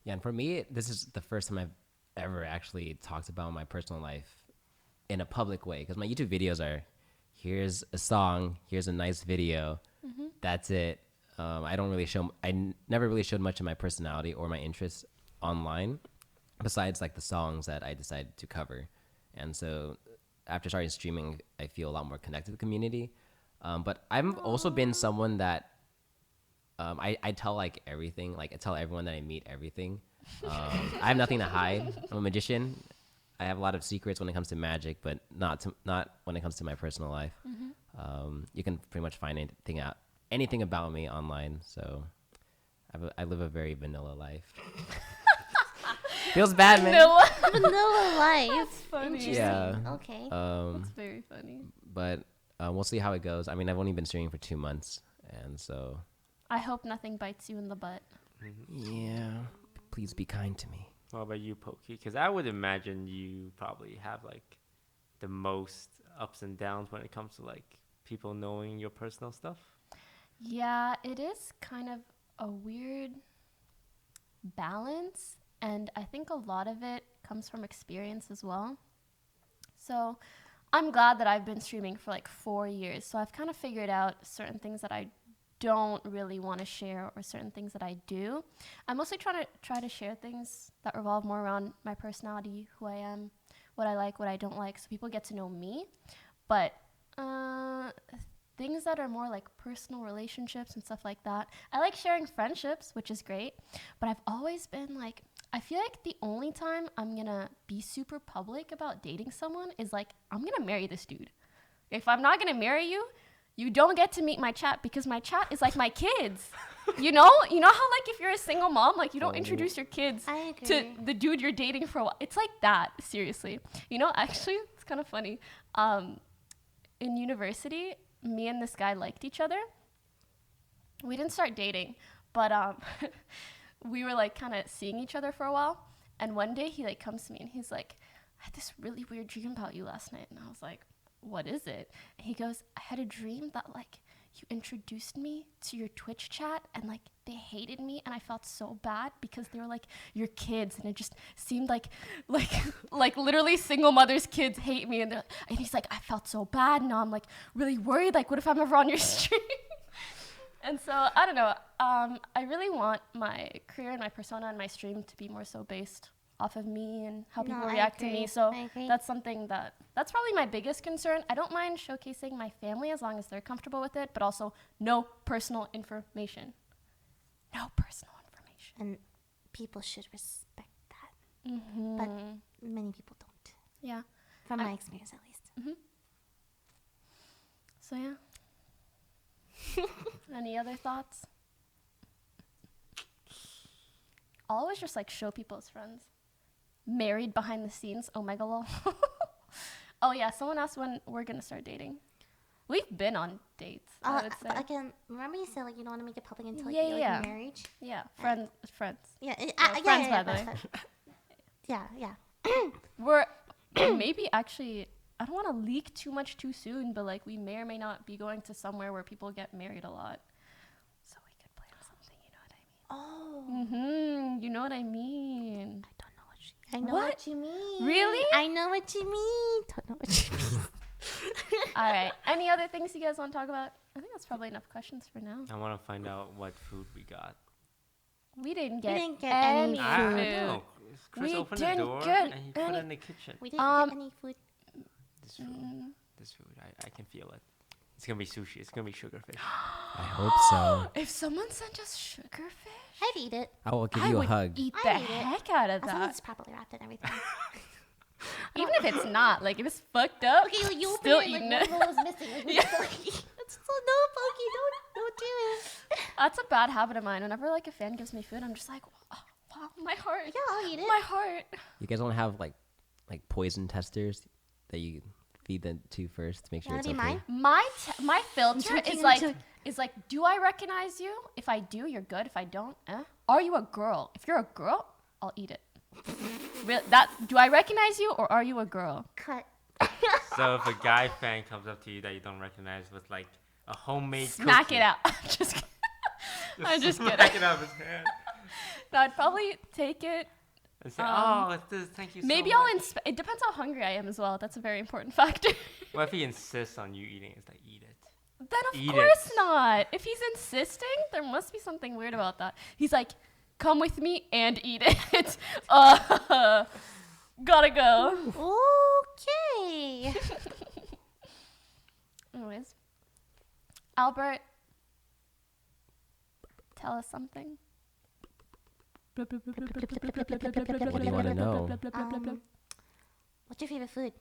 Yeah, and for me, this is the first time I've ever actually talked about my personal life in a public way. Because my YouTube videos are, here's a song, here's a nice video, that's it. I don't really show, never really showed much of my personality or my interests online. besides like the songs that I decided to cover. And so after starting streaming, I feel a lot more connected to the community. But I've also been someone that I tell like everything. Like I tell everyone that I meet everything. I have nothing to hide. I'm a magician. I have a lot of secrets when it comes to magic, but not when it comes to my personal life. You can pretty much find anything about me online. So I live a very vanilla life. Feels bad, man. Vanilla life. That's funny. Interesting. Yeah. Okay. That's very funny. But we'll see how it goes. I mean, I've only been streaming for 2 months, and so I hope nothing bites you in the butt. yeah. Please be kind to me. What about you, Poki? Because I would imagine you probably have like the most ups and downs when it comes to like people knowing your personal stuff. Yeah, it is kind of a weird balance, and I think a lot of it comes from experience as well. So I'm glad that I've been streaming for like 4 years, so I've kind of figured out certain things that I don't really want to share or certain things that I do. I'm mostly try to share things that revolve more around my personality, who I am, what I like, what I don't like, so people get to know me. But things that are more like personal relationships and stuff like that, I like sharing friendships, which is great. But I've always been like, I feel like the only time I'm gonna be super public about dating someone is like, I'm gonna marry this dude. If I'm not gonna marry you, you don't get to meet my chat, because my chat is like my kids. You know how like if you're a single mom, like you don't introduce your kids I agree. to the dude you're dating for a while. It's like that, seriously. Actually, it's kind of funny. In university, me and this guy liked each other. We didn't start dating, but we were like kind of seeing each other for a while. And one day he like comes to me and he's like, I had this really weird dream about you last night. And I was like, what is it? And he goes, I had a dream that like you introduced me to your Twitch chat and like they hated me, and I felt so bad because they were like your kids, and it just seemed like literally single mothers' kids hate me, and he's like, I felt so bad. Now I'm like really worried, like what if I'm ever on your stream? And so I don't know. I really want my career and my persona and my stream to be more so based off of me and how people react to me. So that's something that's probably my biggest concern. I don't mind showcasing my family as long as they're comfortable with it, but also no personal information. No personal information. And people should respect that. But many people don't. Yeah. From my experience, at least. So yeah. Any other thoughts? I'll always just like show people as friends. Married behind the scenes. Oh my god. Oh yeah, someone asked when we're gonna start dating. We've been on dates, I would say. But again, remember you said like you don't want to make it public until Yeah, like, yeah. marriage? Yeah, friends. Yeah, friends, by the way. Yeah. We're maybe actually, I don't want to leak too much too soon, but like we may or may not be going to somewhere where people get married a lot. So we could plan something, you know what I mean? Oh. You know what I mean? I know What? what you mean. Really? I know what you mean. Don't know what you mean. All right. Any other things you guys want to talk about? I think that's probably enough questions for now. I want to find out what food we got. We didn't get any any food. I food. know. Chris We opened the didn't door get and he put it any- in the kitchen. We didn't get any food. This food, I can feel it. It's gonna be sushi. It's gonna be sugarfish. I hope so. If someone sent us sugarfish, I'd eat it. I will give I you a would hug. eat I'd the eat it. heck out of As long as that. it's properly wrapped and everything. Even if it's not, like if it's fucked up, Okay, like, you still open it, eating like, it. one of those missing. Like, Yeah. It's so no, Poki, don't do it. That's a bad habit of mine. Whenever like a fan gives me food, I'm just like, wow, my heart. Yeah, I'll eat it. My heart. You guys don't have like poison testers that you feed them to first to make sure That'd it's be okay. mine. My filter drinking is like, do I recognize you? If I do, you're good. If I don't, Are you a girl? If you're a girl, I'll eat it. Do I recognize you, or are you a girl? Cut. So if a guy fan comes up to you that you don't recognize with like a homemade Smack cookie, it out. I'm just kidding. I'm just smack kidding. it out of his hand No, I'd probably take it. and say, "Oh, it's this. Thank you so Maybe much." I'll it depends how hungry I am as well. That's a very important factor. What if he insists on you eating? It's like, eat it. Then of Eat course it. not. If he's insisting, there must be something weird about that. He's like, come with me and eat it. Gotta go. Okay. Anyways, Albert, tell us something. What do you want to know? What's your favorite food?